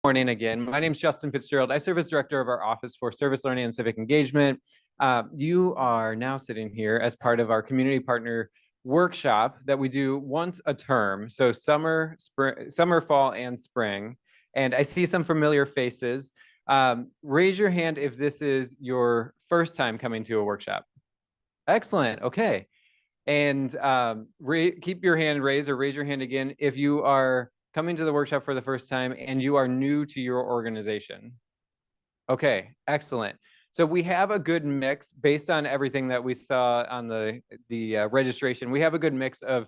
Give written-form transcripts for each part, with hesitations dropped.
Morning again. My name is Justin Fitzgerald. I serve as director of our Office for Service Learning and Civic Engagement. You are now sitting here as part of our community partner workshop that we do once a term. So summer, fall, and spring. And I see some familiar faces. Raise your hand if this is your first time coming to a workshop. Excellent. Okay. And keep your hand raised or raise your hand again if you are coming to the workshop for the first time and you are new to your organization. Okay, excellent. So we have a good mix based on everything that we saw on the registration. We have a good mix of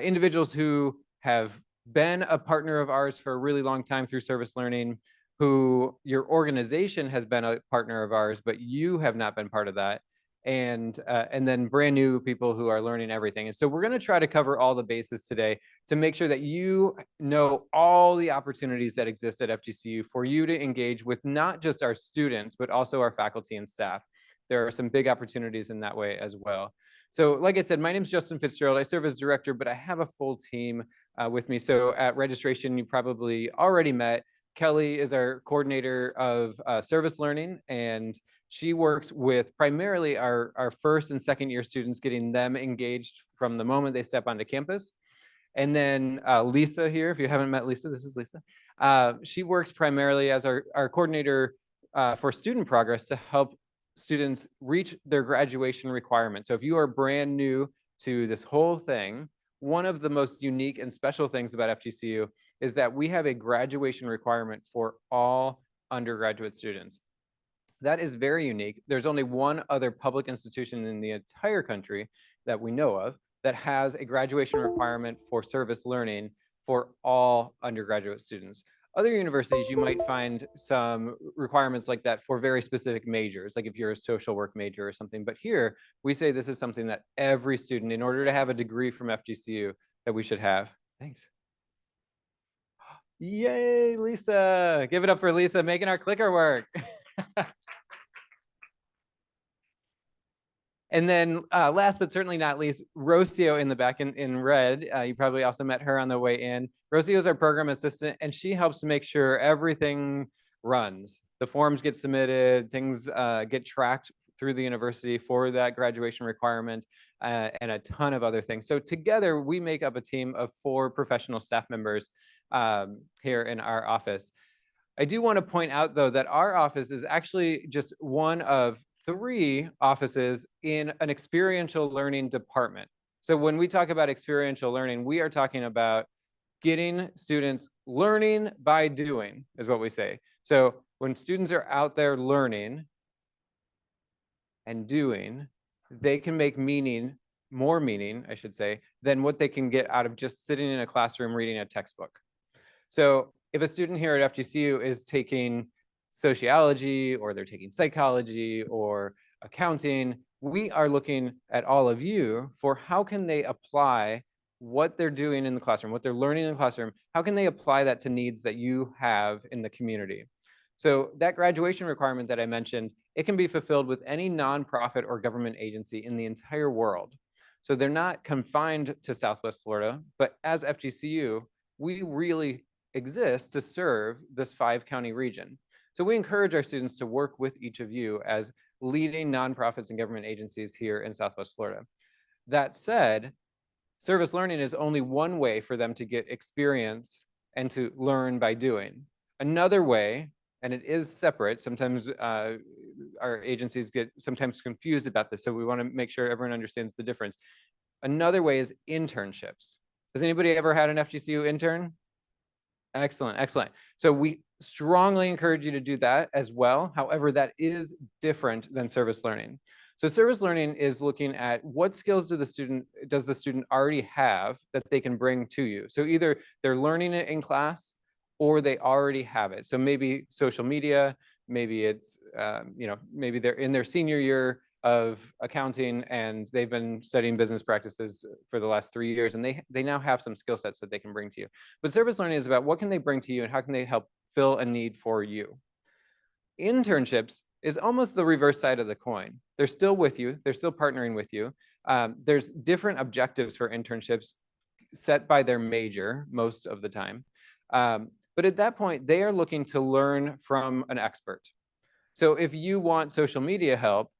individuals who have been a partner of ours for a really long time through service learning, who your organization has been a partner of ours, but you have not been part of that. And then brand new people who are learning everything. And so we're going to try to cover all the bases today to make sure that you know all the opportunities that exist at FGCU for you to engage with not just our students, but also our faculty and staff. There are some big opportunities in that way as well. So like I said, my name is Justin Fitzgerald. I serve as director, but I have a full team with me. So at registration, you probably already met. Kelly is our coordinator of service learning, and she works with primarily our first and second year students, getting them engaged from the moment they step onto campus. And then Lisa here, if you haven't met Lisa, this is Lisa. She works primarily as our coordinator for student progress to help students reach their graduation requirements. So if you are brand new to this whole thing, one of the most unique and special things about FGCU is that we have a graduation requirement for all undergraduate students. That is very unique. There's only one other public institution in the entire country that we know of that has a graduation requirement for service learning for all undergraduate students. Other universities, you might find some requirements like that for very specific majors, like if you're a social work major or something. But here, we say this is something that every student, in order to have a degree from FGCU, that we should have. Thanks. Yay, Lisa. Give it up for Lisa, making our clicker work. And then last but certainly not least, Rocio in the back in red. You probably also met her on the way in. Rocio is our program assistant, and she helps to make sure everything runs. The forms get submitted, things get tracked through the university for that graduation requirement, and a ton of other things. So together, we make up a team of 4 professional staff members here in our office. I do want to point out, though, that our office is actually just one of 3 offices in an experiential learning department. So when we talk about experiential learning, we are talking about getting students learning by doing, is what we say. So when students are out there learning and doing, they can make more meaning, I should say, than what they can get out of just sitting in a classroom reading a textbook. So if a student here at FGCU is taking sociology, or they're taking psychology or accounting, we are looking at all of you for how can they apply what they're doing in the classroom, what they're learning in the classroom, how can they apply that to needs that you have in the community? So that graduation requirement that I mentioned, it can be fulfilled with any nonprofit or government agency in the entire world. So they're not confined to Southwest Florida, but as FGCU, we really exist to serve this 5-county region. So we encourage our students to work with each of you as leading nonprofits and government agencies here in Southwest Florida. That said, service learning is only one way for them to get experience and to learn by doing. Another way, and it is separate, sometimes our agencies get sometimes confused about this, so we want to make sure everyone understands the difference. Another way is internships. Has anybody ever had an FGCU intern? Excellent, excellent. So we strongly encourage you to do that as well. However, that is different than service learning. So service learning is looking at what skills does the student already have that they can bring to you. So either they're learning it in class or they already have it. So maybe social media, maybe it's, maybe they're in their senior year of accounting and they've been studying business practices for the last 3 years, and they now have some skill sets that they can bring to you. But service learning is about what can they bring to you and how can they help fill a need for you. Internships is almost the reverse side of the coin. They're still with you, they're still partnering with you. There's different objectives for internships set by their major most of the time. But at that point, they are looking to learn from an expert. So if you want social media help,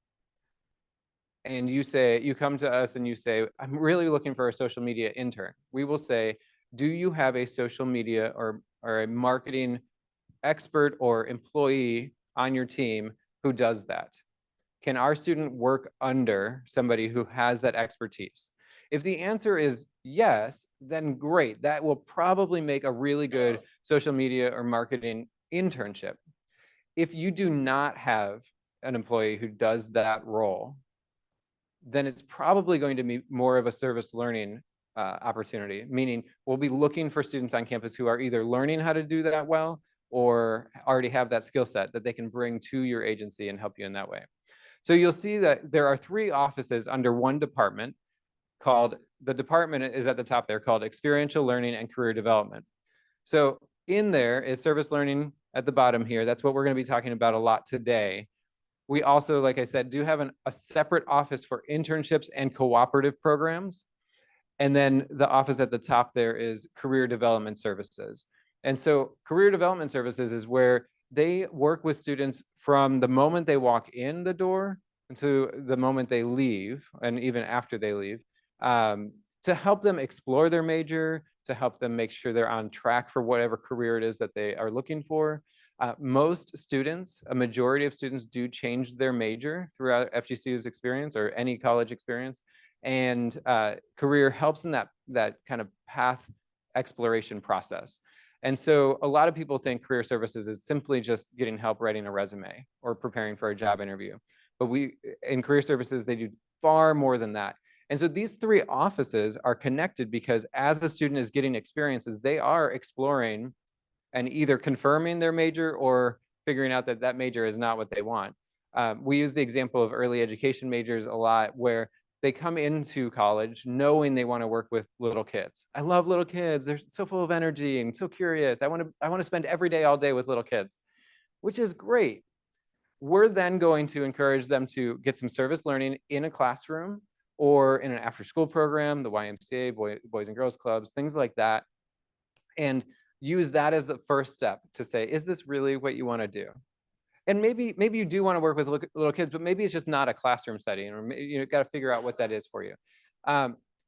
and you come to us and you say, I'm really looking for a social media intern, we will say, do you have a social media or a marketing expert or employee on your team who does that? Can our student work under somebody who has that expertise? If the answer is yes, then great. That will probably make a really good social media or marketing internship. If you do not have an employee who does that role, then it's probably going to be more of a service learning opportunity, meaning we'll be looking for students on campus who are either learning how to do that well or already have that skill set that they can bring to your agency and help you in that way. So you'll see that there are 3 offices under one department called, the department is at the top there, called Experiential Learning and Career Development. So in there is service learning at the bottom here. That's what we're going to be talking about a lot today. We also, like I said, do have a separate office for internships and cooperative programs. And then the office at the top there is Career Development Services. And so Career Development Services is where they work with students from the moment they walk in the door to the moment they leave, and even after they leave, to help them explore their major, to help them make sure they're on track for whatever career it is that they are looking for. Most students, a majority of students, do change their major throughout FGCU's experience or any college experience. And career helps in that kind of path exploration process. And so a lot of people think career services is simply just getting help writing a resume or preparing for a job interview. But in career services, they do far more than that. And so these 3 offices are connected because as the student is getting experiences, they are exploring and either confirming their major or figuring out that that major is not what they want. We use the example of early education majors a lot, where they come into college knowing they want to work with little kids. I love little kids. They're so full of energy and so curious. I want to spend every day, all day with little kids, which is great. We're then going to encourage them to get some service learning in a classroom or in an after-school program, the YMCA, Boys and Girls Clubs, things like that, and use that as the first step to say, is this really what you want to do? And maybe you do want to work with little kids, but maybe it's just not a classroom setting, or you got to figure out what that is for you.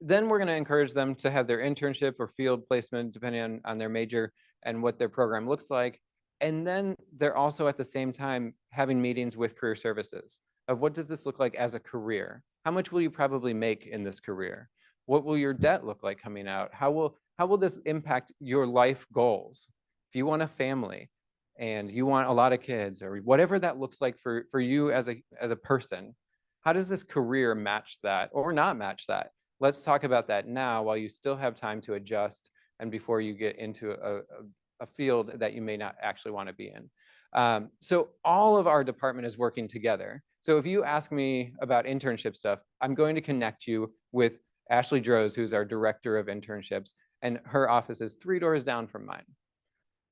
Then we're going to encourage them to have their internship or field placement, depending on their major and what their program looks like. And then they're also at the same time having meetings with career services of what does this look like as a career? How much will you probably make in this career? What will your debt look like coming out? How will this impact your life goals? If you want a family and you want a lot of kids, or whatever that looks like for you as a person, how does this career match that or not match that? Let's talk about that now while you still have time to adjust and before you get into a field that you may not actually want to be in. So all of our department is working together. So if you ask me about internship stuff, I'm going to connect you with Ashley Droz, who's our director of internships, and her office is 3 doors down from mine.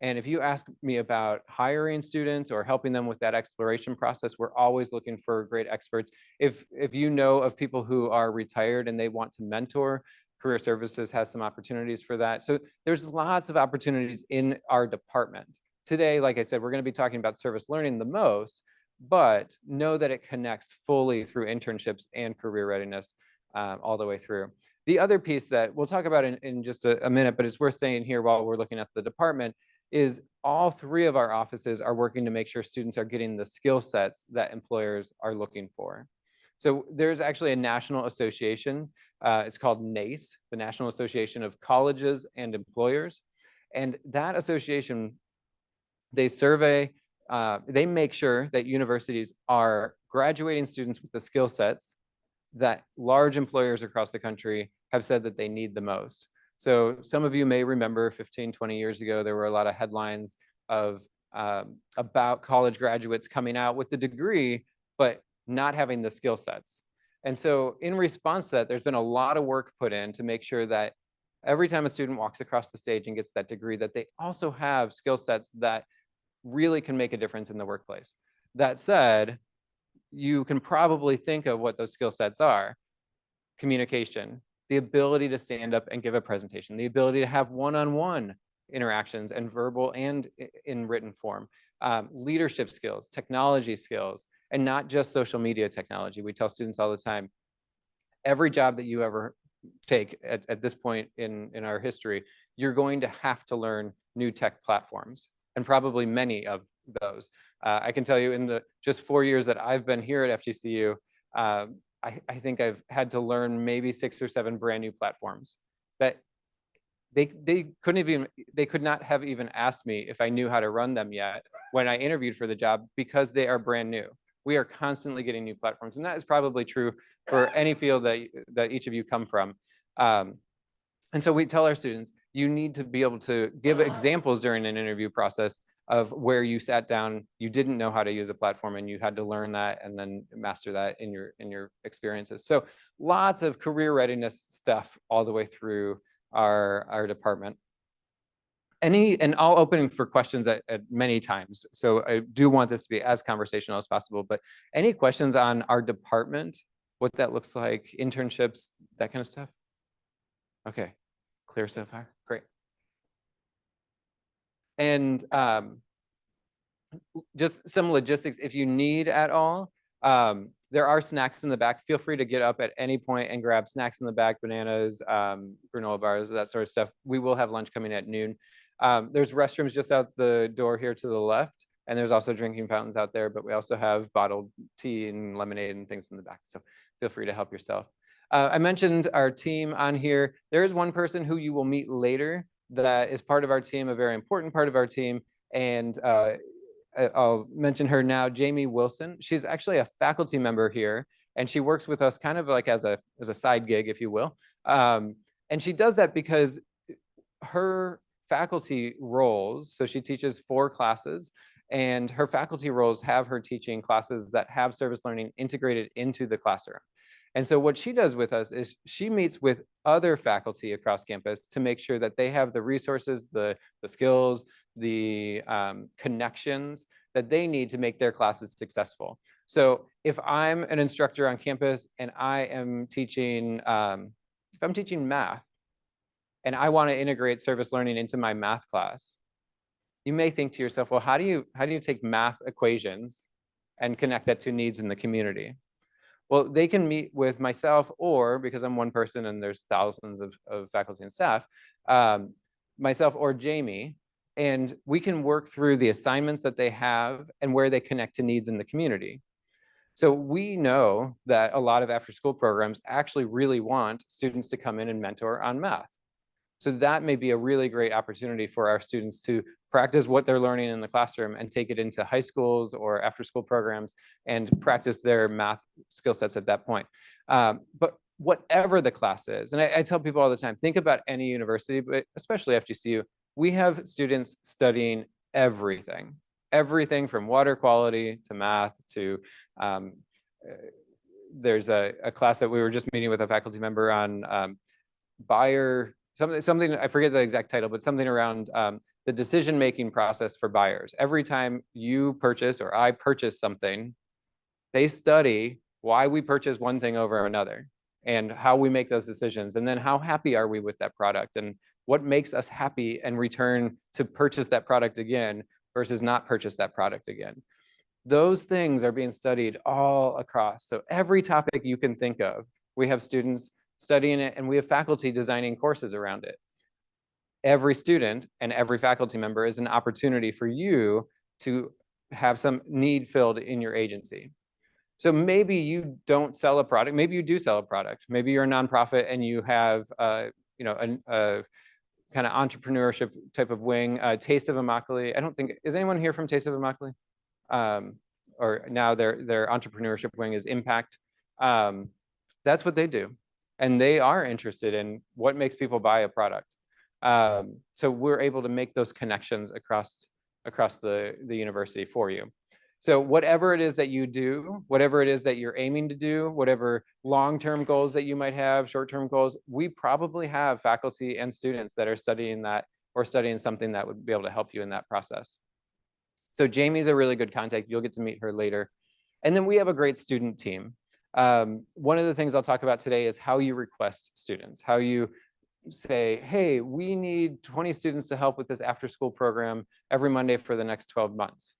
And if you ask me about hiring students or helping them with that exploration process, we're always looking for great experts. If you know of people who are retired and they want to mentor, Career Services has some opportunities for that. So there's lots of opportunities in our department. Today, like I said, we're going to be talking about service learning the most, but know that it connects fully through internships and career readiness all the way through. The other piece that we'll talk about in just a minute, but it's worth saying here while we're looking at the department, is all 3 of our offices are working to make sure students are getting the skill sets that employers are looking for. So there's actually a national association. It's called NACE, the National Association of Colleges and Employers. And that association, they survey, they make sure that universities are graduating students with the skill sets that large employers across the country have said that they need the most. So some of you may remember 15, 20 years ago, there were a lot of headlines of about college graduates coming out with the degree, but not having the skill sets. And so in response to that, there's been a lot of work put in to make sure that every time a student walks across the stage and gets that degree, that they also have skill sets that really can make a difference in the workplace. That said, you can probably think of what those skill sets are. Communication, the ability to stand up and give a presentation, the ability to have one-on-one interactions, and verbal and in written form. Leadership skills, technology skills, and not just social media technology. We tell students all the time, every job that you ever take at this point in our history, you're going to have to learn new tech platforms, and probably many of those. I can tell you in the just 4 years that I've been here at FGCU, I think I've had to learn maybe 6 or 7 brand new platforms that they could not have even asked me if I knew how to run them yet when I interviewed for the job, because they are brand new. We are constantly getting new platforms, and that is probably true for any field that each of you come from. And so we tell our students, you need to be able to give examples during an interview process of where you sat down, you didn't know how to use a platform, and you had to learn that and then master that in your experiences. So lots of career readiness stuff all the way through our department. And I'll open for questions at many times. So I do want this to be as conversational as possible, but any questions on our department, what that looks like, internships, that kind of stuff? Okay, clear so far, great. And just some logistics, if you need at all, there are snacks in the back. Feel free to get up at any point and grab snacks in the back, bananas, granola bars, that sort of stuff. We will have lunch coming at noon. There's restrooms just out the door here to the left, and there's also drinking fountains out there, but we also have bottled tea and lemonade and things in the back. So feel free to help yourself. I mentioned our team on here. There is one person who you will meet later that is part of our team, a very important part of our team. And I'll mention her now, Jamie Wilson. She's actually a faculty member here, and she works with us kind of like as a side gig, if you will. And she does that because her faculty roles, so she teaches 4 classes, and her faculty roles have her teaching classes that have service learning integrated into the classroom. And so what she does with us is she meets with other faculty across campus to make sure that they have the resources, the skills, the connections that they need to make their classes successful. So if I'm an instructor on campus and I am teaching, if I'm teaching math and I want to integrate service learning into my math class, you may think to yourself, well, how do you take math equations and connect that to needs in the community? Well, they can meet with myself, or because I'm one person and there's thousands of faculty and staff, myself or Jamie, and we can work through the assignments that they have and where they connect to needs in the community. So we know that a lot of after-school programs actually really want students to come in and mentor on math. So that may be a really great opportunity for our students to practice what they're learning in the classroom and take it into high schools or after-school programs and practice their math skill sets at that point. But whatever the class is, and I tell people all the time, think about any university, but especially FGCU, we have students studying everything from water quality to math to, there's a class that we were just meeting with a faculty member on buyer, something, I forget the exact title, but something around the decision-making process for buyers. Every time you purchase or I purchase something, they study why we purchase one thing over another and how we make those decisions. And then how happy are we with that product and what makes us happy and return to purchase that product again versus not purchase that product again. Those things are being studied all across. So every topic you can think of, we have students studying it, and we have faculty designing courses around it. Every student and every faculty member is an opportunity for you to have some need filled in your agency. So maybe you don't sell a product, maybe you do sell a product, maybe you're a nonprofit and you have a kind of entrepreneurship type of wing. Taste of Immokalee, I don't think, is anyone here from Taste of Immokalee? Or now their entrepreneurship wing is Impact. That's what they do. And they are interested in what makes people buy a product. So we're able to make those connections across the university for you. So whatever it is that you do, whatever it is that you're aiming to do, whatever long-term goals that you might have, short-term goals, we probably have faculty and students that are studying that or studying something that would be able to help you in that process. So Jamie's a really good contact. You'll get to meet her later. And then we have a great student team. One of the things I'll talk about today is how you request students, how you say, hey, we need 20 students to help with this after school program every Monday for the next 12 months.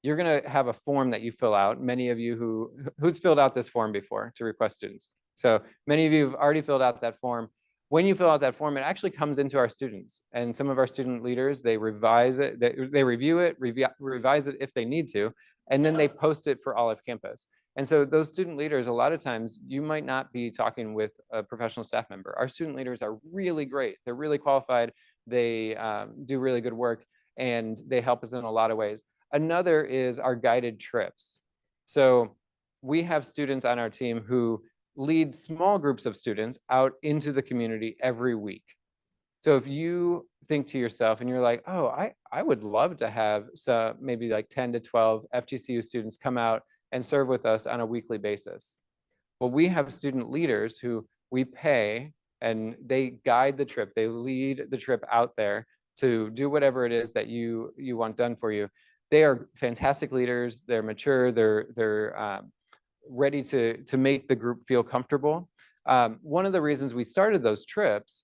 You're going to have a form that you fill out. Many of you who's filled out this form before to request students. So many of you have already filled out that form. When you fill out that form, it actually comes into our students, and some of our student leaders, they revise it, they review it, revise it if they need to, and then they post it for all of campus. And so those student leaders, a lot of times you might not be talking with a professional staff member. Our student leaders are really great. They're really qualified. They do really good work, and they help us in a lot of ways. Another is our guided trips. So we have students on our team who lead small groups of students out into the community every week. So if you think to yourself and you're like, oh, I would love to have maybe like 10 to 12 FGCU students come out and serve with us on a weekly basis. Well, we have student leaders who we pay and they guide the trip. They lead the trip out there to do whatever it is that you want done for you. They are fantastic leaders. They're mature. They're ready to make the group feel comfortable. One of the reasons we started those trips,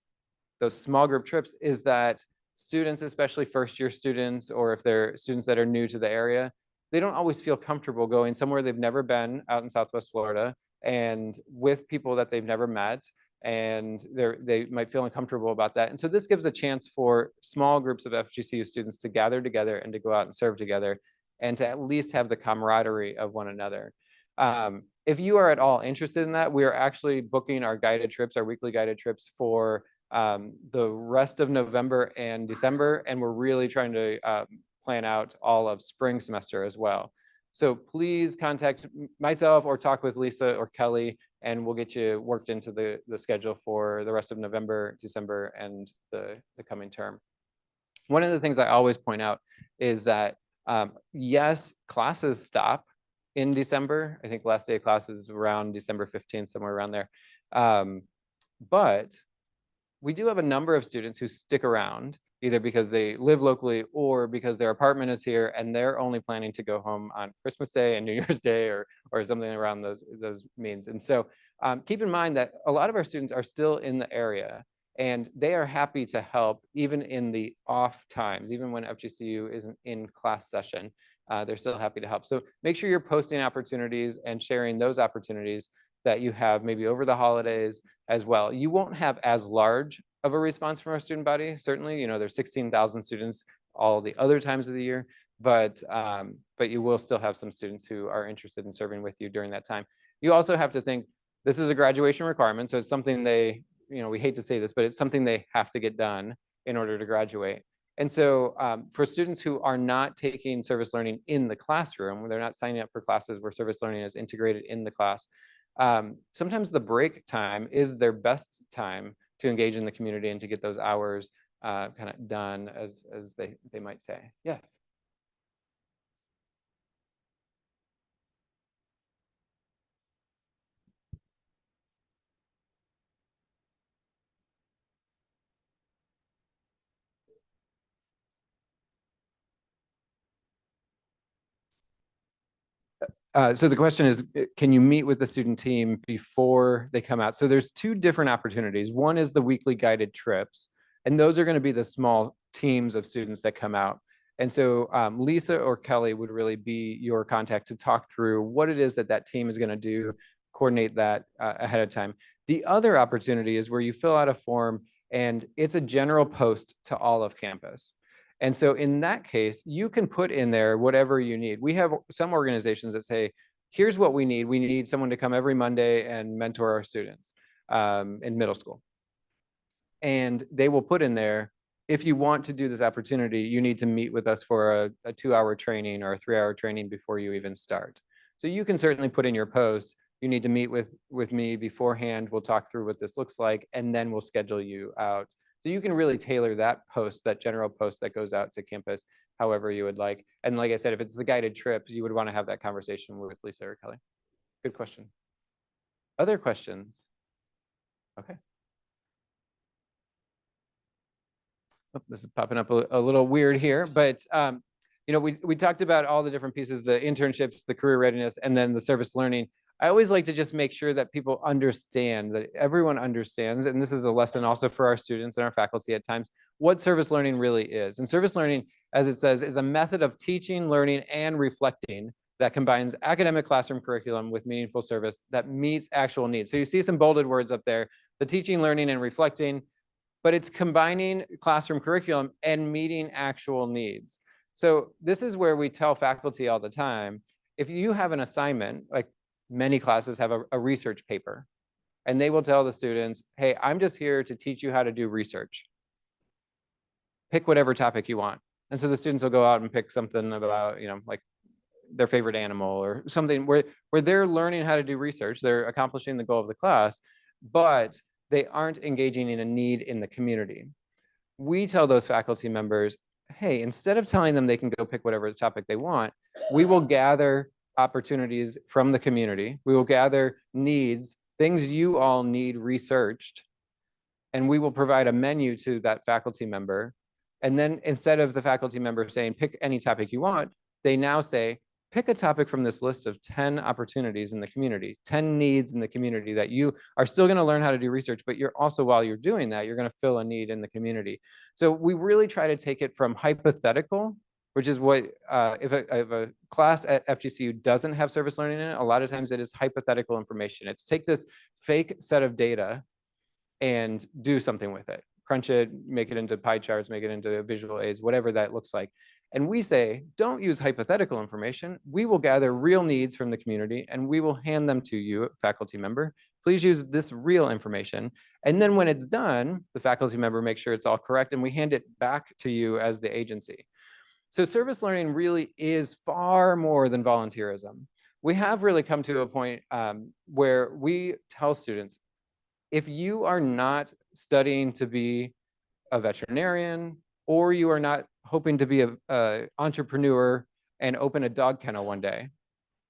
those small group trips, is that students, especially first year students, or if they're students that are new to the area, they don't always feel comfortable going somewhere they've never been out in Southwest Florida and with people that they've never met, and they might feel uncomfortable about that. And so this gives a chance for small groups of FGCU students to gather together and to go out and serve together and to at least have the camaraderie of one another. If you are at all interested in that, we are actually booking our guided trips, our weekly guided trips for the rest of November and December, and we're really trying to plan out all of spring semester as well. So please contact myself or talk with Lisa or Kelly, and we'll get you worked into the schedule for the rest of November, December, and the coming term. One of the things I always point out is that, yes, classes stop in December. I think the last day of class is around December 15th, somewhere around there. But we do have a number of students who stick around either because they live locally or because their apartment is here and they're only planning to go home on Christmas Day and New Year's Day or something around those means. And so keep in mind that a lot of our students are still in the area and they are happy to help even in the off times, even when FGCU isn't in class session. They're still happy to help. So make sure you're posting opportunities and sharing those opportunities that you have maybe over the holidays as well. You won't have as large of a response from our student body. Certainly, you know, there's 16,000 students all the other times of the year, but you will still have some students who are interested in serving with you during that time. You also have to think this is a graduation requirement, so it's something they, you know, we hate to say this, but it's something they have to get done in order to graduate. And so for students who are not taking service learning in the classroom, they're not signing up for classes where service learning is integrated in the class, sometimes the break time is their best time to engage in the community and to get those hours kind of done, as they might say. Yes. So the question is, can you meet with the student team before they come out? So there's two different opportunities. One is the weekly guided trips, and those are going to be the small teams of students that come out. And so Lisa or Kelly would really be your contact to talk through what it is that that team is going to do, coordinate that ahead of time. The other opportunity is where you fill out a form and it's a general post to all of campus. And so in that case, you can put in there whatever you need. We have some organizations that say, here's what we need. We need someone to come every Monday and mentor our students in middle school. And they will put in there, if you want to do this opportunity, you need to meet with us for a 2-hour training or a 3-hour training before you even start. So you can certainly put in your post, you need to meet with me beforehand. We'll talk through what this looks like, and then we'll schedule you out. So you can really tailor that post, that general post that goes out to campus, however you would like. And like I said, if it's the guided trip, you would want to have that conversation with Lisa or Kelly. Good question. Other questions? Okay. Oh, this is popping up a little weird here, but you know, we talked about all the different pieces, the internships, the career readiness, and then the service learning. I always like to just make sure that people understand, that everyone understands, and this is a lesson also for our students and our faculty at times, what service learning really is. And service learning, as it says, is a method of teaching, learning, and reflecting that combines academic classroom curriculum with meaningful service that meets actual needs. So you see some bolded words up there, the teaching, learning, and reflecting, but it's combining classroom curriculum and meeting actual needs. So this is where we tell faculty all the time, if you have an assignment, like many classes have a research paper, and they will tell the students, hey, I'm just here to teach you how to do research. Pick whatever topic you want. And so the students will go out and pick something about, like their favorite animal or something where they're learning how to do research, they're accomplishing the goal of the class, but they aren't engaging in a need in the community. We tell those faculty members, hey, instead of telling them they can go pick whatever topic they want, we will gather opportunities from the community. We will gather needs, things you all need researched, and we will provide a menu to that faculty member. And then instead of the faculty member saying, pick any topic you want, they now say, pick a topic from this list of 10 opportunities in the community, 10 needs in the community that you are still going to learn how to do research, but you're also, while you're doing that, you're going to fill a need in the community. So we really try to take it from hypothetical, which is what, if a class at FGCU doesn't have service learning in it, a lot of times it is hypothetical information. It's take this fake set of data and do something with it. Crunch it, make it into pie charts, make it into visual aids, whatever that looks like. And we say, don't use hypothetical information. We will gather real needs from the community and we will hand them to you, faculty member. Please use this real information. And then when it's done, the faculty member makes sure it's all correct and we hand it back to you as the agency. So service learning really is far more than volunteerism. We have really come to a point where we tell students, if you are not studying to be a veterinarian, or you are not hoping to be an entrepreneur and open a dog kennel one day,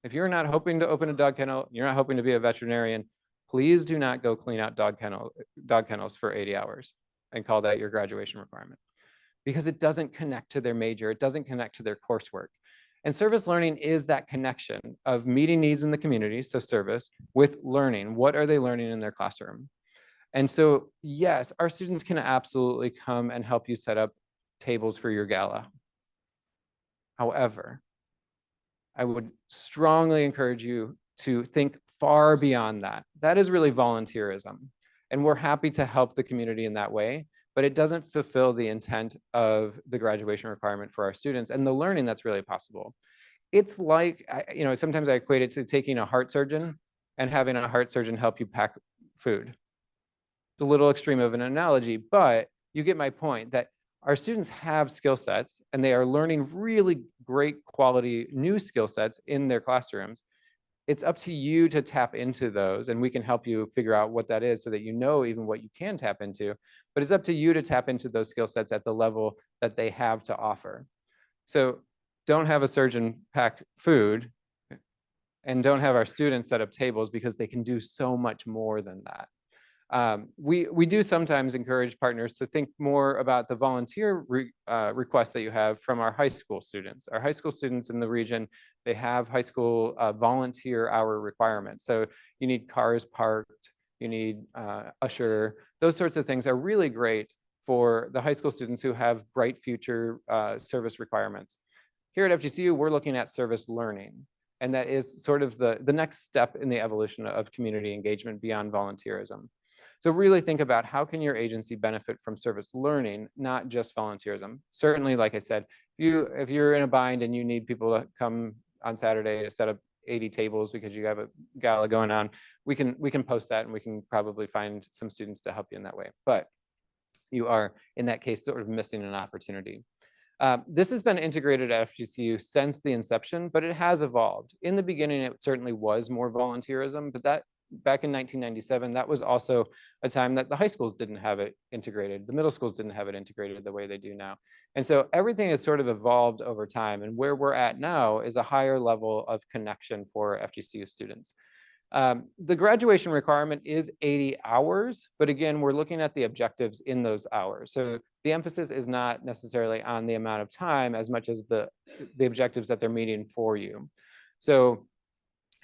if you're not hoping to open a dog kennel, you're not hoping to be a veterinarian, please do not go clean out dog kennels for 80 hours and call that your graduation requirement, because it doesn't connect to their major. It doesn't connect to their coursework. And service learning is that connection of meeting needs in the community, so service, with learning. What are they learning in their classroom? And so, yes, our students can absolutely come and help you set up tables for your gala. However, I would strongly encourage you to think far beyond that. That is really volunteerism. And we're happy to help the community in that way, but it doesn't fulfill the intent of the graduation requirement for our students and the learning that's really possible. It's like, sometimes I equate it to taking a heart surgeon and having a heart surgeon help you pack food. It's a little extreme of an analogy, but you get my point that our students have skill sets and they are learning really great quality new skill sets in their classrooms. It's up to you to tap into those, and we can help you figure out what that is so that you know even what you can tap into, but it's up to you to tap into those skill sets at the level that they have to offer. So don't have a surgeon pack food and don't have our students set up tables, because they can do so much more than that. We do sometimes encourage partners to think more about the volunteer requests that you have from our high school students. Our high school students in the region, they have high school volunteer hour requirements. So you need cars parked, you need usher, those sorts of things are really great for the high school students who have bright future service requirements. Here at FGCU, we're looking at service learning. And that is sort of the next step in the evolution of community engagement beyond volunteerism. So really think about how can your agency benefit from service learning, not just volunteerism. Certainly, like I said, if you're in a bind and you need people to come on Saturday to set up 80 tables because you have a gala going on, we can post that and we can probably find some students to help you in that way. But you are, in that case, sort of missing an opportunity. This has been integrated at FGCU since the inception, but it has evolved. In the beginning, it certainly was more volunteerism, but that back in 1997, that was also a time that the high schools didn't have it integrated. The middle schools didn't have it integrated the way they do now. And so everything has sort of evolved over time. And where we're at now is a higher level of connection for FGCU students. The graduation requirement is 80 hours, but again, we're looking at the objectives in those hours. So the emphasis is not necessarily on the amount of time as much as the objectives that they're meeting for you. So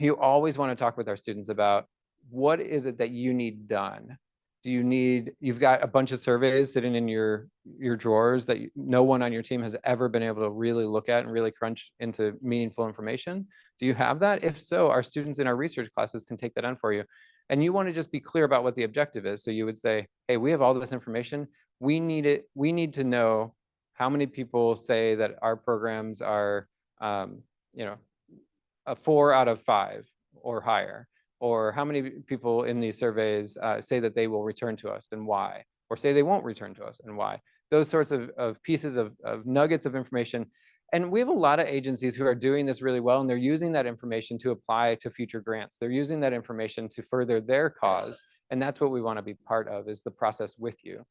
you always want to talk with our students about what is it that you need done. You've got a bunch of surveys sitting in your drawers that no one on your team has ever been able to really look at and really crunch into meaningful information. Do you have that? If so, our students in our research classes can take that on for you. And you want to just be clear about what the objective is. So you would say, hey, we have all this information. We need to know how many people say that our programs are, a 4 out of 5 or higher, or how many people in these surveys say that they will return to us and why, or say they won't return to us and why. Those sorts of pieces of nuggets of information. And we have a lot of agencies who are doing this really well, and they're using that information to apply to future grants. They're using that information to further their cause. And that's what we want to be part of, is the process with you.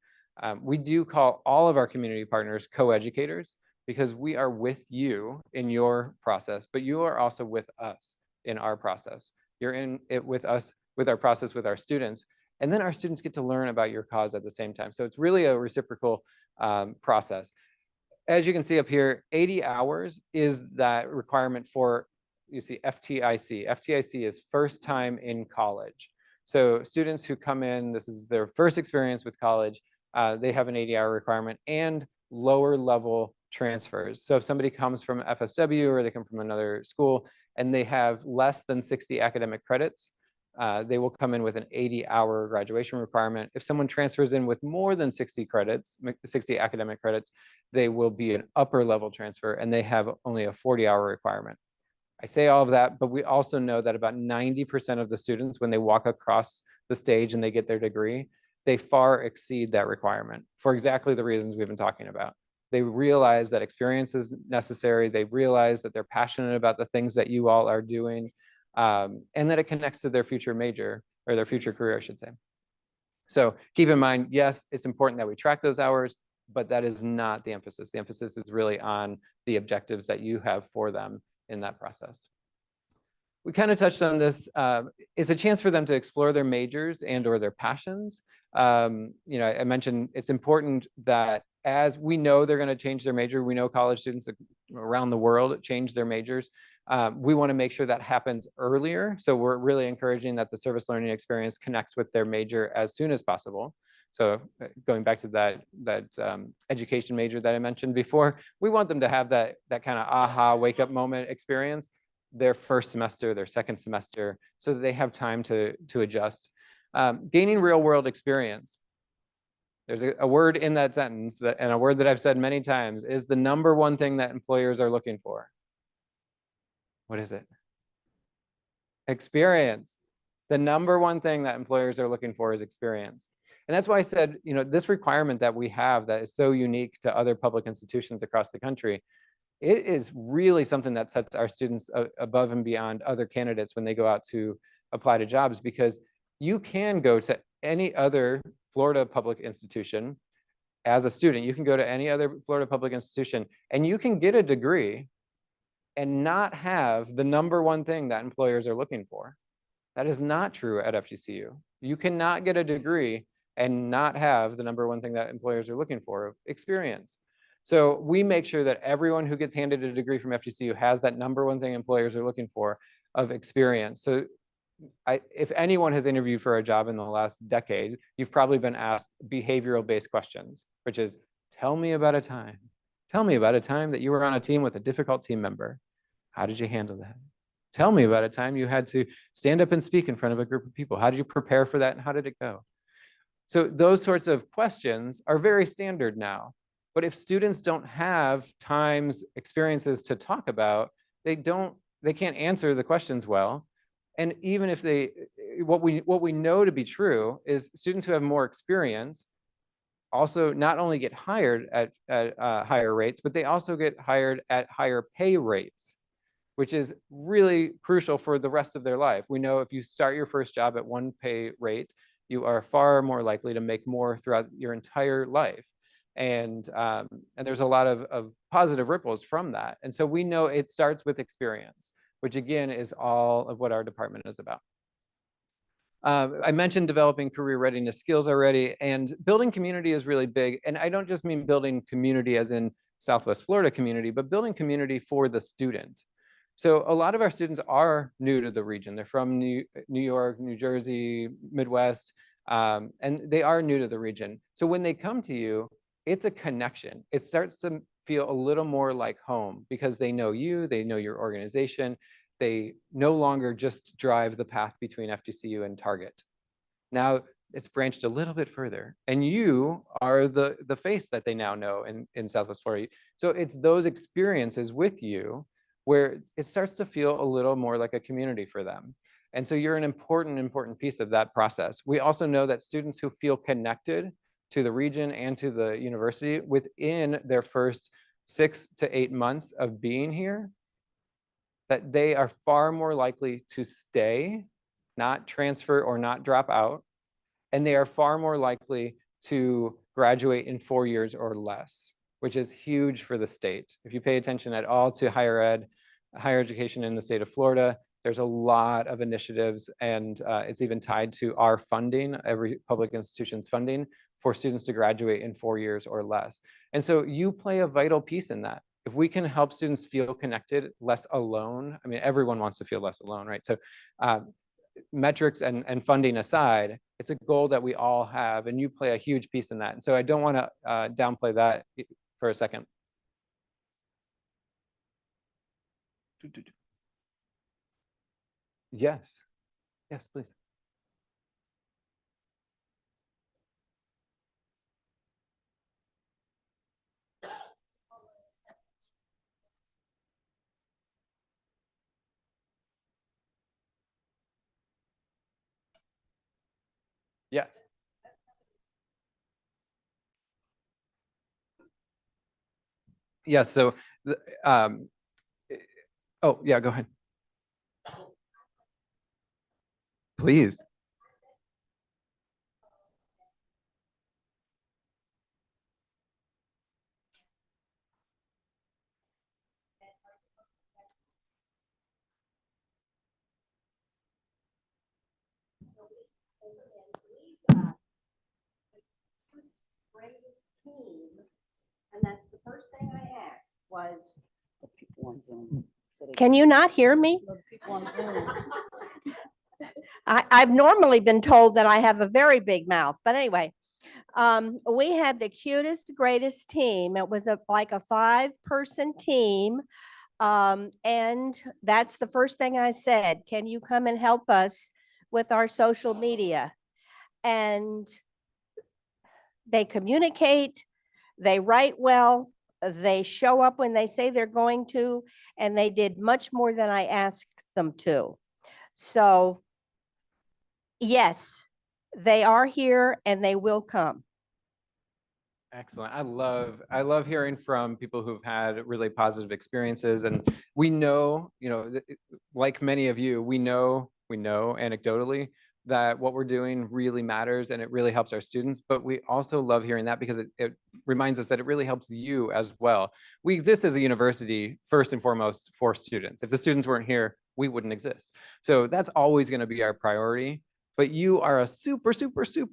We do call all of our community partners co-educators, because we are with you in your process, but you are also with us in our process. You're in it with us, with our process, with our students, and then our students get to learn about your cause at the same time. So it's really a reciprocal process. As you can see up here, 80 hours is that requirement for, you see, FTIC. FTIC is first time in college. So students who come in, this is their first experience with college, they have an 80-hour requirement, and lower level transfers. So if somebody comes from FSW or they come from another school and they have less than 60 academic credits, they will come in with an 80-hour graduation requirement. If someone transfers in with more than 60 credits, 60 academic credits, they will be an upper level transfer, and they have only a 40-hour requirement. I say all of that, but we also know that about 90% of the students, when they walk across the stage and they get their degree, they far exceed that requirement for exactly the reasons we've been talking about. They realize that experience is necessary. They realize that they're passionate about the things that you all are doing, and that it connects to their future major, or their future career, I should say. So keep in mind, yes, it's important that we track those hours, but that is not the emphasis. The emphasis is really on the objectives that you have for them in that process. We kind of touched on this. It's a chance for them to explore their majors and or their passions. I mentioned it's important that, as we know they're going to change their major, we know college students around the world change their majors. We want to make sure that happens earlier. So we're really encouraging that the service learning experience connects with their major as soon as possible. So going back to that education major that I mentioned before, we want them to have that kind of aha wake up moment experience their first semester, their second semester, so that they have time to adjust. Gaining real world experience. There's a word in that sentence, and a word that I've said many times, is the number one thing that employers are looking for. What is it? Experience. The number one thing that employers are looking for is experience. And that's why I said, this requirement that we have that is so unique to other public institutions across the country, it is really something that sets our students above and beyond other candidates when they go out to apply to jobs, because you can go to any other Florida public institution as a student. You can go to any other Florida public institution and you can get a degree and not have the number one thing that employers are looking for. That is not true at FGCU. You cannot get a degree and not have the number one thing that employers are looking for, experience. So we make sure that everyone who gets handed a degree from FGCU has that number one thing employers are looking for, of experience. So if anyone has interviewed for a job in the last decade, you've probably been asked behavioral-based questions, which is, tell me about a time. Tell me about a time that you were on a team with a difficult team member. How did you handle that? Tell me about a time you had to stand up and speak in front of a group of people. How did you prepare for that, and how did it go? So those sorts of questions are very standard now. But if students don't have times, experiences to talk about, they can't answer the questions well. And even if what we know to be true is students who have more experience also not only get hired at higher rates, but they also get hired at higher pay rates, which is really crucial for the rest of their life. We know if you start your first job at one pay rate, you are far more likely to make more throughout your entire life. And there's a lot of positive ripples from that. And so we know it starts with experience, which again is all of what our department is about. I mentioned developing career readiness skills already, and building community is really big. And I don't just mean building community as in Southwest Florida community, but building community for the student. So a lot of our students are new to the region. They're from New York, New Jersey, Midwest, and they are new to the region. So when they come to you, it's a connection. It starts to feel a little more like home because they know you, they know your organization. They no longer just drive the path between FGCU and Target. Now it's branched a little bit further, and you are the face that they now know in Southwest Florida. So it's those experiences with you where it starts to feel a little more like a community for them. And so you're an important piece of that process. We also know that students who feel connected to the region and to the university within their first 6 to 8 months of being here, that they are far more likely to stay, not transfer or not drop out, and they are far more likely to graduate in 4 years or less, which is huge for the state. If you pay attention at all to higher education in the state of Florida, there's a lot of initiatives, and it's even tied to our funding, every public institution's funding for students to graduate in 4 years or less. And so you play a vital piece in that. If we can help students feel connected, less alone, I mean, everyone wants to feel less alone, right? So metrics and funding aside, it's a goal that we all have, and you play a huge piece in that. And so I don't want to downplay that for a second. Yes, yes, please. Yes. Yes. So, um, oh yeah, go ahead. Please. And that's the first thing I asked was the people on Zoom. Can you not hear me? I've normally been told that I have a very big mouth, but anyway, we had the cutest, greatest team. It was like a 5-person team. And that's the first thing I said. Can you come and help us with our social media? And they communicate, they write well, they show up when they say they're going to, and they did much more than I asked them to. So yes, they are here and they will come. Excellent. I love hearing from people who've had really positive experiences. And we know, like many of you, we know anecdotally that what we're doing really matters and it really helps our students. But we also love hearing that because it reminds us that it really helps you as well. We exist as a university first and foremost for students. If the students weren't here, we wouldn't exist. So that's always going to be our priority. But you are a super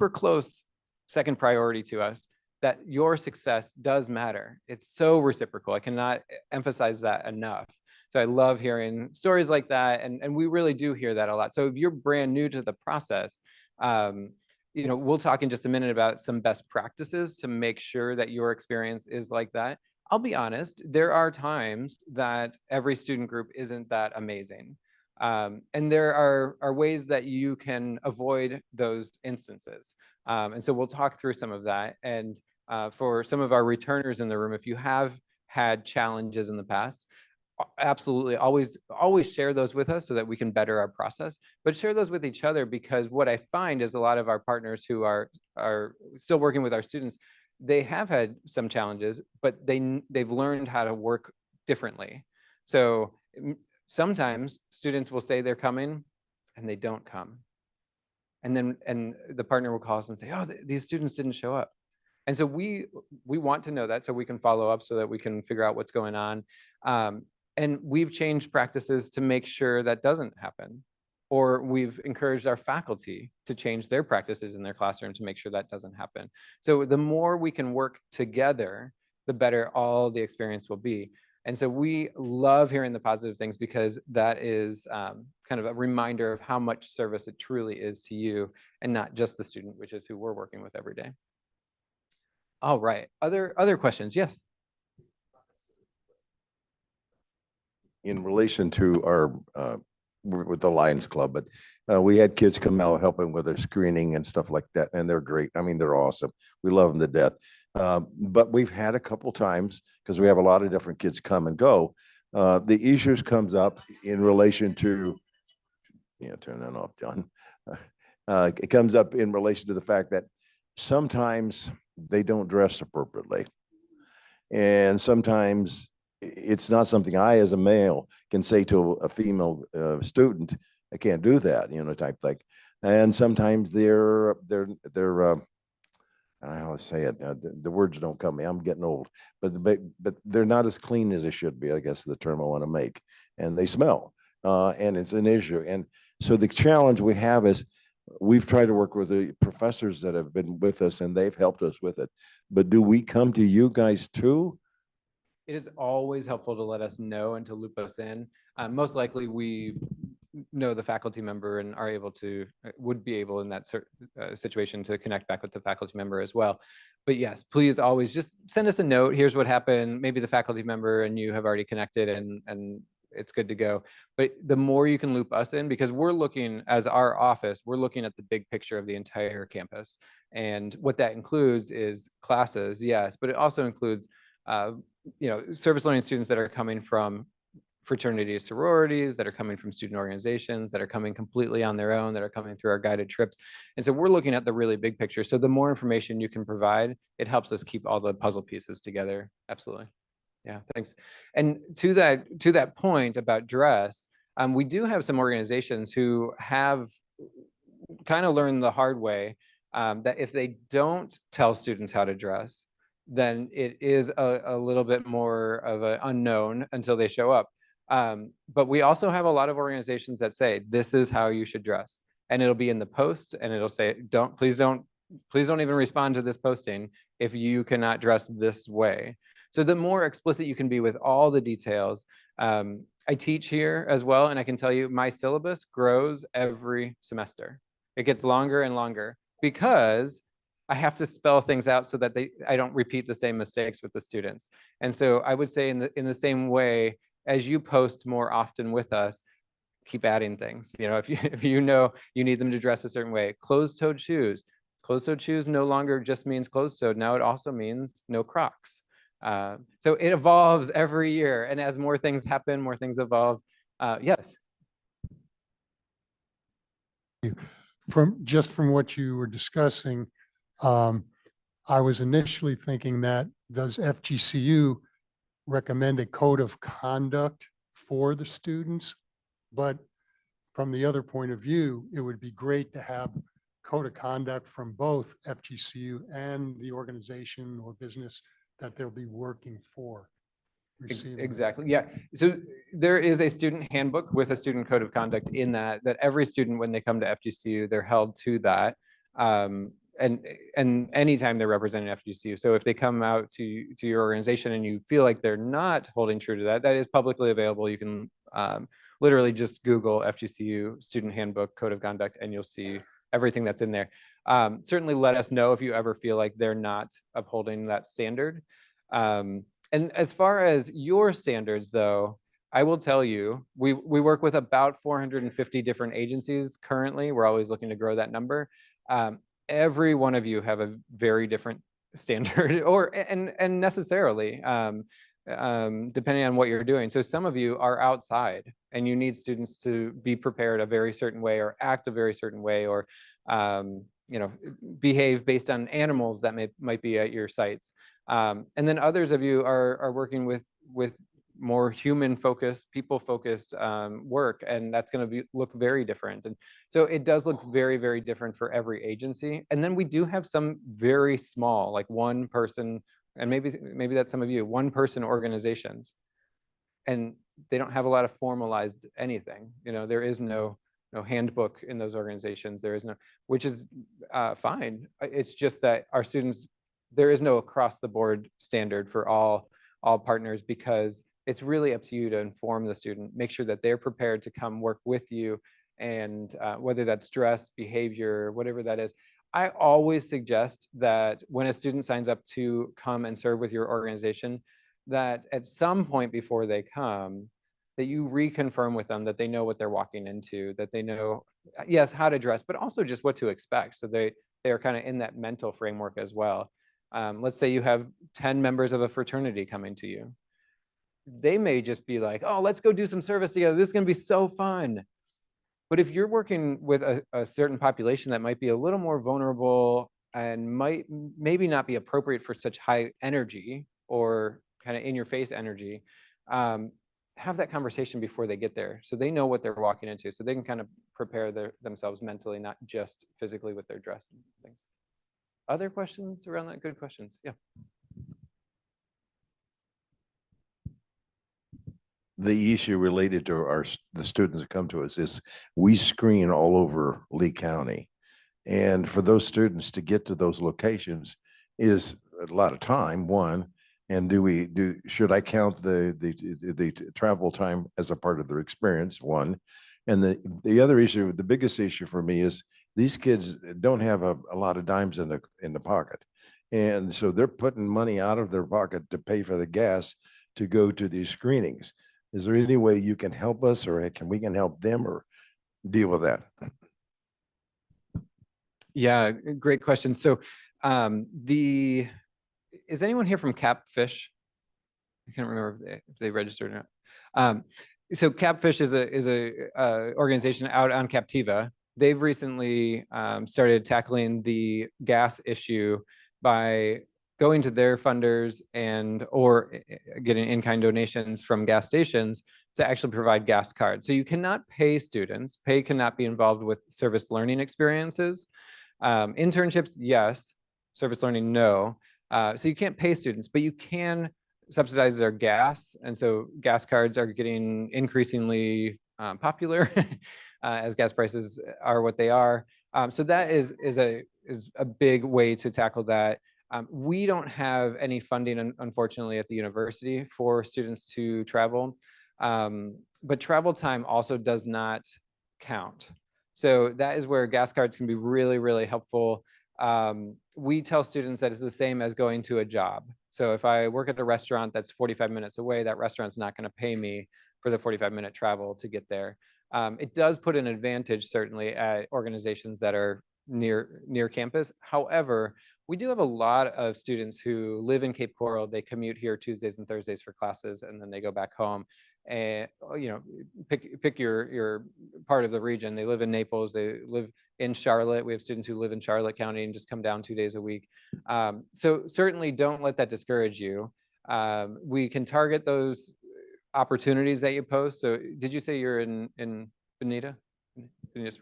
close second priority to us, that your success does matter. It's so reciprocal. I cannot emphasize that enough. So I love hearing stories like that. And we really do hear that a lot. So if you're brand new to the process, we'll talk in just a minute about some best practices to make sure that your experience is like that. I'll be honest, there are times that every student group isn't that amazing. And there are ways that you can avoid those instances. And so we'll talk through some of that. And for some of our returners in the room, if you have had challenges in the past, absolutely always share those with us so that we can better our process, but share those with each other, because what I find is a lot of our partners who are still working with our students, they have had some challenges, but they've learned how to work differently. So sometimes students will say they're coming and they don't come. And the partner will call us and say, oh, these students didn't show up. And so we want to know that so we can follow up, so that we can figure out what's going on. And we've changed practices to make sure that doesn't happen. Or we've encouraged our faculty to change their practices in their classroom to make sure that doesn't happen. So the more we can work together, the better all the experience will be. And so we love hearing the positive things because that is kind of a reminder of how much service it truly is to you and not just the student, which is who we're working with every day. All right, other questions? Yes. In relation to our with the Lions Club, but we had kids come out helping with their screening and stuff like that, and they're great. I mean, they're awesome. We love them to death. But we've had a couple times, because we have a lot of different kids come and go. The issues comes up in relation to, turn that off, John. It comes up in relation to the fact that sometimes they don't dress appropriately, and sometimes it's not something I, as a male, can say to a female student. I can't do that, type thing. And sometimes they're I don't know how to say it. The words don't come to me. I'm getting old, but they're not as clean as they should be, I guess, the term I want to make. And they smell, and it's an issue. And so the challenge we have is we've tried to work with the professors that have been with us, and they've helped us with it. But do we come to you guys too? It is always helpful to let us know and to loop us in. Most likely we know the faculty member and are able to, would be able in that situation to connect back with the faculty member as well. But yes, please always just send us a note. Here's what happened. Maybe the faculty member and you have already connected and it's good to go. But the more you can loop us in, because we're looking, as our office, we're looking at the big picture of the entire campus. And what that includes is classes, yes, but it also includes service learning students that are coming from fraternities, sororities, that are coming from student organizations, that are coming completely on their own, that are coming through our guided trips. And so we're looking at the really big picture. So the more information you can provide, it helps us keep all the puzzle pieces together. Absolutely. Yeah, thanks. And to that point about dress, we do have some organizations who have kind of learned the hard way that if they don't tell students how to dress, then it is a little bit more of an unknown until they show up. But we also have a lot of organizations that say, this is how you should dress. And it'll be in the post and it'll say, please don't even respond to this posting if you cannot dress this way. So the more explicit you can be with all the details. I teach here as well, and I can tell you my syllabus grows every semester. It gets longer and longer because I have to spell things out so that I don't repeat the same mistakes with the students. And so I would say in the same way, as you post more often with us, keep adding things. If you know you need them to dress a certain way, closed-toed shoes. Closed-toed shoes no longer just means closed-toed. Now it also means no Crocs. So it evolves every year. And as more things happen, more things evolve. Yes. From what you were discussing, I was initially thinking that, does FGCU recommend a code of conduct for the students? But from the other point of view, it would be great to have code of conduct from both FGCU and the organization or business that they'll be working for. Exactly. Yeah. So there is a student handbook with a student code of conduct in that every student, when they come to FGCU, they're held to that. And anytime they're representing FGCU. So if they come out to your organization and you feel like they're not holding true to that, that is publicly available. You can literally just Google FGCU student handbook code of conduct and you'll see everything that's in there. Certainly let us know if you ever feel like they're not upholding that standard. And as far as your standards, though, I will tell you, we work with about 450 different agencies currently. We're always looking to grow that number. Every one of you have a very different standard, and necessarily, depending on what you're doing. So some of you are outside, and you need students to be prepared a very certain way, or act a very certain way, or behave based on animals that might be at your sites. And then others of you are working with more human focused, people focused work, and that's going to look very different. And so it does look very, very different for every agency. And then we do have some very small, like one person, and maybe that's some of you, one person organizations, and they don't have a lot of formalized anything. There is no handbook in those organizations. There is no, which is fine. It's just that our students, there is no across the board standard for all partners, because it's really up to you to inform the student, make sure that they're prepared to come work with you. And whether that's dress, behavior, whatever that is, I always suggest that when a student signs up to come and serve with your organization, that at some point before they come, that you reconfirm with them that they know what they're walking into, that they know, yes, how to dress, but also just what to expect. So they are kind of in that mental framework as well. Let's say you have 10 members of a fraternity coming to you. They may just be like, oh, let's go do some service together. This is going to be so fun. But if you're working with a certain population that might be a little more vulnerable and might maybe not be appropriate for such high energy or kind of in your face energy, have that conversation before they get there so they know what they're walking into, so they can kind of prepare themselves mentally, not just physically with their dress and things. Other questions around that? Good questions. Yeah. The issue related to the students that come to us is we screen all over Lee County. And for those students to get to those locations is a lot of time, one. And should I count the travel time as a part of their experience? One. And the other issue, the biggest issue for me is these kids don't have a lot of dimes in the pocket. And so they're putting money out of their pocket to pay for the gas to go to these screenings. Is there any way you can help us, or we can help them or deal with that? Yeah, great question. So is anyone here from Capfish? I can't remember if they registered or not. So Capfish is a organization out on Captiva. They've recently started tackling the gas issue by going to their funders or getting in-kind donations from gas stations to actually provide gas cards. So you cannot pay students. Pay cannot be involved with service learning experiences. Internships, yes. Service learning, no. So you can't pay students, but you can subsidize their gas. And so gas cards are getting increasingly popular as gas prices are what they are. So that is a big way to tackle that. We don't have any funding, unfortunately, at the university for students to travel, but travel time also does not count. So that is where gas cards can be really, really helpful. We tell students that it's the same as going to a job. So if I work at a restaurant that's 45 minutes away, that restaurant's not going to pay me for the 45-minute travel to get there. It does put an advantage, certainly, at organizations that are near campus. However, we do have a lot of students who live in Cape Coral. They commute here Tuesdays and Thursdays for classes, and then they go back home. And pick your part of the region. They live in Naples. They live in Charlotte. We have students who live in Charlotte County and just come down 2 days a week. So certainly don't let that discourage you. We can target those opportunities that you post. So did you say you're in Bonita Springs?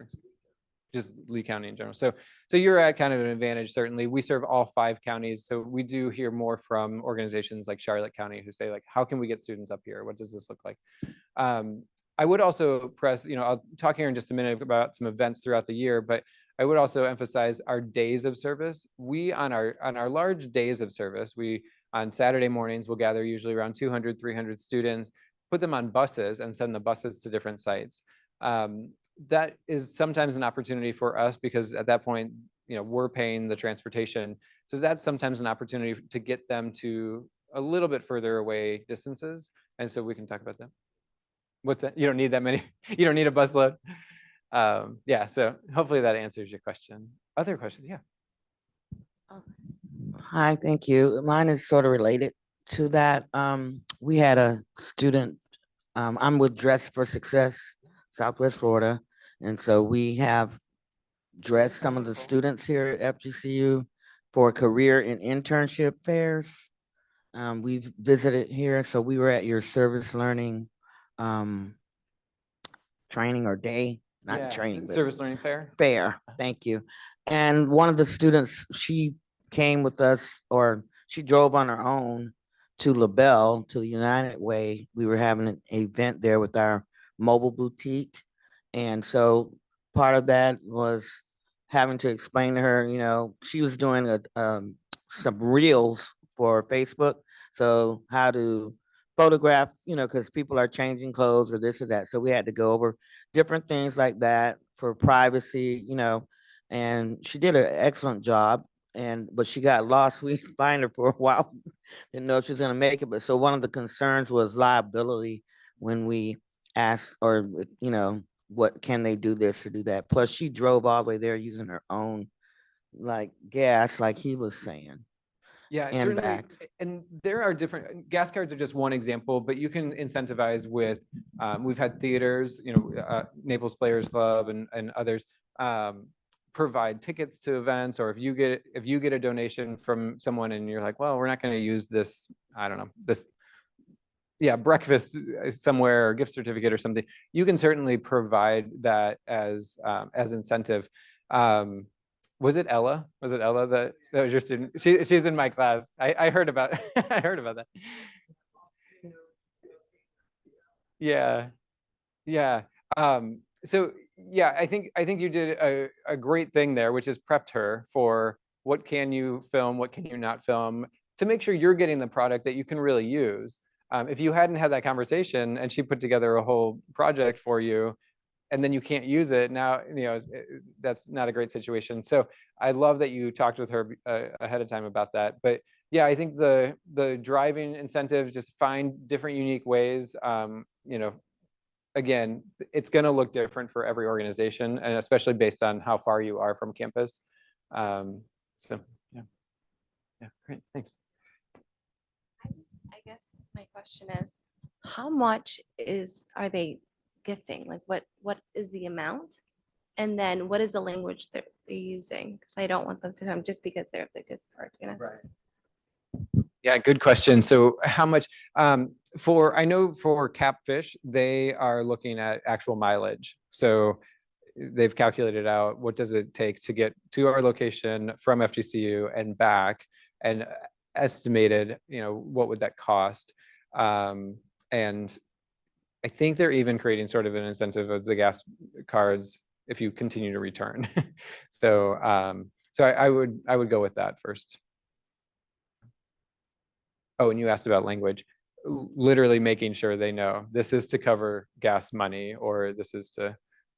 Just Lee County in general. So you're at kind of an advantage, certainly. We serve all 5 counties. So we do hear more from organizations like Charlotte County who say, like, how can we get students up here? What does this look like? I would also press, I'll talk here in just a minute about some events throughout the year, but I would also emphasize our days of service. We, on our large days of service, on Saturday mornings, we'll gather usually around 200, 300 students, put them on buses and send the buses to different sites. That is sometimes an opportunity for us because at that point, we're paying the transportation. So that's sometimes an opportunity to get them to a little bit further away distances. And so we can talk about that. What's that? You don't need that many. You don't need a bus load. Yeah, so hopefully that answers your question. Other questions? Yeah. Hi, thank you. Mine is sort of related to that. We had a student, I'm with Dress for Success, Southwest Florida. And so we have dressed some of the students here at FGCU for career and internship fairs. We've visited here. So we were at your service learning training or day, not training, but service learning fair. Fair, thank you. And one of the students, she came with us, or she drove on her own to LaBelle, to the United Way. We were having an event there with our mobile boutique. And so part of that was having to explain to her, she was doing some reels for Facebook. So how to photograph, because people are changing clothes or this or that. So we had to go over different things like that for privacy, and she did an excellent job. But she got lost. We find her for a while, didn't know if she was gonna make it. But so one of the concerns was liability when we asked, or what can they do this or do that. Plus, she drove all the way there using her own like gas, like he was saying. Yeah, And certainly. back. And there are different, gas cards are just one example, but you can incentivize with, we've had theaters, Naples Players Club and others provide tickets to events, or if you get a donation from someone and you're like, well, we're not going to use this, I don't know, this, yeah, breakfast somewhere or gift certificate or something, you can certainly provide that as incentive. Was it Ella? Was it Ella that was your student? She's in my class. I heard about I heard about that. Yeah, yeah. So yeah, I think you did a great thing there, which is prepped her for what can you film, what can you not film, to make sure you're getting the product that you can really use. If you hadn't had that conversation and she put together a whole project for you, and then you can't use it now, that's not a great situation. So I love that you talked with her ahead of time about that. But yeah, I think the driving incentive, just find different unique ways. Again, it's going to look different for every organization, and especially based on how far you are from campus. So yeah, great, thanks. I guess my question is, how much are they gifting? Like what is the amount? And then what is the language that they're using? Because I don't want them to come just because they're the gift card, Right. Yeah, good question. So how much, I know for Capfish, they are looking at actual mileage. So they've calculated out what does it take to get to our location from FGCU and back, and estimated, what would that cost? And I think they're even creating sort of an incentive of the gas cards if you continue to return. So I would go with that first. Oh, and you asked about language. Literally making sure they know this is to cover gas money, or this is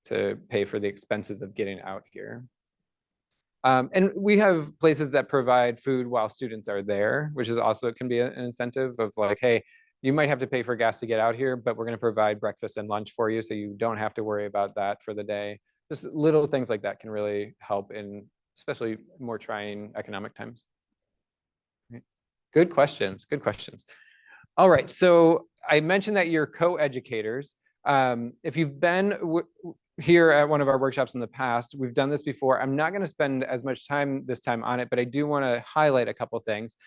to pay for the expenses of getting out here. And we have places that provide food while students are there, which is also, it can be an incentive of like, hey, you might have to pay for gas to get out here, but we're going to provide breakfast and lunch for you, so you don't have to worry about that for the day. Just little things like that can really help in especially more trying economic times. Right. Good questions. Good questions. All right. So I mentioned that you're co-educators. If you've been here at one of our workshops in the past, we've done this before. I'm not going to spend as much time this time on it, but I do want to highlight a couple things.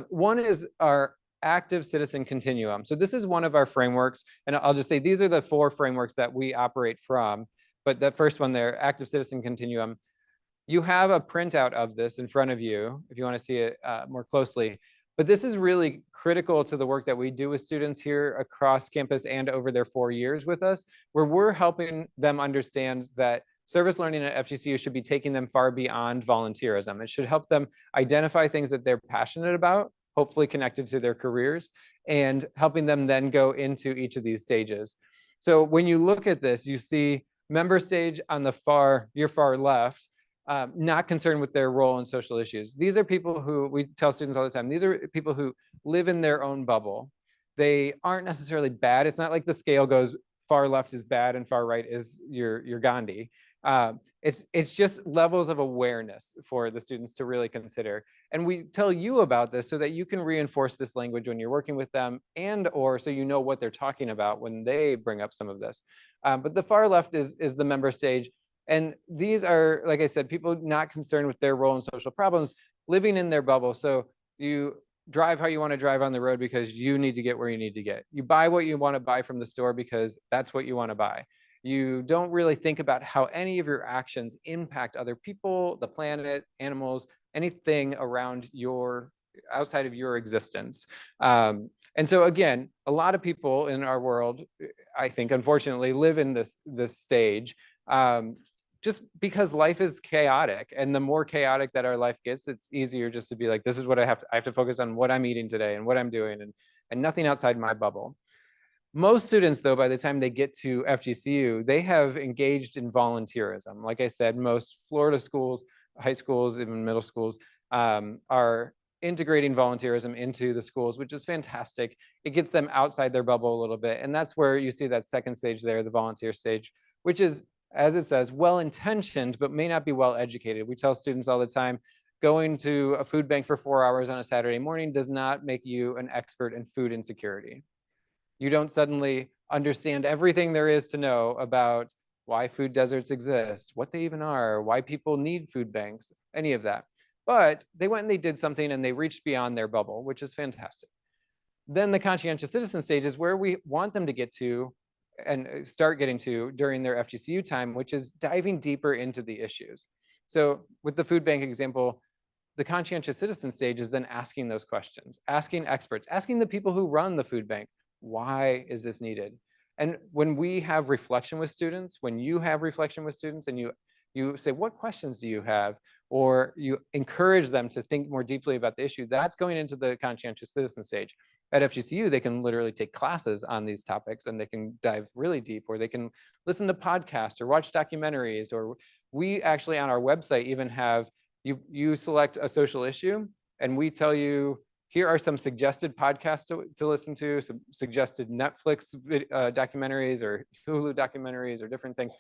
One is our active citizen continuum. So this is one of our frameworks, and I'll just say these are the 4 frameworks that we operate from. But the first one there, active citizen continuum, you have a printout of this in front of you if you want to see it more closely. But this is really critical to the work that we do with students here across campus and over their 4 years with us, where we're helping them understand that service learning at FGCU should be taking them far beyond volunteerism. It should help them identify things that they're passionate about, hopefully connected to their careers, and helping them then go into each of these stages. So when you look at this, you see member stage on your far left, not concerned with their role in social issues. These are people who, we tell students all the time, these are people who live in their own bubble. They aren't necessarily bad. It's not like the scale goes far left is bad and far right is your Gandhi. It's just levels of awareness for the students to really consider. And we tell you about this so that you can reinforce this language when you're working with them, and or so you know what they're talking about when they bring up some of this. But the far left is the member stage. And these are, like I said, people not concerned with their role in social problems, living in their bubble. So you drive how you want to drive on the road because you need to get where you need to get. You buy what you want to buy from the store because that's what you want to buy. You don't really think about how any of your actions impact other people, the planet, animals, anything around outside of your existence. And so again, a lot of people in our world, I think, unfortunately, live in this stage. Just because life is chaotic, and the more chaotic that our life gets, it's easier just to be like, this is what I have to focus on what I'm eating today and what I'm doing, and nothing outside my bubble. Most students, though, by the time they get to FGCU, they have engaged in volunteerism. Like I said, most Florida schools, high schools, even middle schools, are integrating volunteerism into the schools, which is fantastic. It gets them outside their bubble a little bit. And that's where you see that second stage there, the volunteer stage, which is, as it says, well-intentioned, but may not be well-educated. We tell students all the time, going to a food bank for 4 hours on a Saturday morning does not make you an expert in food insecurity. You don't suddenly understand everything there is to know about why food deserts exist, what they even are, why people need food banks, any of that. But they went and they did something and they reached beyond their bubble, which is fantastic. Then the conscientious citizen stage is where we want them to get to and start getting to during their FGCU time, which is diving deeper into the issues. So with the food bank example, the conscientious citizen stage is then asking those questions, asking experts, asking the people who run the food bank, why is this needed? And when we have reflection with students, when you have reflection with students and you say, what questions do you have? Or you encourage them to think more deeply about the issue, that's going into the conscientious citizen stage. At FGCU, they can literally take classes on these topics and they can dive really deep, or they can listen to podcasts or watch documentaries, or we actually on our website even have, you select a social issue and we tell you, here are some suggested podcasts to listen to, some suggested Netflix documentaries or Hulu documentaries or different things,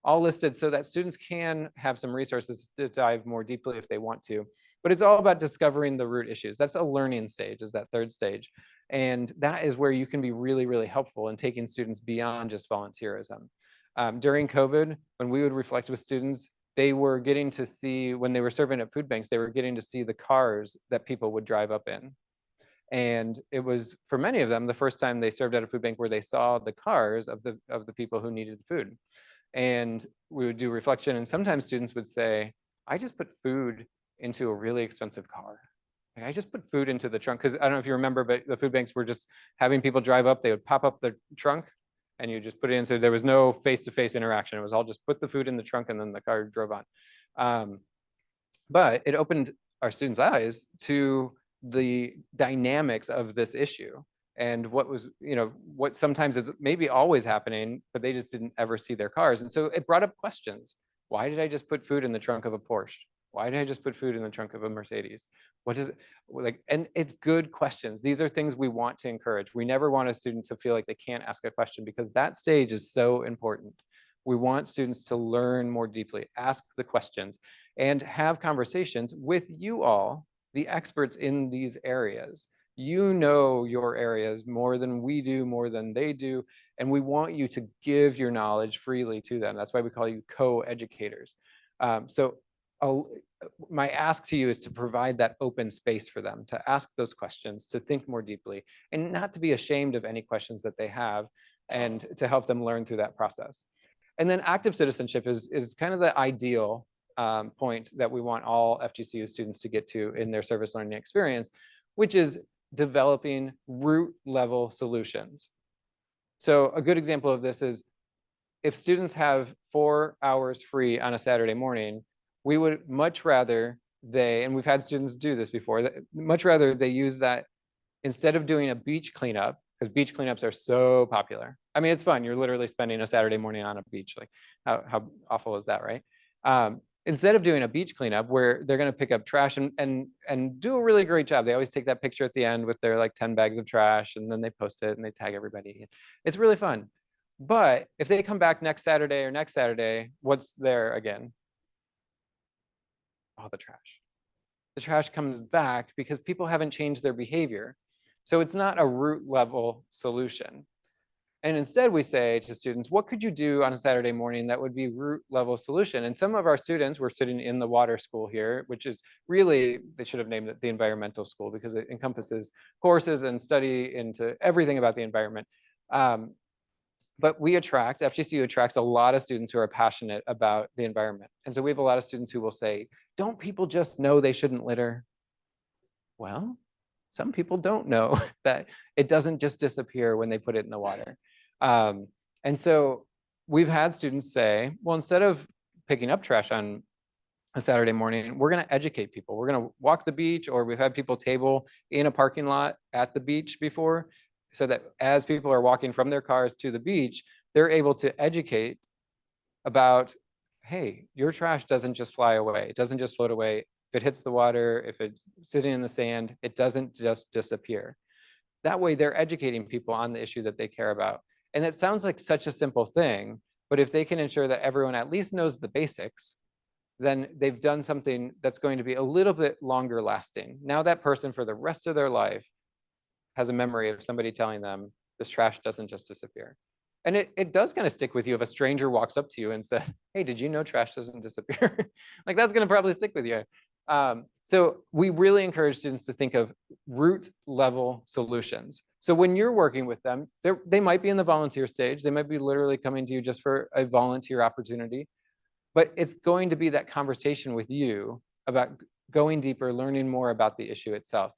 all listed so that students can have some resources to dive more deeply if they want to. But it's all about discovering the root issues. That's a learning stage, is that third stage. And that is where you can be really, really helpful in taking students beyond just volunteerism. During COVID, when we would reflect with students, they were getting to see, when they were serving at food banks, they were getting to see the cars that people would drive up in. And it was, for many of them, the first time they served at a food bank where they saw the cars of the people who needed food. And we would do reflection, and sometimes students would say, I just put food into a really expensive car. Like, I just put food into the trunk, because I don't know if you remember, but the food banks were just having people drive up, they would pop up the trunk, and you just put it in, so there was no face-to-face interaction. It was all just put the food in the trunk and then the car drove on. But it opened our students' eyes to the dynamics of this issue and what was, what sometimes is maybe always happening, but they just didn't ever see their cars. And so it brought up questions. Why did I just put food in the trunk of a Porsche? Why did I just put food in the trunk of a Mercedes? What is it like? And it's good questions. These are things we want to encourage. We never want a student to feel like they can't ask a question, because that stage is so important. We want students to learn more deeply, ask the questions, and have conversations with you all, the experts in these areas. You know your areas more than we do, more than they do, and we want you to give your knowledge freely to them. That's why we call you co-educators. My ask to you is to provide that open space for them to ask those questions, to think more deeply, and not to be ashamed of any questions that they have, and to help them learn through that process. And then active citizenship is kind of the ideal point that we want all FGCU students to get to in their service learning experience, which is developing root level solutions. So a good example of this is, if students have 4 hours free on a Saturday morning, we would much rather and we've had students do this before, much rather they use that instead of doing a beach cleanup, because beach cleanups are so popular. I mean, it's fun. You're literally spending a Saturday morning on a beach. Like, how awful is that, right? Instead of doing a beach cleanup where they're going to pick up trash and do a really great job. They always take that picture at the end with their like 10 bags of trash, and then they post it and they tag everybody. It's really fun. But if they come back next Saturday or next Saturday, what's there again? All the trash. The trash comes back because people haven't changed their behavior. So it's not a root level solution. And instead we say to students, what could you do on a Saturday morning that would be root level solution? And some of our students, we're sitting in the water school here, which is really, they should have named it the environmental school, because it encompasses courses and study into everything about the environment. But FGCU attracts a lot of students who are passionate about the environment. And so we have a lot of students who will say, don't people just know they shouldn't litter? Well, some people don't know that it doesn't just disappear when they put it in the water. And so we've had students say, well, instead of picking up trash on a Saturday morning, we're going to educate people. We're going to walk the beach, or we've had people table in a parking lot at the beach before, so that as people are walking from their cars to the beach, they're able to educate about, hey, your trash doesn't just fly away. It doesn't just float away. If it hits the water, if it's sitting in the sand, it doesn't just disappear. That way they're educating people on the issue that they care about. And it sounds like such a simple thing, but if they can ensure that everyone at least knows the basics, then they've done something that's going to be a little bit longer lasting. Now that person for the rest of their life has a memory of somebody telling them this trash doesn't just disappear. And it does kind of stick with you if a stranger walks up to you and says, hey, did you know trash doesn't disappear? Like that's going to probably stick with you. So we really encourage students to think of root level solutions. So when you're working with them, they might be in the volunteer stage. They might be literally coming to you just for a volunteer opportunity, but it's going to be that conversation with you about going deeper, learning more about the issue itself.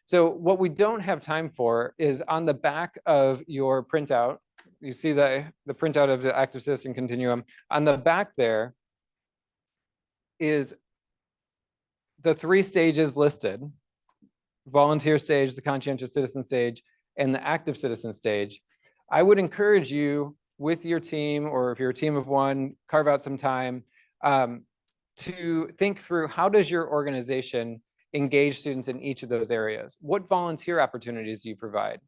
So what we don't have time for is on the back of your printout, you see the printout of the active citizen continuum. On the back there is the 3 stages listed: volunteer stage, the conscientious citizen stage, and the active citizen stage. I would encourage you with your team, or if you're a team of one, carve out some time to think through, how does your organization engage students in each of those areas? What volunteer opportunities do you provide?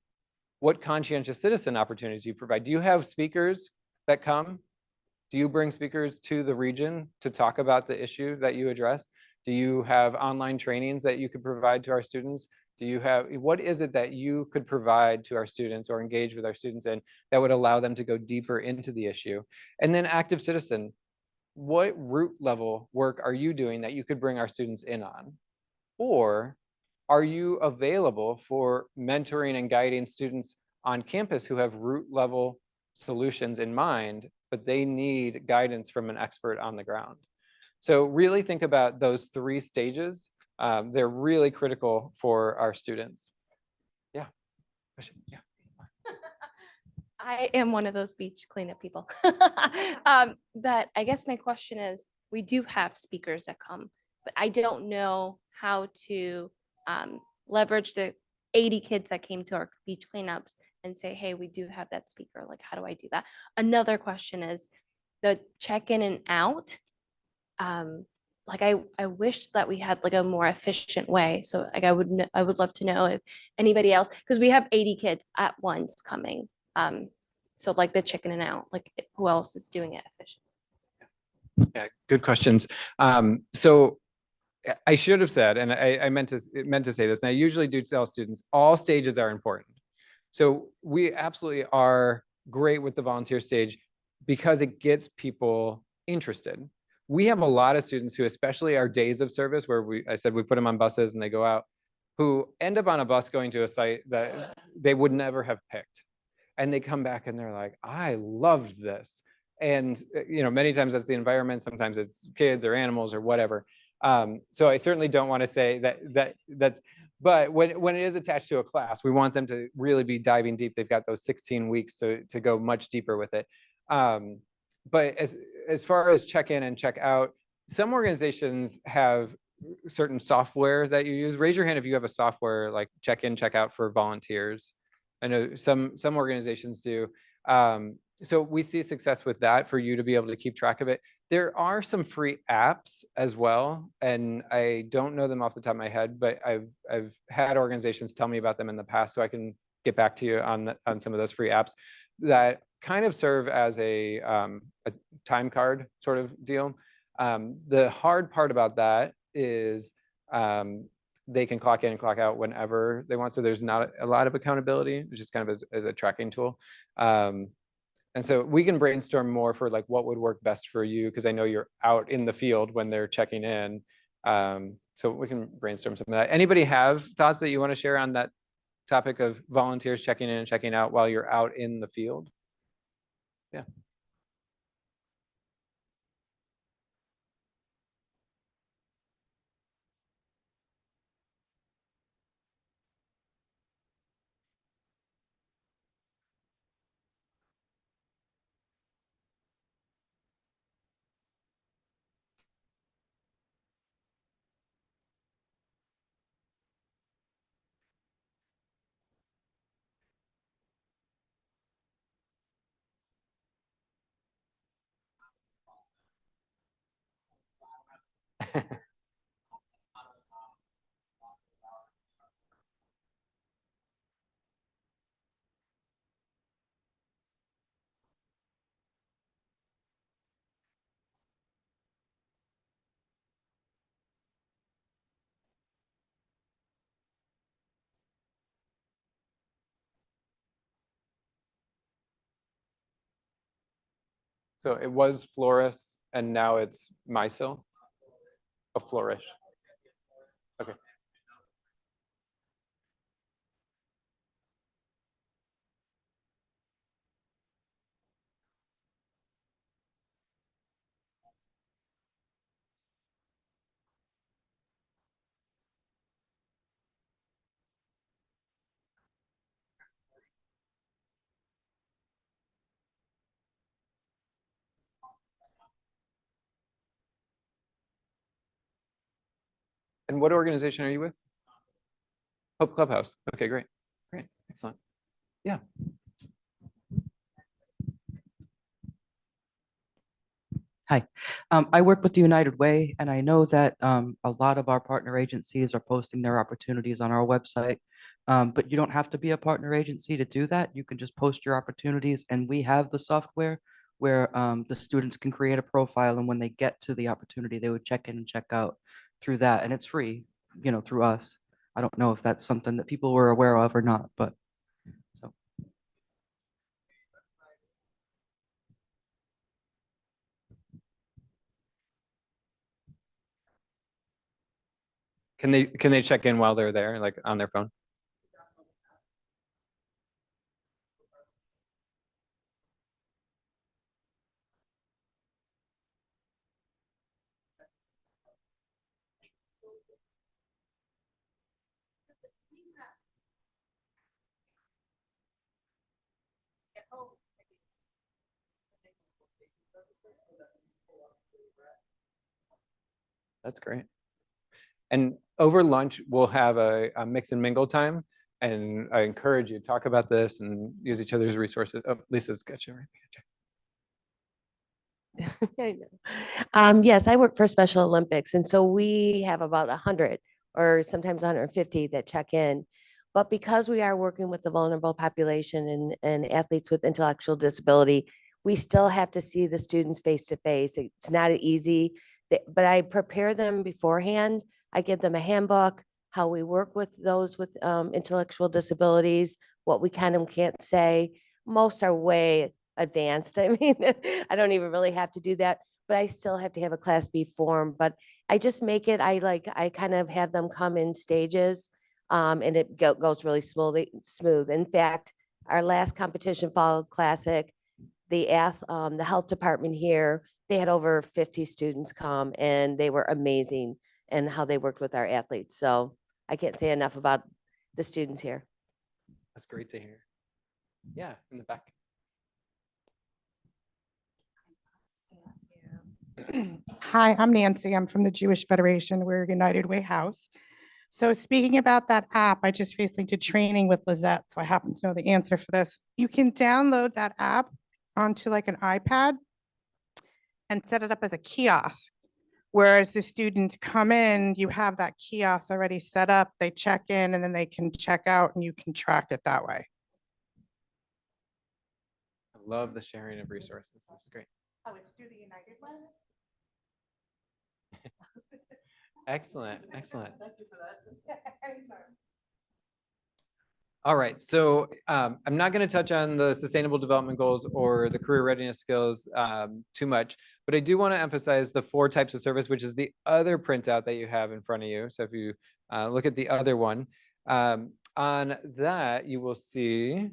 What conscientious citizen opportunities do you provide? Do you have speakers that come? Do you bring speakers to the region to talk about the issue that you address? Do you have online trainings that you could provide to our students? Do you have, what is it that you could provide to our students or engage with our students in that would allow them to go deeper into the issue? And then active citizen, what root level work are you doing that you could bring our students in on? Or are you available for mentoring and guiding students on campus who have root level solutions in mind, but they need guidance from an expert on the ground? So really think about those 3 stages. They're really critical for our students. Yeah. Yeah. I am one of those beach cleanup people. But I guess my question is, we do have speakers that come, but I don't know how to leverage the 80 kids that came to our beach cleanups and say, hey, we do have that speaker. Like, how do I do that? Another question is the check-in and out. Like I wish that we had like a more efficient way. So like I would love to know if anybody else, because we have 80 kids at once coming. So like the chicken and out, like who else is doing it efficiently? Yeah, good questions. So I should have said, and I meant to say this, and I usually do tell students, all stages are important. So we absolutely are great with the volunteer stage because it gets people interested. We have a lot of students who, especially our days of service, where I said we put them on buses and they go out, who end up on a bus going to a site that they would never have picked. And they come back and they're like, I loved this. And many times that's the environment, sometimes it's kids or animals or whatever. So I certainly don't want to say that's, but when it is attached to a class, we want them to really be diving deep. They've got those 16 weeks to go much deeper with it. But as far as check in and check out, some organizations have certain software that you use. Raise your hand if you have a software like check in, check out for volunteers. I know some organizations do. So we see success with that for you to be able to keep track of it. There are some free apps as well, and I don't know them off the top of my head, but I've had organizations tell me about them in the past, so I can get back to you on some of those free apps that kind of serve as a time card sort of deal. The hard part about that is they can clock in and clock out whenever they want. So there's not a lot of accountability, which is kind of as a tracking tool. And so we can brainstorm more for like what would work best for you, because I know you're out in the field when they're checking in. So we can brainstorm some of that. Anybody have thoughts that you want to share on that topic of volunteers checking in and checking out while you're out in the field? Yeah. So it was Floris and now it's Mysil? A Flourish. Okay. And what organization are you with? Hope Clubhouse. Okay, great. Great. Excellent. Yeah. Hi, I work with the United Way, and I know that a lot of our partner agencies are posting their opportunities on our website. But you don't have to be a partner agency to do that. You can just post your opportunities, and we have the software where the students can create a profile, and when they get to the opportunity, they would check in and check out through that, and it's free, through us. I don't know if that's something that people were aware of or not, but so. Can they check in while they're there, like on their phone? That's great. And over lunch, we'll have a mix and mingle time. And I encourage you to talk about this and use each other's resources. Oh, Lisa's got you right. I know. Yes, I work for Special Olympics, and so we have about 100 or sometimes 150 that check in. But because we are working with the vulnerable population and athletes with intellectual disability, we still have to see the students face to face. It's not easy, but I prepare them beforehand. I give them a handbook, how we work with those with intellectual disabilities, what we can and can't say. Most are way advanced. I mean, I don't even really have to do that, but I still have to have a Class B form. But I just make it, I kind of have them come in stages, and it goes really smooth. In fact, our last competition, Fall Classic, the health department here, they had over 50 students come, and they were amazing and how they worked with our athletes. So I can't say enough about the students here. That's great to hear. Yeah, in the back. Hi, I'm Nancy. I'm from the Jewish Federation. We're United Way House. So speaking about that app, I just recently did training with Lizette, so I happen to know the answer for this. You can download that app onto like an iPad and set it up as a kiosk. Whereas the students come in, you have that kiosk already set up, they check in and then they can check out and you can track it that way. I love the sharing of resources. This is great. Oh, it's through the United Way? Excellent, excellent. Thank you for that. All right, so I'm not going to touch on the sustainable development goals or the career readiness skills too much, but I do want to emphasize the 4 types of service, which is the other printout that you have in front of you. So if you look at the other one, on that you will see,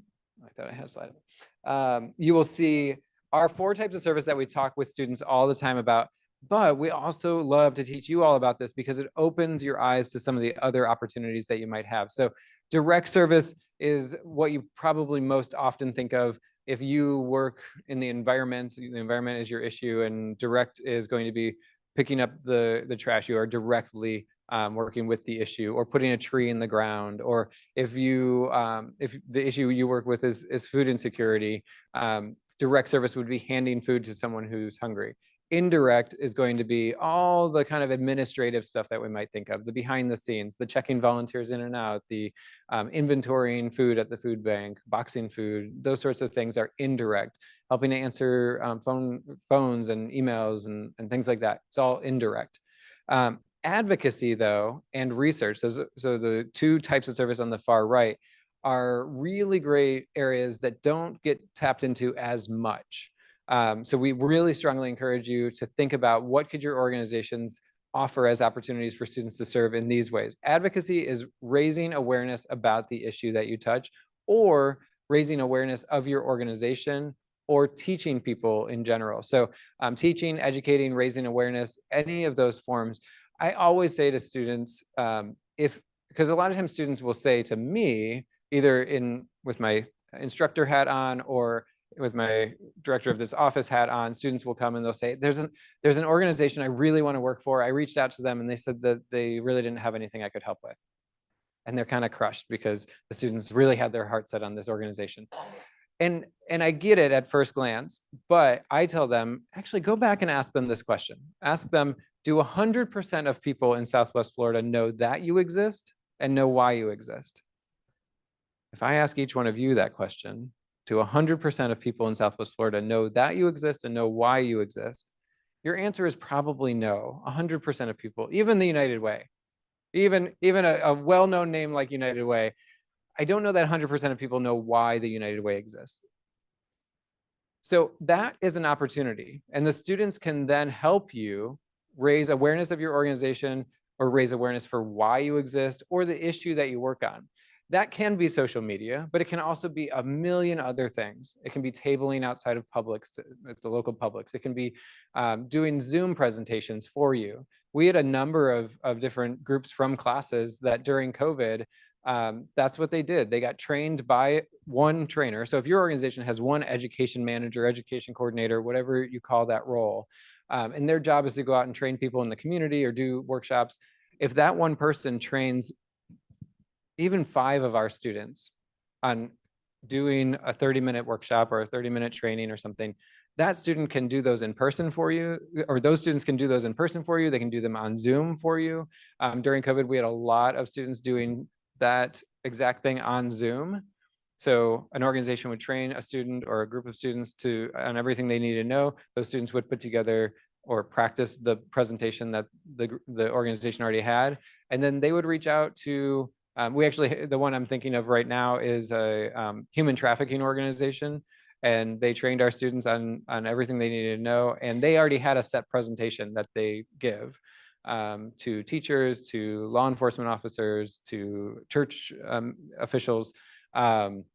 I thought I had a slide. You will see our 4 types of service that we talk with students all the time about. But we also love to teach you all about this because it opens your eyes to some of the other opportunities that you might have. So direct service is what you probably most often think of if you work in the environment is your issue, and direct is going to be picking up the trash. You are directly working with the issue, or putting a tree in the ground, or if the issue you work with is food insecurity, direct service would be handing food to someone who's hungry. Indirect is going to be all the kind of administrative stuff that we might think of, the behind the scenes, the checking volunteers in and out, the inventorying food at the food bank, boxing food, those sorts of things are indirect. Helping to answer phones and emails and things like that. It's all indirect. Advocacy, though, and research, so the 2 types of service on the far right are really great areas that don't get tapped into as much. So we really strongly encourage you to think about what could your organizations offer as opportunities for students to serve in these ways. Advocacy is raising awareness about the issue that you touch, or raising awareness of your organization, or teaching people in general. So teaching, educating, raising awareness, any of those forms. I always say to students, because a lot of times students will say to me, either with my instructor hat on or with my director of this office hat on, students will come and they'll say, there's an organization I really want to work for. I reached out to them and they said that they really didn't have anything I could help with. And they're kind of crushed because the students really had their heart set on this organization. And I get it at first glance, but I tell them, actually go back and ask them this question. Ask them, do 100% of people in Southwest Florida know that you exist and know why you exist? If I ask each one of you that question, do 100% of people in Southwest Florida know that you exist and know why you exist? Your answer is probably no. 100% of people, even the United Way, even a well-known name like United Way, I don't know that 100% of people know why the United Way exists. So that is an opportunity, and the students can then help you raise awareness of your organization, or raise awareness for why you exist, or the issue that you work on. That can be social media, but it can also be a million other things. It can be tabling outside of Publix, at the local Publix. It can be doing Zoom presentations for you. We had a number of different groups from classes that during COVID, that's what they did. They got trained by one trainer. So if your organization has one education manager, education coordinator, whatever you call that role, and their job is to go out and train people in the community or do workshops, if that one person trains even 5 of our students on doing a 30-minute workshop or a 30-minute training or something, that student can do those in person for you, or those students can do those in person for you. They can do them on Zoom for you. During COVID, we had a lot of students doing that exact thing on Zoom. So an organization would train a student or a group of students on everything they need to know. Those students would put together or practice the presentation that the organization already had. And then they would reach out to, the one I'm thinking of right now is a human trafficking organization. And they trained our students on everything they needed to know. And they already had a set presentation that they give to teachers, to law enforcement officers, to church officials. And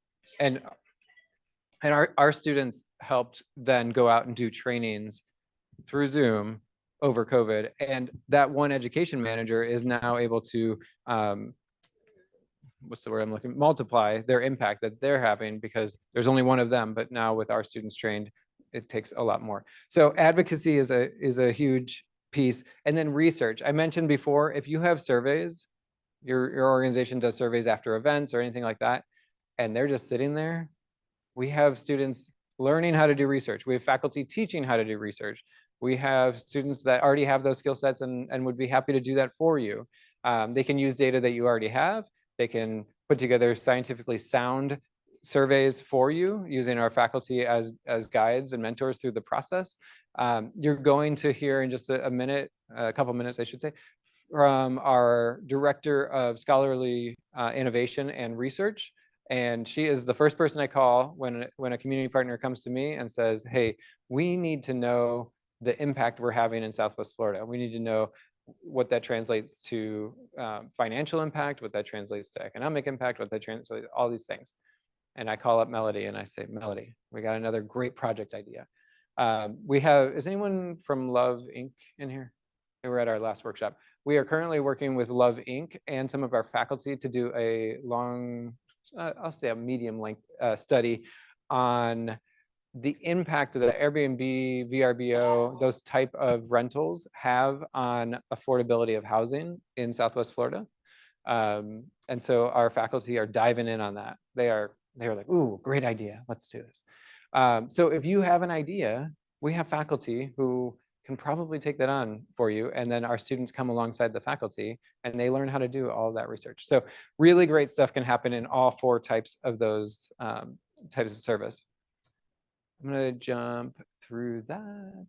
our students helped then go out and do trainings through Zoom over COVID. And that one education manager is now able to, multiply their impact that they're having, because there's only one of them, but now with our students trained, it takes a lot more. So advocacy is a huge piece. And then research. I mentioned before, if you have surveys, your organization does surveys after events or anything like that, and they're just sitting there, we have students learning how to do research. We have faculty teaching how to do research. We have students that already have those skill sets and would be happy to do that for you. They can use data that you already have. They can put together scientifically sound surveys for you using our faculty as guides and mentors through the process. You're going to hear in just a couple minutes, I should say, from our Director of Scholarly Innovation and Research. And she is the first person I call when a community partner comes to me and says, hey, we need to know the impact we're having in Southwest Florida. We need to know what that translates to financial impact, what that translates to economic impact, what that translates, all these things. And I call up Melody and I say, Melody, we got another great project idea. Is anyone from Love Inc. in here? They were at our last workshop. We are currently working with Love Inc. and some of our faculty to do a I'll say a medium length study on the impact that Airbnb, VRBO, those type of rentals have on affordability of housing in Southwest Florida. And so our faculty are diving in on that. They're like, ooh, great idea. Let's do this. So if you have an idea, we have faculty who can probably take that on for you. And then our students come alongside the faculty and they learn how to do all of that research. So really great stuff can happen in all 4 types of those types of service. I'm going to jump through that.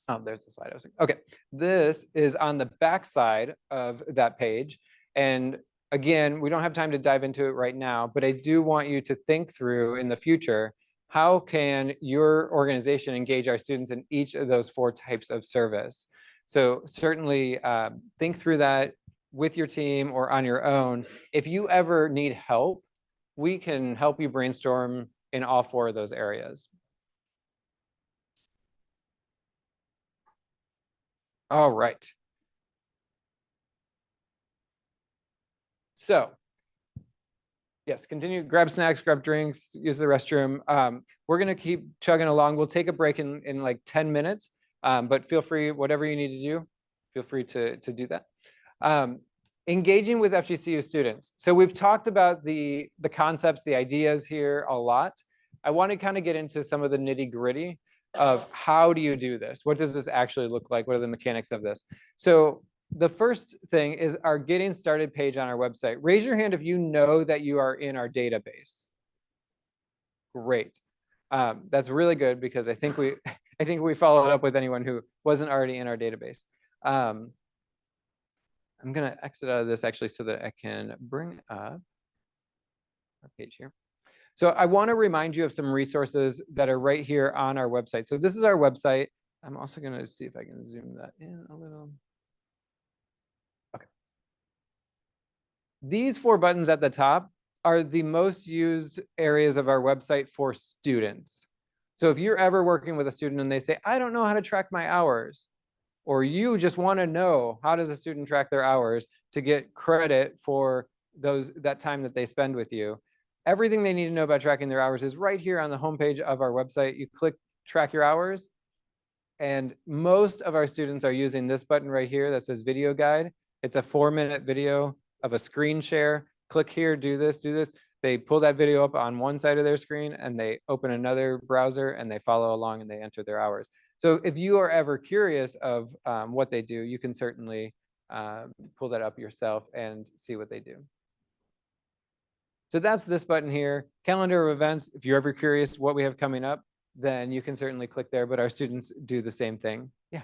Oh, there's the slide. Okay, this is on the back side of that page. And again, we don't have time to dive into it right now, but I do want you to think through in the future, how can your organization engage our students in each of those 4 types of service? So certainly think through that with your team or on your own. If you ever need help, we can help you brainstorm in all 4 of those areas. All right. So yes, continue, grab snacks, grab drinks, use the restroom. We're gonna keep chugging along. We'll take a break in like 10 minutes, but feel free, whatever you need to do, feel free to do that. Engaging with FGCU students. So we've talked about the concepts, the ideas here a lot. I want to kind of get into some of the nitty gritty of how do you do this? What does this actually look like? What are the mechanics of this? So the first thing is our getting started page on our website. Raise your hand if you know that you are in our database. Great. That's really good because I think we followed up with anyone who wasn't already in our database. I'm gonna exit out of this actually so that I can bring up our page here. So I want to remind you of some resources that are right here on our website. So this is our website. I'm also gonna see if I can zoom that in a little. These 4 buttons at the top are the most used areas of our website for students. So if you're ever working with a student and they say, I don't know how to track my hours, or you just want to know how does a student track their hours to get credit for that time that they spend with you, everything they need to know about tracking their hours is right here on the homepage of our website. You click track your hours, and most of our students are using this button right here that says video guide. It's a 4-minute video of a screen share. Click here, do this, do this. They pull that video up on one side of their screen and they open another browser and they follow along and they enter their hours. So if you are ever curious of what they do, you can certainly pull that up yourself and see what they do. So that's this button here, calendar of events. If you're ever curious what we have coming up, then you can certainly click there, but our students do the same thing. Yeah.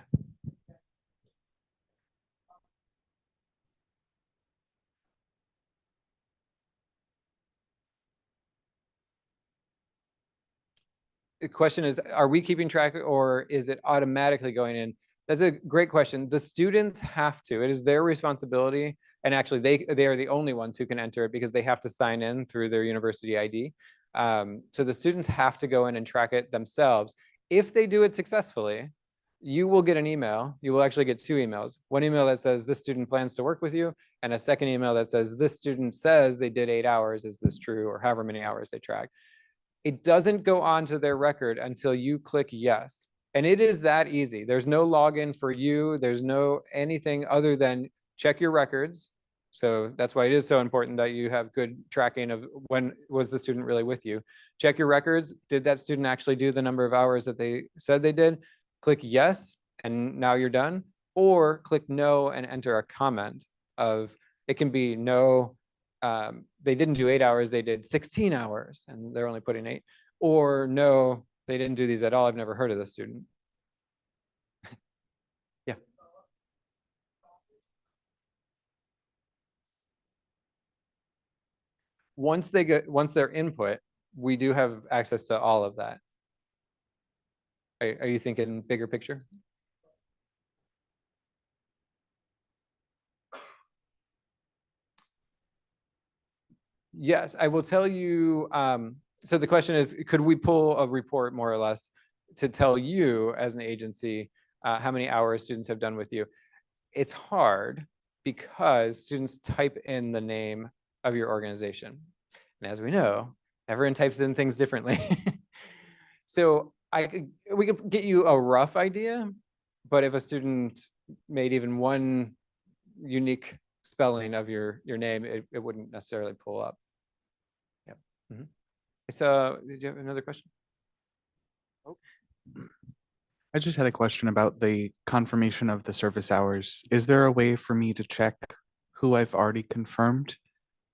The question is, are we keeping track or is it automatically going in? That's a great question. The students have to. It is their responsibility. And actually, they are the only ones who can enter it because they have to sign in through their university ID. So the students have to go in and track it themselves. If they do it successfully, you will get an email. You will actually get 2 emails. One email that says this student plans to work with you, and a second email that says this student says they did 8 hours. Is this true? Or however many hours they tracked. It doesn't go onto their record until you click yes. And it is that easy. There's no login for you. There's no anything other than check your records. So that's why it is so important that you have good tracking of when was the student really with you. Check your records. Did that student actually do the number of hours that they said they did? Click yes, and now you're done. Or click no and enter a comment of, it can be no, they didn't do 8 hours, they did 16 hours and they're only putting 8. Or no, they didn't do these at all. I've never heard of this student. Yeah. Once their input, we do have access to all of that. Are you thinking bigger picture? Yes, I will tell you. So the question is, could we pull a report more or less to tell you as an agency how many hours students have done with you? It's hard because students type in the name of your organization. And as we know, everyone types in things differently. So we could get you a rough idea, but if a student made even one unique spelling of your name, it wouldn't necessarily pull up. Yep. Mm-hmm. So did you have another question? Oh. I just had a question about the confirmation of the service hours. Is there a way for me to check who I've already confirmed?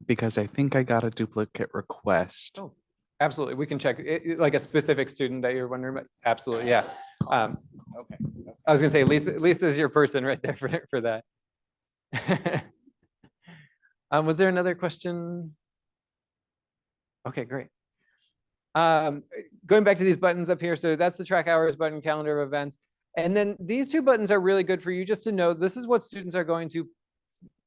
Because I think I got a duplicate request. Oh, absolutely. We can check it, like a specific student that you're wondering about. Absolutely. Yeah. Okay. I was gonna say, Lisa is your person right there for that. Was there another question? Okay, great. Going back to these buttons up here, so that's the track hours button, calendar of events. And then these two buttons are really good for you just to know this is what students are going to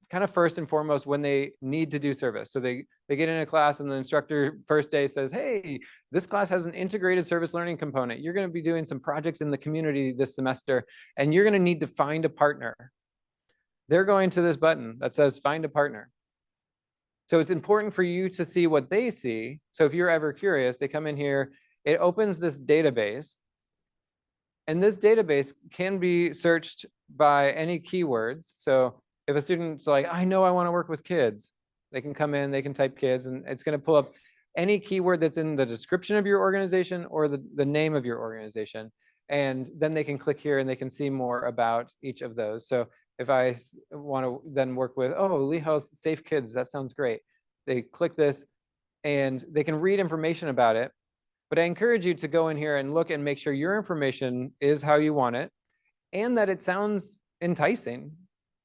kind of first and foremost when they need to do service. So they get in a class and the instructor first day says, hey, this class has an integrated service learning component. You're going to be doing some projects in the community this semester, and you're going to need to find a partner. They're going to this button that says find a partner. So it's important for you to see what they see. So if you're ever curious, they come in here, it opens this database. And this database can be searched by any keywords. So if a student's like, I know I want to work with kids, they can come in, they can type kids, and it's going to pull up any keyword that's in the description of your organization or the name of your organization. And then they can click here and they can see more about each of those. So if I want to then work with, oh, Lee Health Safe Kids, that sounds great. They click this and they can read information about it. But I encourage you to go in here and look and make sure your information is how you want it and that it sounds enticing.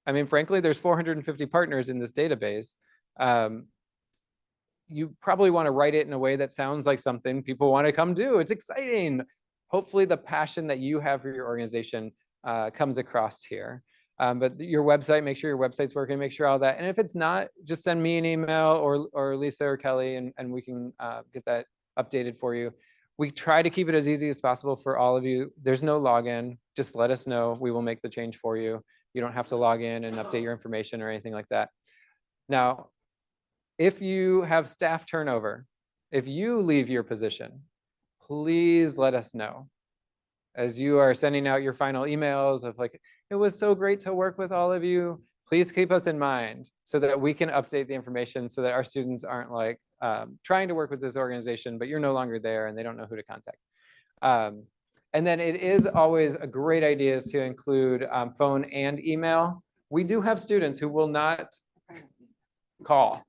I mean, frankly, there's 450 partners in this database. You probably want to write it in a way that sounds like something people want to come do. It's exciting. Hopefully the passion that you have for your organization comes across here. But your website, make sure your website's working, make sure all that. And if it's not, just send me an email or Lisa or Kelly, and we can get that updated for you. We try to keep it as easy as possible for all of you. There's no login. Just let us know. We will make the change for you. You don't have to log in and update your information or anything like that. Now, if you have staff turnover, if you leave your position, please let us know. As you are sending out your final emails of like, it was so great to work with all of you, please keep us in mind so that we can update the information so that our students aren't like trying to work with this organization, but you're no longer there and they don't know who to contact. And then it is always a great idea to include phone and email. We do have students who will not call.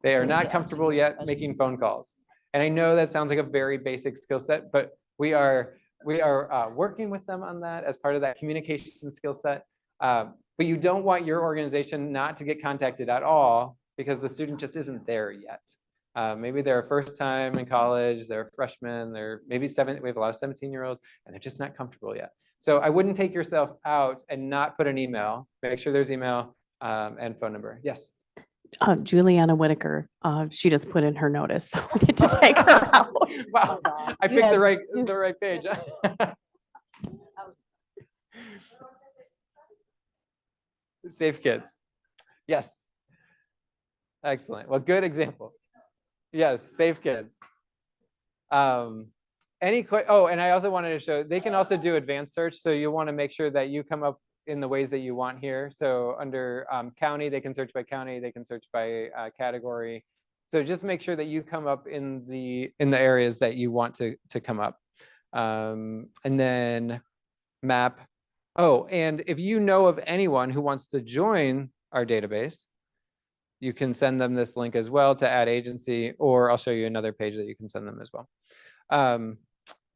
They are not comfortable yet making phone calls. And I know that sounds like a very basic skill set, but we are working with them on that as part of that communication skill set. But you don't want your organization not to get contacted at all because the student just isn't there yet. Maybe they're a first time in college, they're a freshman, they're maybe we have a lot of 17-year-olds and they're just not comfortable yet. So I wouldn't take yourself out and not put an email. Make sure there's email and phone number. Yes. Juliana Whitaker, she just put in her notice, so we need to take her out. Wow, I picked the right page. Safe Kids. Yes. Excellent. Well, good example. Yes, Safe Kids. And I also wanted to show, they can also do advanced search. So you want to make sure that you come up in the ways that you want here. So under county, they can search by county, they can search by category. So just make sure that you come up in the areas that you want to come up. And then map. Oh, and if you know of anyone who wants to join our database, you can send them this link as well to add agency, or I'll show you another page that you can send them as well.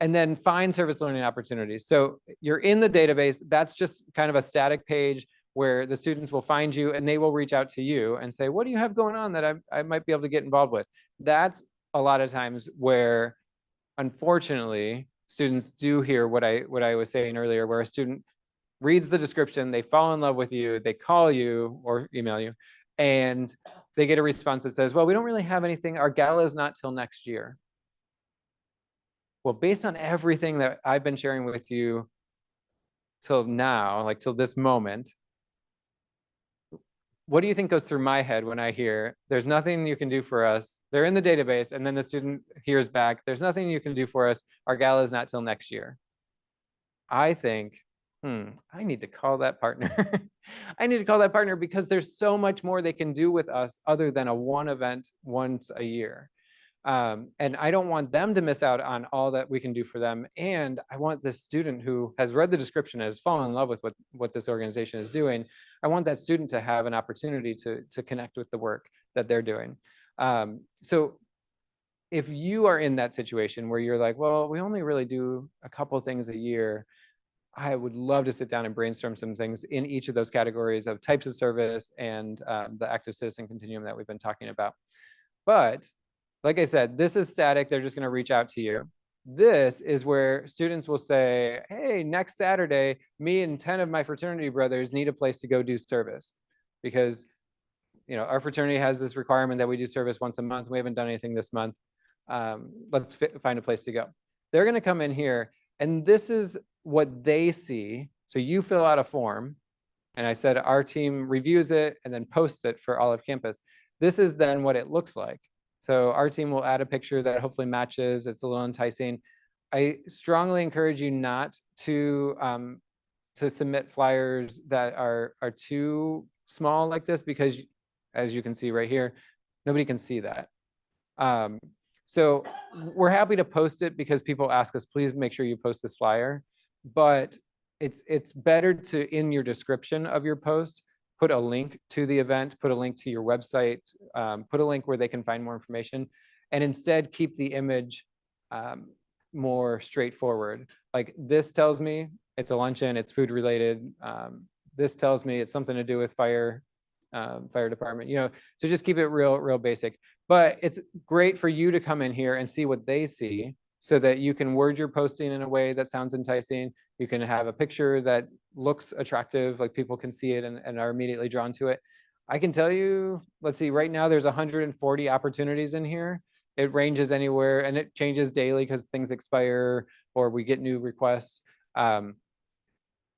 And then find service learning opportunities. So you're in the database. That's just kind of a static page where the students will find you and they will reach out to you and say, what do you have going on that I might be able to get involved with? That's a lot of times where, unfortunately, students do hear what I was saying earlier, where a student reads the description, they fall in love with you, they call you or email you, and they get a response that says, well, we don't really have anything. Our gala is not till next year. Well, based on everything that I've been sharing with you till now, like till this moment, what do you think goes through my head when I hear there's nothing you can do for us? They're in the database, and then the student hears back, there's nothing you can do for us. Our gala is not till next year. I think, I need to call that partner. I need to call that partner because there's so much more they can do with us other than a one event once a year. And I don't want them to miss out on all that we can do for them. And I want this student who has read the description and has fallen in love with what this organization is doing. I want that student to have an opportunity to connect with the work that they're doing. So if you are in that situation where you're like, well, we only really do a couple of things a year, I would love to sit down and brainstorm some things in each of those categories of types of service and the active citizen continuum that we've been talking about. But like I said, this is static. They're just going to reach out to you. This is where students will say, hey, next Saturday, me and 10 of my fraternity brothers need a place to go do service, because our fraternity has this requirement that we do service once a month. We haven't done anything this month. Let's find a place to go. They're going to come in here, and this is what they see. So you fill out a form, and I said our team reviews it and then posts it for all of campus. This is then what it looks like. So our team will add a picture that hopefully matches. It's a little enticing. I strongly encourage you not to submit flyers that are too small like this, because as you can see right here, nobody can see that. So we're happy to post it because people ask us, please make sure you post this flyer. But it's better to, in your description of your post, put a link to the event, put a link to your website, put a link where they can find more information, and instead keep the image more straightforward. Like this tells me it's a luncheon, it's food related. This tells me it's something to do with fire department, so just keep it real basic. But it's great for you to come in here and see what they see, so that you can word your posting in a way that sounds enticing. You can have a picture that looks attractive, like people can see it and are immediately drawn to it. I can tell you, let's see, right now there's 140 opportunities in here. It ranges anywhere, and it changes daily because things expire or we get new requests.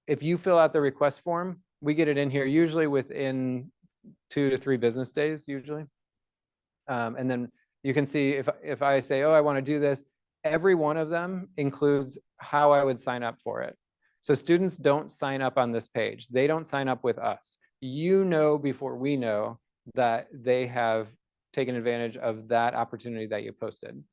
If you fill out the request form, we get it in here usually within 2 to 3 business days usually. And then you can see if I say, oh, I want to do this, every one of them includes how I would sign up for it. So students don't sign up on this page. They don't sign up with us. Before we know that they have taken advantage of that opportunity that you posted,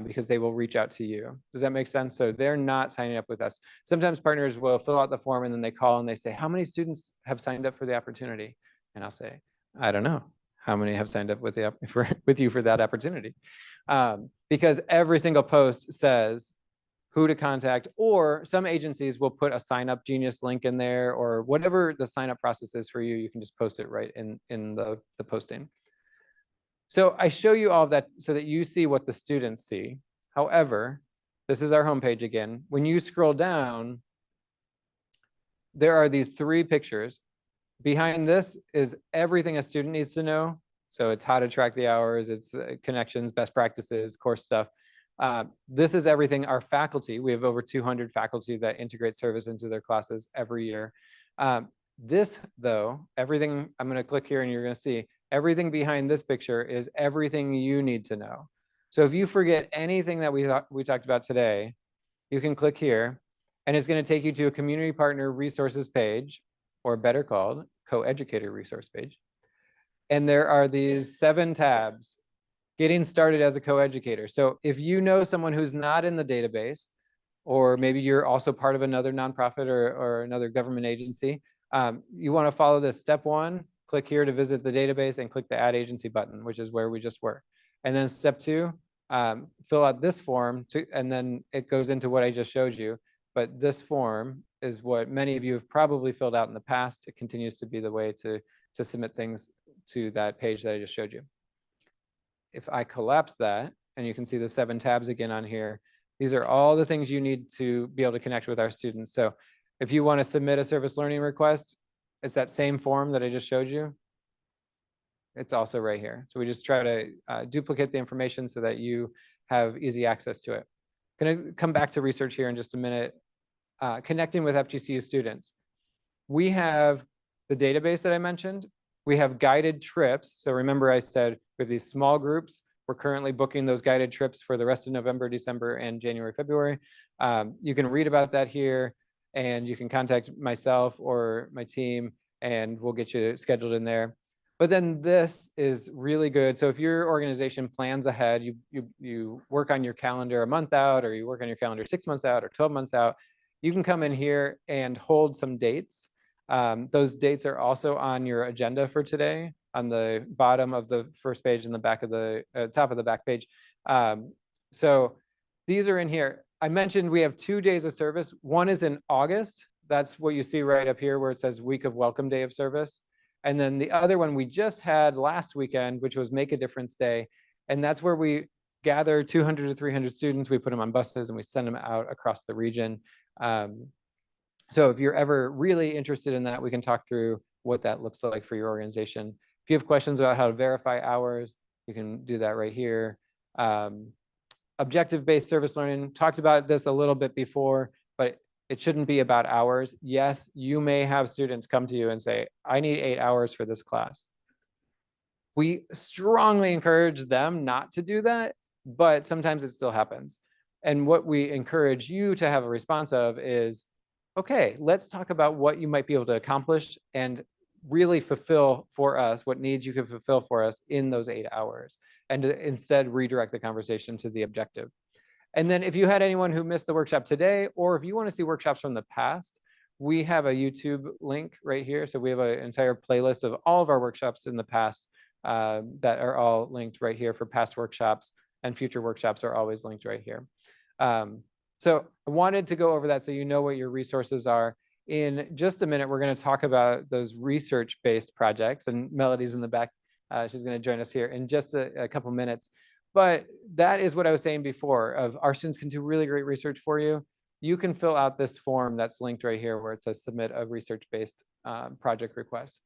because they will reach out to you. Does that make sense? So they're not signing up with us. Sometimes partners will fill out the form and then they call and they say, how many students have signed up for the opportunity? And I'll say, I don't know. How many have signed up with you for that opportunity? Because every single post says who to contact, or some agencies will put a Sign Up Genius link in there, or whatever the sign up process is for you, you can just post it right in the posting. So I show you all of that so that you see what the students see. However, this is our homepage again. When you scroll down, there are these 3 pictures. Behind this is everything a student needs to know. So it's how to track the hours, it's connections, best practices, course stuff. This is everything our faculty, we have over 200 faculty that integrate service into their classes every year. This though, everything, I'm gonna click here and you're gonna see, everything behind this picture is everything you need to know. So if you forget anything that we talked about today, you can click here and it's gonna take you to a community partner resources page, or better called co-educator resource page. And there are these 7 tabs, getting started as a co-educator. So if you know someone who's not in the database, or maybe you're also part of another nonprofit or another government agency, you wanna follow this. Step 1, click here to visit the database and click the add agency button, which is where we just were. And then step 2, fill out this form and then it goes into what I just showed you. But this form is what many of you have probably filled out in the past. It continues to be the way to submit things to that page that I just showed you. If I collapse that, and you can see the 7 tabs again on here, these are all the things you need to be able to connect with our students. So if you want to submit a service learning request, it's that same form that I just showed you. It's also right here. So we just try to duplicate the information so that you have easy access to it. Gonna come back to research here in just a minute. Connecting with FGCU students. We have the database that I mentioned. We have guided trips. So remember I said we have these small groups. We're currently booking those guided trips for the rest of November, December, and January, February. You can read about that here, and you can contact myself or my team, and we'll get you scheduled in there. But then this is really good. So if your organization plans ahead, you work on your calendar a month out, or you work on your calendar 6 months out or 12 months out, you can come in here and hold some dates. Those dates are also on your agenda for today on the bottom of the first page and the back of the top of the back page. So these are in here. I mentioned we have 2 days of service. One is in August. That's what you see right up here where it says week of welcome day of service. And then the other one we just had last weekend, which was Make a Difference Day. And that's where we gather 200 to 300 students. We put them on buses and we send them out across the region. So if you're ever really interested in that, we can talk through what that looks like for your organization. If you have questions about how to verify hours, you can do that right here. Objective-based service learning, talked about this a little bit before, but it shouldn't be about hours. Yes, you may have students come to you and say, I need 8 hours for this class. We strongly encourage them not to do that, but sometimes it still happens. And what we encourage you to have a response of is, okay, let's talk about what you might be able to accomplish and really fulfill for us what needs you can fulfill for us in those 8 hours, and to instead redirect the conversation to the objective. And then if you had anyone who missed the workshop today, or if you want to see workshops from the past, we have a YouTube link right here. So we have an entire playlist of all of our workshops in the past that are all linked right here for past workshops, and future workshops are always linked right here. So I wanted to go over that so you know what your resources are. In just a minute, we're going to talk about those research-based projects, and Melody's in the back. She's going to join us here in just a couple minutes. But that is what I was saying before, of our students can do really great research for you. You can fill out this form that's linked right here where it says submit a research-based project request.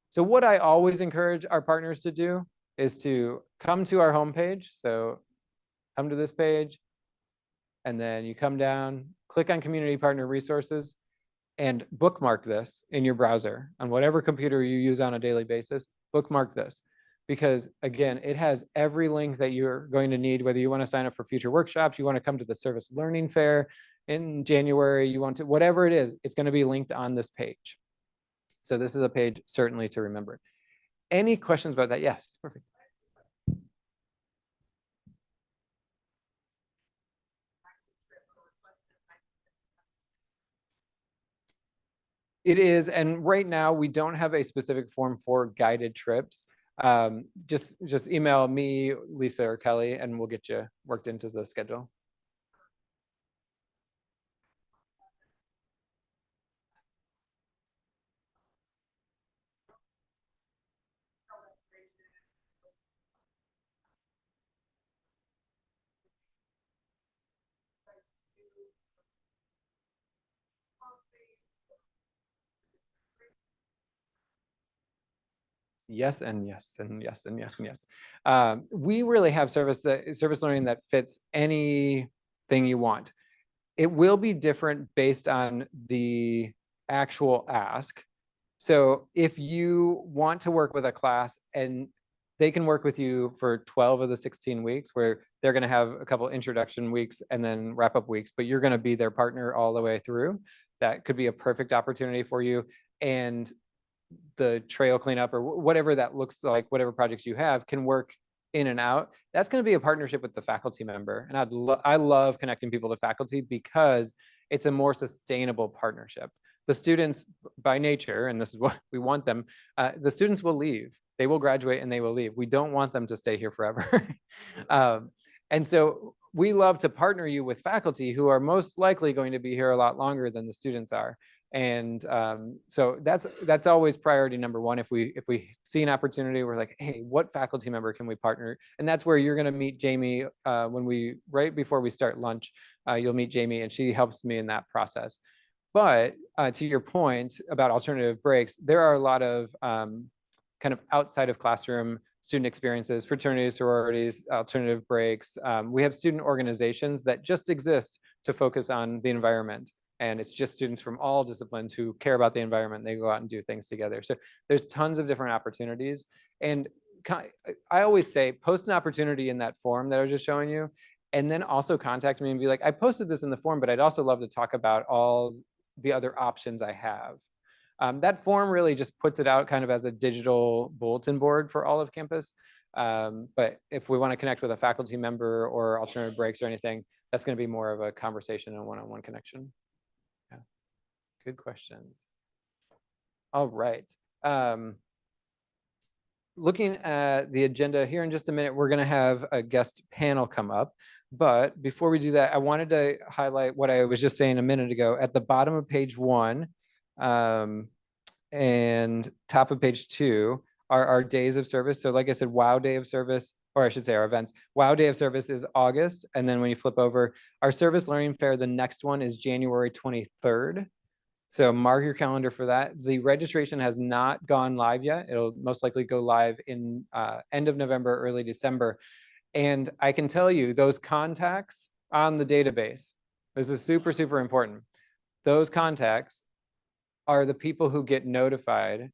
So what I always encourage our partners to do is to come to our homepage. So come to this page, and then you come down, click on Community Partner Resources, and bookmark this in your browser on whatever computer you use on a daily basis. Bookmark this, because again, it has every link that you're going to need, whether you want to sign up for future workshops, you want to come to the Service Learning Fair in January, you want to, whatever it is, it's going to be linked on this page. So this is a page certainly to remember. Any questions about that? Yes, perfect. It is, and right now we don't have a specific form for guided trips. Just email me, Lisa, or Kelly, and we'll get you worked into the schedule. Yes, and yes, and yes, and yes, and yes. We really have service learning that fits anything you want. It will be different based on the actual ask. So if you want to work with a class and they can work with you for 12 of the 16 weeks, where they're going to have a couple introduction weeks and then wrap up weeks, but you're going to be their partner all the way through, that could be a perfect opportunity for you. And the trail cleanup or whatever that looks like, whatever projects you have, can work in and out. That's going to be a partnership with the faculty member. And I love connecting people to faculty because it's a more sustainable partnership. The students by nature, and this is what we want them, the students will leave. They will graduate and they will leave. We don't want them to stay here forever. And so we love to partner you with faculty who are most likely going to be here a lot longer than the students are. And so that's always priority number one. If we see an opportunity, we're like, hey, what faculty member can we partner? And that's where you're going to meet Jamie right before we start lunch. You'll meet Jamie, and she helps me in that process. But to your point about alternative breaks, there are a lot of kind of outside of classroom student experiences, fraternities, sororities, alternative breaks. We have student organizations that just exist to focus on the environment. And it's just students from all disciplines who care about the environment. They go out and do things together. So there's tons of different opportunities. And I always say, post an opportunity in that form that I was just showing you, and then also contact me and be like, I posted this in the form, but I'd also love to talk about all the other options I have. That form really just puts it out kind of as a digital bulletin board for all of campus. But if we want to connect with a faculty member or alternative breaks or anything, that's going to be more of a conversation and one-on-one connection. Yeah. Good questions. All right. Looking at the agenda here in just a minute, we're going to have a guest panel come up. But before we do that, I wanted to highlight what I was just saying a minute ago. At the bottom of page 1 and top of page 2 are our days of service. So like I said, WOW Day of Service, or I should say our events. WOW Day of Service is August. And then when you flip over, our Service Learning Fair, the next one is January 23rd. So mark your calendar for that. The registration has not gone live yet. It'll most likely go live in end of November, early December. And I can tell you those contacts on the database, this is super, super important. Those contacts are the people who get notified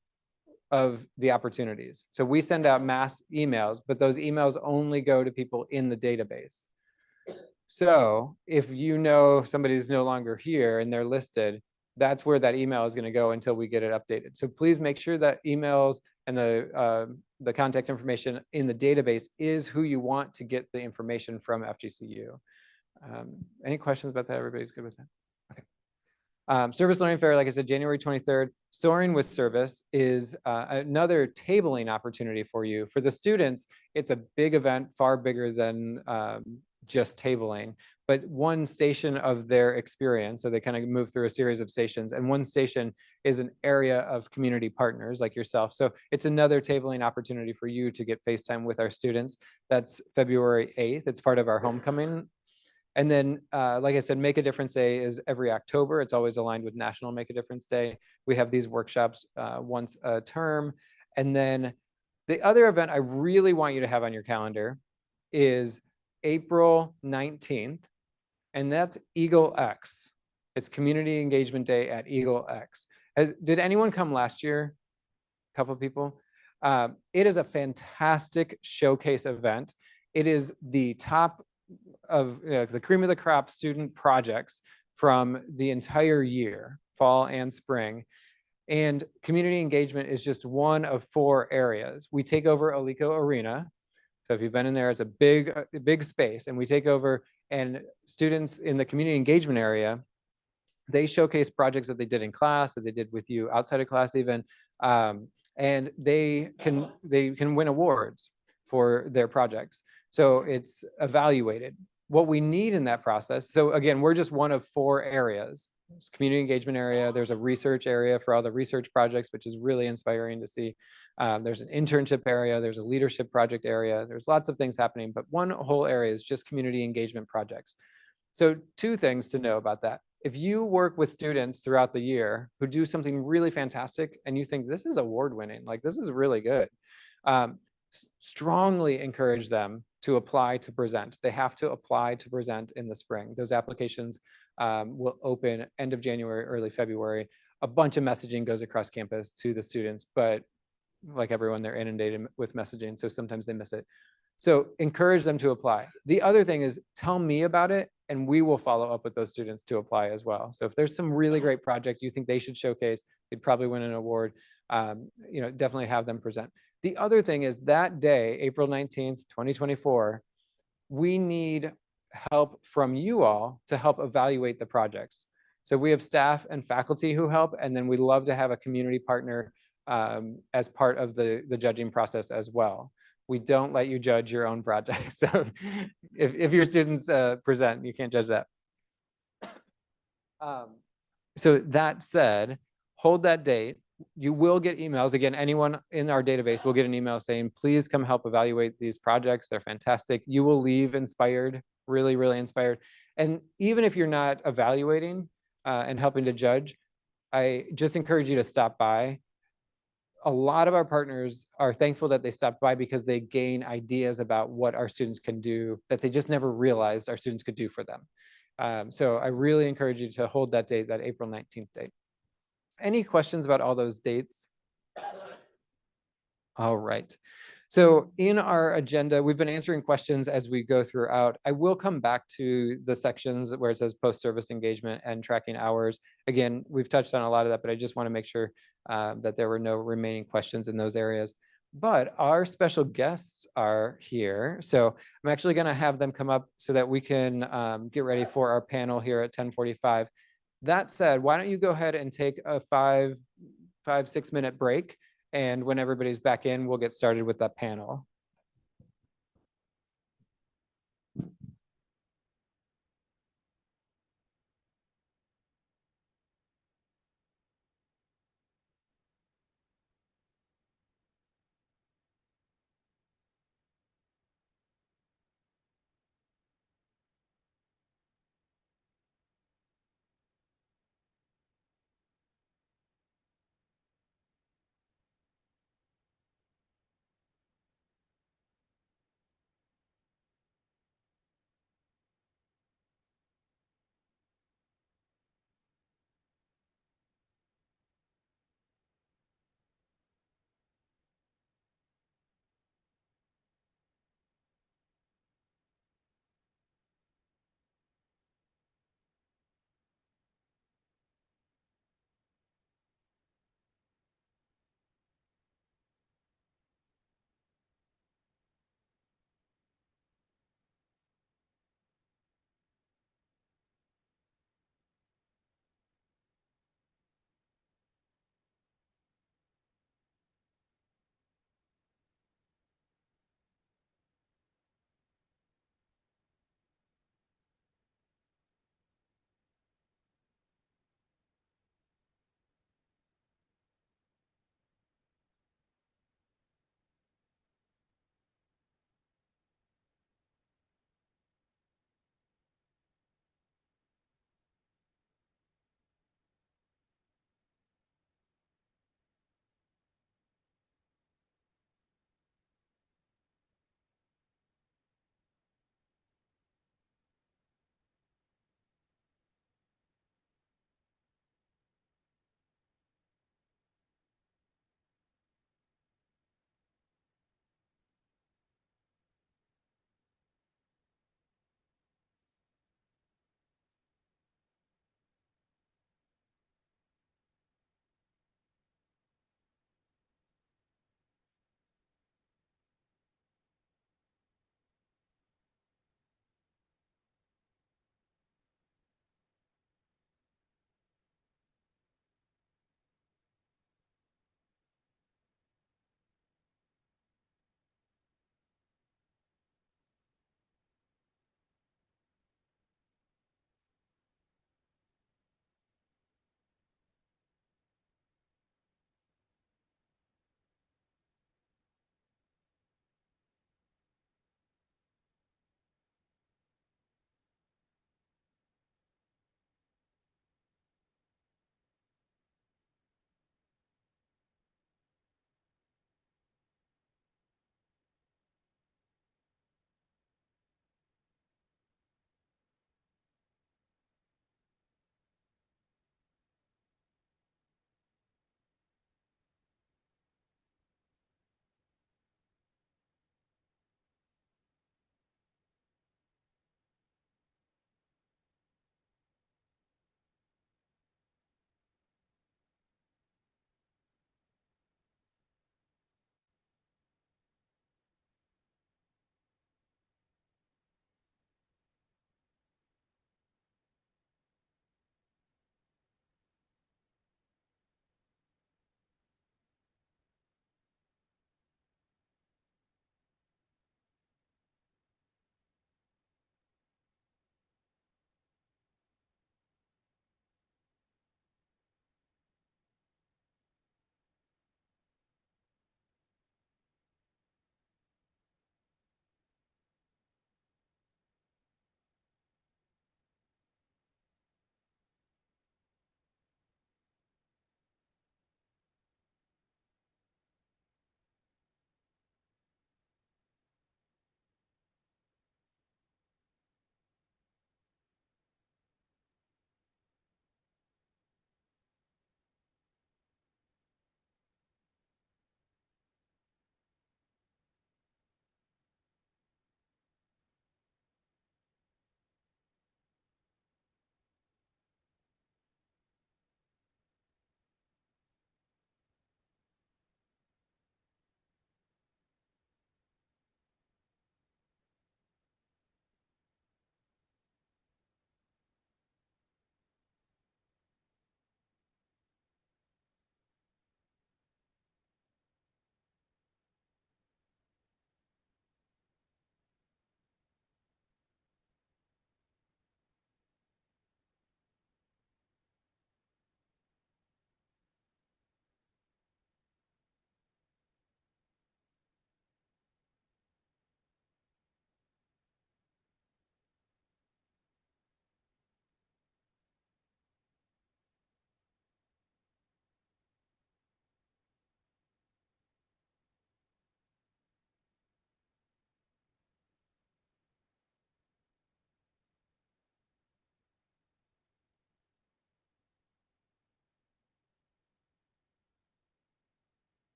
of the opportunities. So we send out mass emails, but those emails only go to people in the database. So if you know somebody's no longer here and they're listed, that's where that email is going to go until we get it updated. So please make sure that emails and the contact information in the database is who you want to get the information from FGCU. Any questions about that? Everybody's good with that? Okay. Service Learning Fair, like I said, January 23rd. Soaring with Service is another tabling opportunity for you. For the students, it's a big event, far bigger than just tabling, but one station of their experience. So they kind of move through a series of stations, and one station is an area of community partners like yourself. So it's another tabling opportunity for you to get FaceTime with our students. That's February 8th. It's part of our homecoming. And then, like I said, Make a Difference Day is every October. It's always aligned with National Make a Difference Day. We have these workshops once a term. And then the other event I really want you to have on your calendar is April 19th, and that's Eagle X. It's Community Engagement Day at Eagle X. Did anyone come last year? A couple of people. It is a fantastic showcase event. It is the top of the cream of the crop student projects from the entire year, fall and spring. And community engagement is just one of 4 areas. We take over Alico Arena. So if you've been in there, it's a big space, and we take over, and students in the community engagement area, they showcase projects that they did in class, that they did with you outside of class even, and they can win awards for their projects. So it's evaluated. What we need in that process, so again, we're just one of 4 areas. There's community engagement area, there's a research area for all the research projects, which is really inspiring to see. There's an internship area, there's a leadership project area, there's lots of things happening, but one whole area is just community engagement projects. So 2 things to know about that. If you work with students throughout the year who do something really fantastic and you think this is award winning, like this is really good, strongly encourage them to apply to present. They have to apply to present in the spring. Those applications will open end of January, early February. A bunch of messaging goes across campus to the students, but like everyone, they're inundated with messaging, so sometimes they miss it. So encourage them to apply. The other thing is tell me about it, and we will follow up with those students to apply as well. So if there's some really great project you think they should showcase, they'd probably win an award, definitely have them present. The other thing is that day, April 19th, 2024, we need help from you all to help evaluate the projects. So we have staff and faculty who help, and then we love to have a community partner as part of the judging process as well. We don't let you judge your own project. So if your students present, you can't judge that. So that said, hold that date. You will get emails. Again, anyone in our database will get an email saying, please come help evaluate these projects. They're fantastic. You will leave inspired, really, really inspired. And even if you're not evaluating and helping to judge, I just encourage you to stop by. A lot of our partners are thankful that they stopped by because they gain ideas about what our students can do that they just never realized our students could do for them. So I really encourage you to hold that date, that April 19th date. Any questions about all those dates? All right. So in our agenda, we've been answering questions as we go throughout. I will come back to the sections where it says post-service engagement and tracking hours. Again, we've touched on a lot of that, but I just want to make sure that there were no remaining questions in those areas. But our special guests are here. So I'm actually going to have them come up so that we can get ready for our panel here at 10:45. That said, why don't you go ahead and take a 6 minute break, and when everybody's back in, we'll get started with that panel.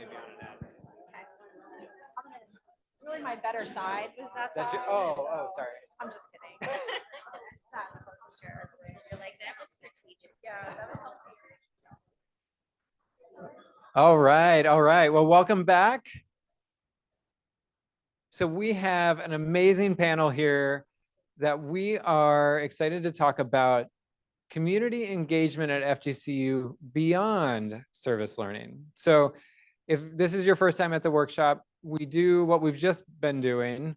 maybe on an ad. Really my better side was that That's your, side. oh, sorry. I'm just kidding. It's not the closest chair. You're like, that was strategic. Yeah, that was helpful. All right, all right. Well, welcome back. So we have an amazing panel here that we are excited to talk about community engagement at FGCU beyond service learning. So if this is your first time at the workshop, we do what we've just been doing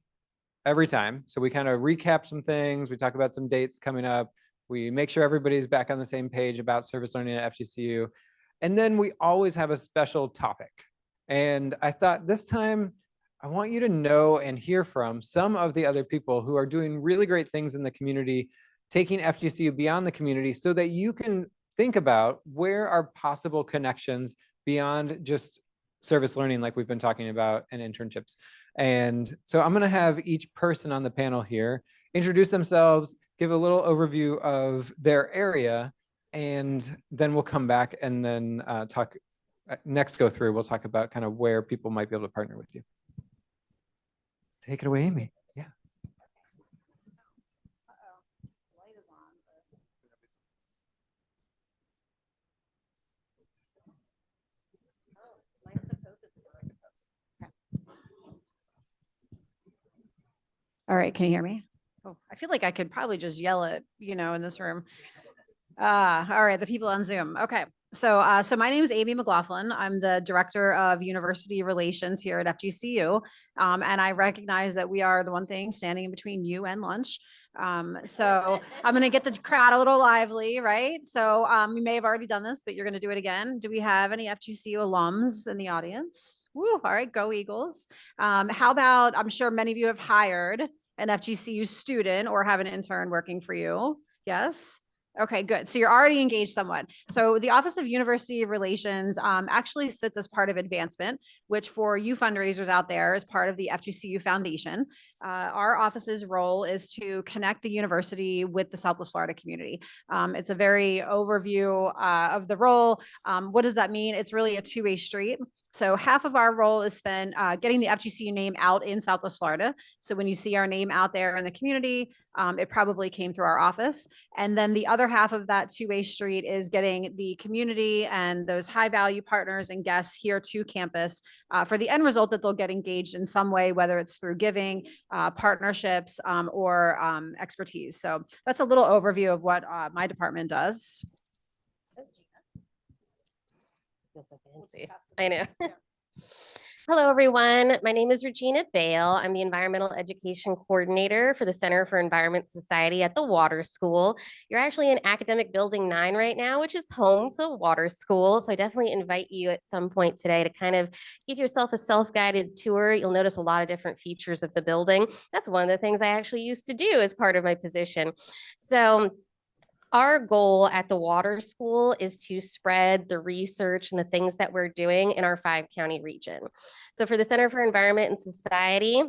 every time. So we kind of recap some things. We talk about some dates coming up. We make sure everybody's back on the same page about service learning at FGCU. And then we always have a special topic. And I thought this time, I want you to know and hear from some of the other people who are doing really great things in the community, taking FGCU beyond the community so that you can think about where are possible connections beyond just service learning like we've been talking about and internships. And so I'm gonna have each person on the panel here introduce themselves, give a little overview of their area, and then we'll come back and then talk, next go through, we'll talk about kind of where people might be able to partner with you. Take it away, Amy. Yeah. Light is on. Light's supposedly on. All right, can you hear me? Oh, I feel like I could probably just yell it, in this room. All right, the people on Zoom. Okay. So my name is Amy McLaughlin. I'm the Director of University Relations here at FGCU. And I recognize that we are the one thing standing in between you and lunch. So I'm going to get the crowd a little lively, right? So you may have already done this, but you're going to do it again. Do we have any FGCU alums in the audience? Woo, all right, go Eagles. How about, I'm sure many of you have hired an FGCU student or have an intern working for you. Yes? Okay, good. So you're already engaged somewhat. So the Office of University Relations actually sits as part of Advancement, which for you fundraisers out there is part of the FGCU Foundation. Our office's role is to connect the university with the Southwest Florida community. It's a very overview of the role. What does that mean? It's really a two-way street. So half of our role is spent getting the FGCU name out in Southwest Florida. So when you see our name out there in the community, it probably came through our office. And then the other half of that two-way street is getting the community and those high value partners and guests here to campus for the end result that they'll get engaged in some way, whether it's through giving, partnerships, or expertise. So that's a little overview of what my department does. That's so fancy. I know. Hello, everyone. My name is Regina Bale. I'm the Environmental Education Coordinator for the Center for Environment Society at the Water School. You're actually in Academic Building 9 right now, which is home to Water School. So I definitely invite you at some point today to kind of give yourself a self-guided tour. You'll notice a lot of different features of the building. That's one of the things I actually used to do as part of my position. So our goal at the Water School is to spread the research and the things that we're doing in our 5-county region. So for the Center for Environment and Society,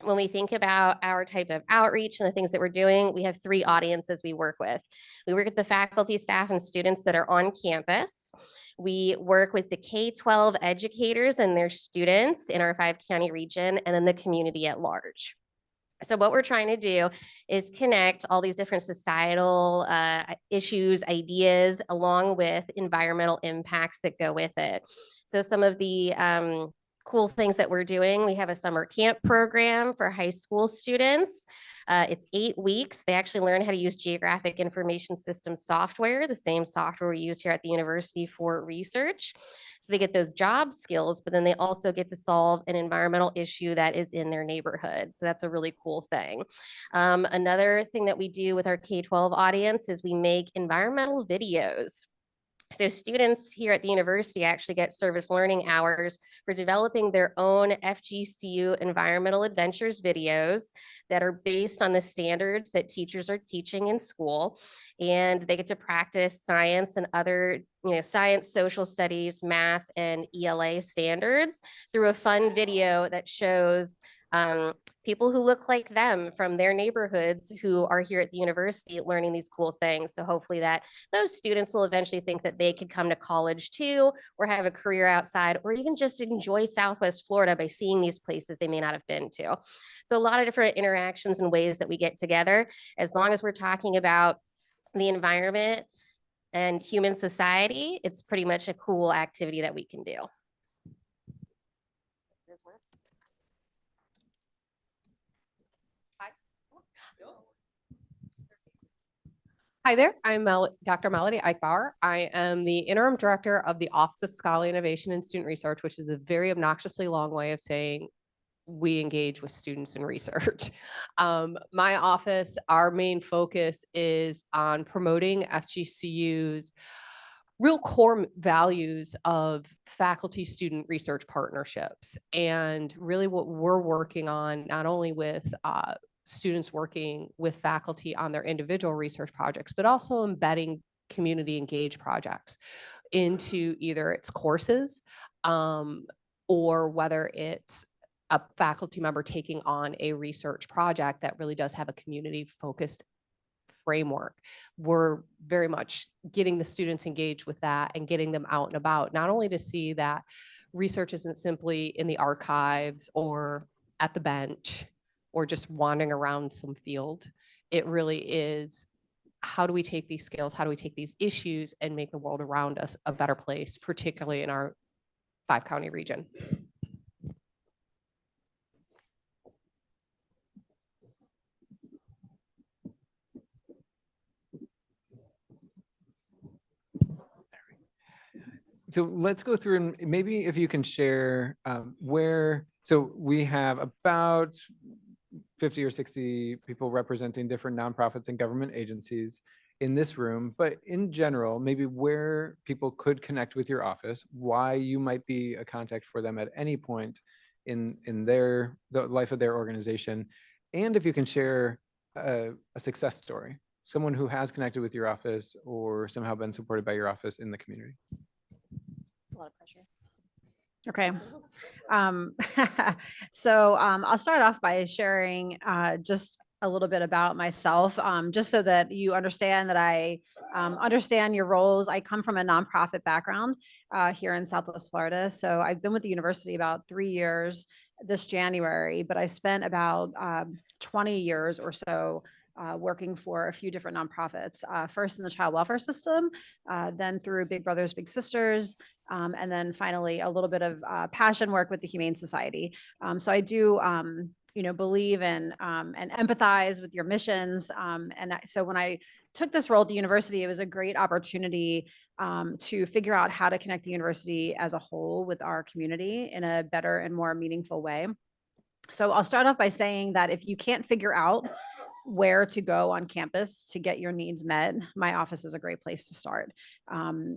when we think about our type of outreach and the things that we're doing, we have 3 audiences we work with. We work with the faculty, staff, and students that are on campus. We work with the K-12 educators and their students in our 5-county region, and then the community at large. So what we're trying to do is connect all these different societal issues, ideas, along with environmental impacts that go with it. So some of the cool things that we're doing, we have a summer camp program for high school students. It's 8 weeks. They actually learn how to use geographic information system software, the same software we use here at the university for research. So they get those job skills, but then they also get to solve an environmental issue that is in their neighborhood. So that's a really cool thing. Another thing that we do with our K-12 audience is we make environmental videos. So students here at the university actually get service learning hours for developing their own FGCU environmental adventures videos that are based on the standards that teachers are teaching in school. And they get to practice science and other, science, social studies, math, and ELA standards through a fun video that shows people who look like them from their neighborhoods who are here at the university learning these cool things. So hopefully that those students will eventually think that they could come to college too, or have a career outside, or even just enjoy Southwest Florida by seeing these places they may not have been to. So a lot of different interactions and ways that we get together, as long as we're talking about the environment and human society, it's pretty much a cool activity that we can do. Hi there, I'm Dr. Melody Eichbauer. I am the interim director of the Office of Scholarly Innovation and Student Research, which is a very obnoxiously long way of saying we engage with students in research. My office, our main focus is on promoting FGCU's real core values of faculty-student research partnerships. And really what we're working on, not only with students working with faculty on their individual research projects, but also embedding community engaged projects into either its courses or whether it's a faculty member taking on a research project that really does have a community focused framework. We're very much getting the students engaged with that and getting them out and about, not only to see that research isn't simply in the archives or at the bench or just wandering around some field. It really is, how do we take these skills, how do we take these issues and make the world around us a better place, particularly in our 5-county region. So let's go through and maybe if you can share where, so we have about 50 or 60 people representing different nonprofits and government agencies in this room, but in general, maybe where people could connect with your office, why you might be a contact for them at any point in the life of their organization. And if you can share a success story, someone who has connected with your office or somehow been supported by your office in the community. It's a lot of pressure. Okay. I'll start off by sharing just a little bit about myself, just so that you understand that I understand your roles. I come from a nonprofit background here in Southwest Florida. So I've been with the university about 3 years this January, but I spent about 20 years or so working for a few different nonprofits, first in the child welfare system, then through Big Brothers Big Sisters, and then finally a little bit of passion work with the Humane Society. So I do, believe in and empathize with your missions. So when I took this role at the university, it was a great opportunity to figure out how to connect the university as a whole with our community in a better and more meaningful way. So I'll start off by saying that if you can't figure out where to go on campus to get your needs met, my office is a great place to start.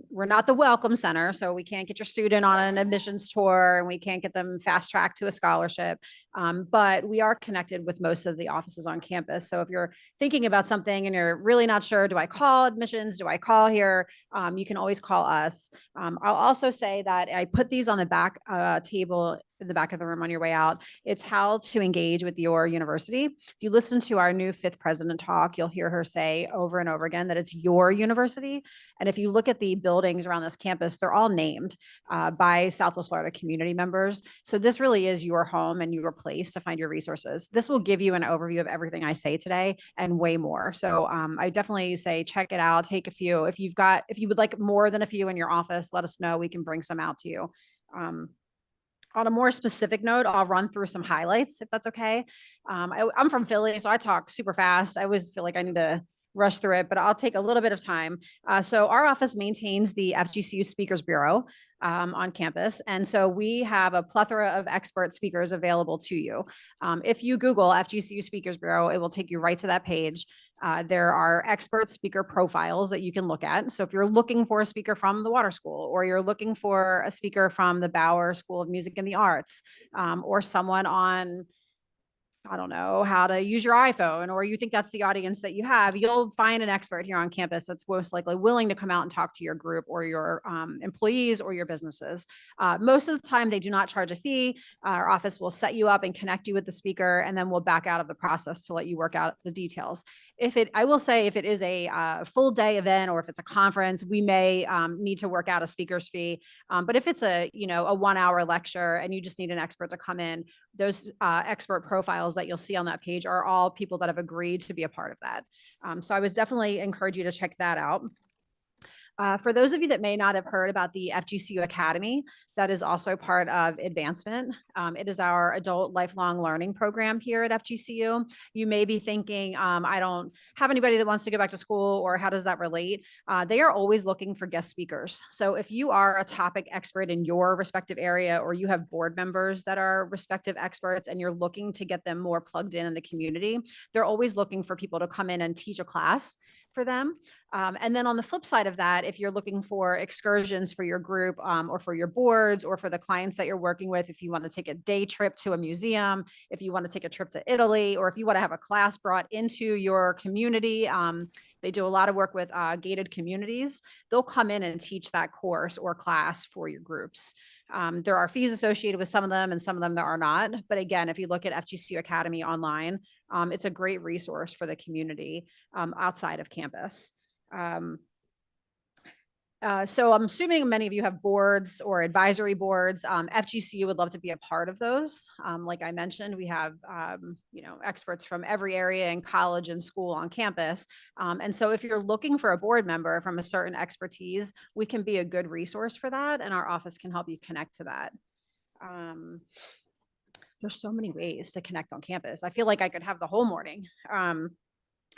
We're not the welcome center, so we can't get your student on an admissions tour and we can't get them fast tracked to a scholarship, but we are connected with most of the offices on campus. So if you're thinking about something and you're really not sure, do I call admissions? Do I call here? You can always call us. I'll also say that I put these on the back table in the back of the room on your way out. It's how to engage with your university. If you listen to our new 5th president talk, you'll hear her say over and over again that it's your university. And if you look at the buildings around this campus, they're all named by Southwest Florida community members. So this really is your home and your place to find your resources. This will give you an overview of everything I say today and way more. So I definitely say, check it out, take a few. If you would like more than a few in your office, let us know. We can bring some out to you. On a more specific note, I'll run through some highlights if that's okay. I'm from Philly, so I talk super fast. I always feel like I need to rush through it, but I'll take a little bit of time. So our office maintains the FGCU Speakers Bureau on campus. And so we have a plethora of expert speakers available to you. If you Google FGCU Speakers Bureau, it will take you right to that page. There are expert speaker profiles that you can look at. So if you're looking for a speaker from the Water School, or you're looking for a speaker from the Bauer School of Music and the Arts, or someone on I don't know, how to use your iPhone, or you think that's the audience that you have, you'll find an expert here on campus that's most likely willing to come out and talk to your group or your employees or your businesses. Most of the time, they do not charge a fee. Our office will set you up and connect you with the speaker, and then we'll back out of the process to let you work out the details. I will say, if it is a full day event or if it's a conference, we may need to work out a speaker's fee. But if it's a 1 hour lecture and you just need an expert to come in, those expert profiles that you'll see on that page are all people that have agreed to be a part of that. So I would definitely encourage you to check that out. For those of you that may not have heard about the FGCU Academy, that is also part of Advancement. It is our adult lifelong learning program here at FGCU. You may be thinking, I don't have anybody that wants to go back to school, or how does that relate? They are always looking for guest speakers. So if you are a topic expert in your respective area, or you have board members that are respective experts and you're looking to get them more plugged in the community, they're always looking for people to come in and teach a class for them. And then on the flip side of that, if you're looking for excursions for your group or for your boards or for the clients that you're working with, if you want to take a day trip to a museum, if you want to take a trip to Italy, or if you want to have a class brought into your community, they do a lot of work with gated communities. They'll come in and teach that course or class for your groups. There are fees associated with some of them, and some of them there are not. But again, if you look at FGCU Academy online, it's a great resource for the community outside of campus. So I'm assuming many of you have boards or advisory boards. FGCU would love to be a part of those. Like I mentioned, we have experts from every area in college and school on campus. And so if you're looking for a board member from a certain expertise, we can be a good resource for that, and our office can help you connect to that. There's so many ways to connect on campus. I feel like I could have the whole morning.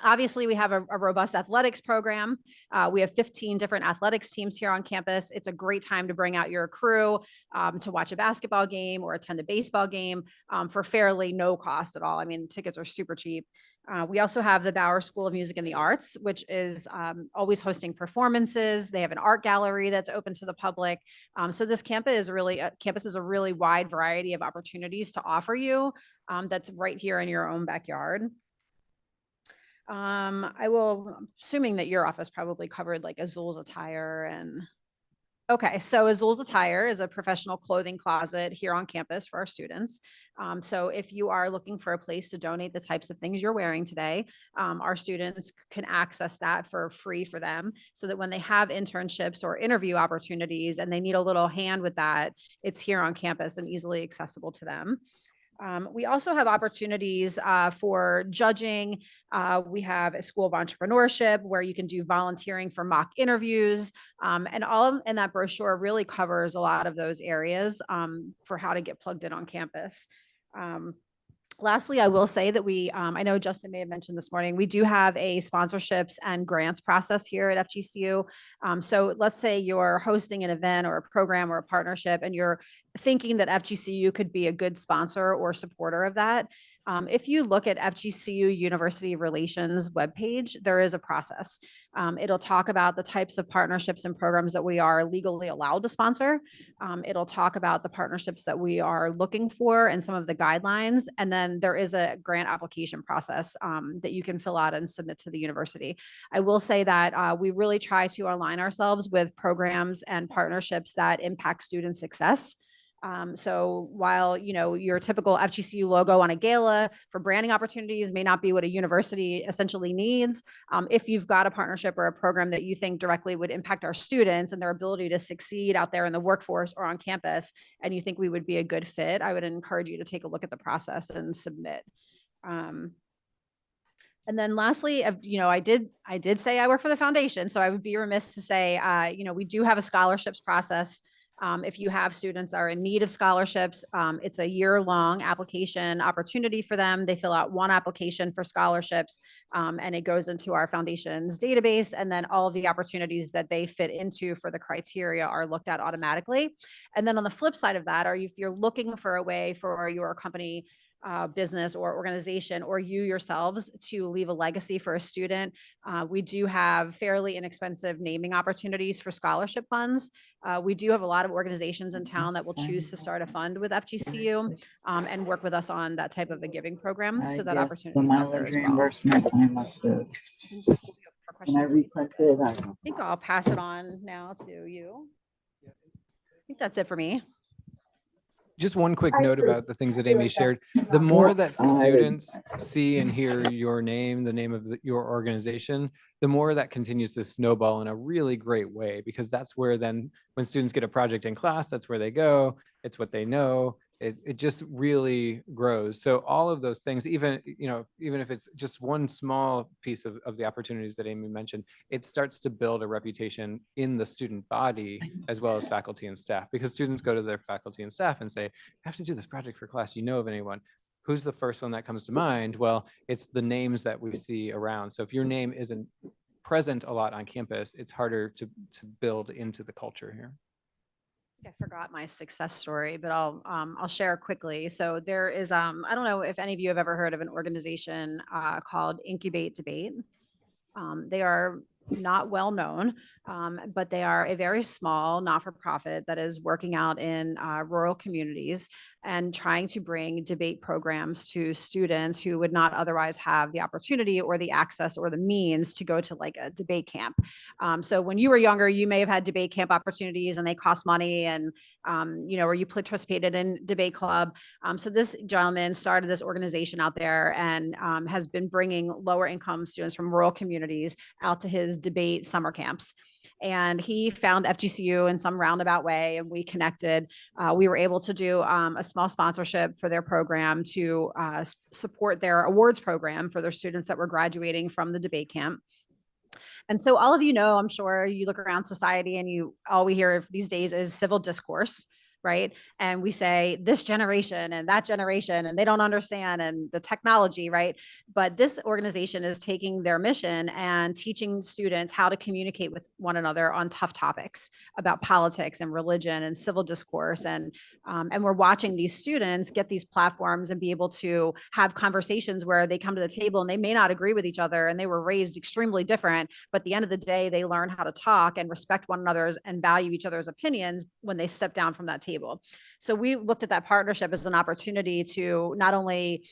Obviously, we have a robust athletics program. We have 15 different athletics teams here on campus. It's a great time to bring out your crew to watch a basketball game or attend a baseball game for fairly no cost at all. I mean, tickets are super cheap. We also have the Bauer School of Music and the Arts, which is always hosting performances. They have an art gallery that's open to the public. So this campus is a really wide variety of opportunities to offer you that's right here in your own backyard. Assuming that your office probably covered like Azul's Attire and. Okay, so Azul's Attire is a professional clothing closet here on campus for our students. So if you are looking for a place to donate the types of things you're wearing today, our students can access that for free for them, so that when they have internships or interview opportunities and they need a little hand with that, it's here on campus and easily accessible to them. We also have opportunities for judging. We have a School of Entrepreneurship where you can do volunteering for mock interviews, and that brochure really covers a lot of those areas for how to get plugged in on campus. Lastly, I will say that I know Justin may have mentioned this morning, we do have a sponsorships and grants process here at FGCU. So let's say you're hosting an event or a program or a partnership, and you're thinking that FGCU could be a good sponsor or supporter of that. If you look at FGCU University Relations webpage, there is a process. It'll talk about the types of partnerships and programs that we are legally allowed to sponsor. It'll talk about the partnerships that we are looking for and some of the guidelines. And then there is a grant application process that you can fill out and submit to the university. I will say that we really try to align ourselves with programs and partnerships that impact student success. So while, your typical FGCU logo on a gala for branding opportunities may not be what a university essentially needs, if you've got a partnership or a program that you think directly would impact our students and their ability to succeed out there in the workforce or on campus, and you think we would be a good fit, I would encourage you to take a look at the process and submit. And then lastly, I did say I work for the foundation, so I would be remiss to say, we do have a scholarships process. If you have students that are in need of scholarships, it's a year-long application opportunity for them. They fill out one application for scholarships, and it goes into our foundation's database. And then all of the opportunities that they fit into for the criteria are looked at automatically. And then on the flip side of that, if you're looking for a way for your company business or organization, or you yourselves, to leave a legacy for a student. We do have fairly inexpensive naming opportunities for scholarship funds. We do have a lot of organizations in town that will choose to start a fund with FGCU and work with us on that type of a giving program. So that opportunity is out there as well. For questions. I think I'll pass it on now to you. I think that's it for me. Just one quick note about the things that Amy shared. The more that students see and hear your name, the name of your organization, the more that continues to snowball in a really great way, because that's where then when students get a project in class, that's where they go. It's what they know. It just really grows. So all of those things, even, even if it's just one small piece of the opportunities that Amy mentioned, it starts to build a reputation in the student body as well as faculty and staff, because students go to their faculty and staff and say, I have to do this project for class. You know of anyone? Who's the first one that comes to mind? Well, it's the names that we see around. So if your name isn't present a lot on campus, it's harder to build into the culture here. I forgot my success story, but I'll share quickly. So there is, I don't know if any of you have ever heard of an organization called Incubate Debate. They are not well known, but they are a very small not-for-profit that is working out in rural communities and trying to bring debate programs to students who would not otherwise have the opportunity or the access or the means to go to like a debate camp. So when you were younger, you may have had debate camp opportunities and they cost money, and or you participated in debate club. So this gentleman started this organization out there and has been bringing lower income students from rural communities out to his debate summer camps. And he found FGCU in some roundabout way, and we connected. We were able to do a small sponsorship for their program to support their awards program for their students that were graduating from the debate camp. And so all of you know, I'm sure you look around society and all we hear these days is civil discourse, right? And we say this generation and that generation, and they don't understand, and the technology, right? But this organization is taking their mission and teaching students how to communicate with one another on tough topics about politics and religion and civil discourse. And we're watching these students get these platforms and be able to have conversations where they come to the table and they may not agree with each other, and they were raised extremely different, but at the end of the day, they learn how to talk and respect one another's and value each other's opinions when they step down from that table. So we looked at that partnership as an opportunity to not only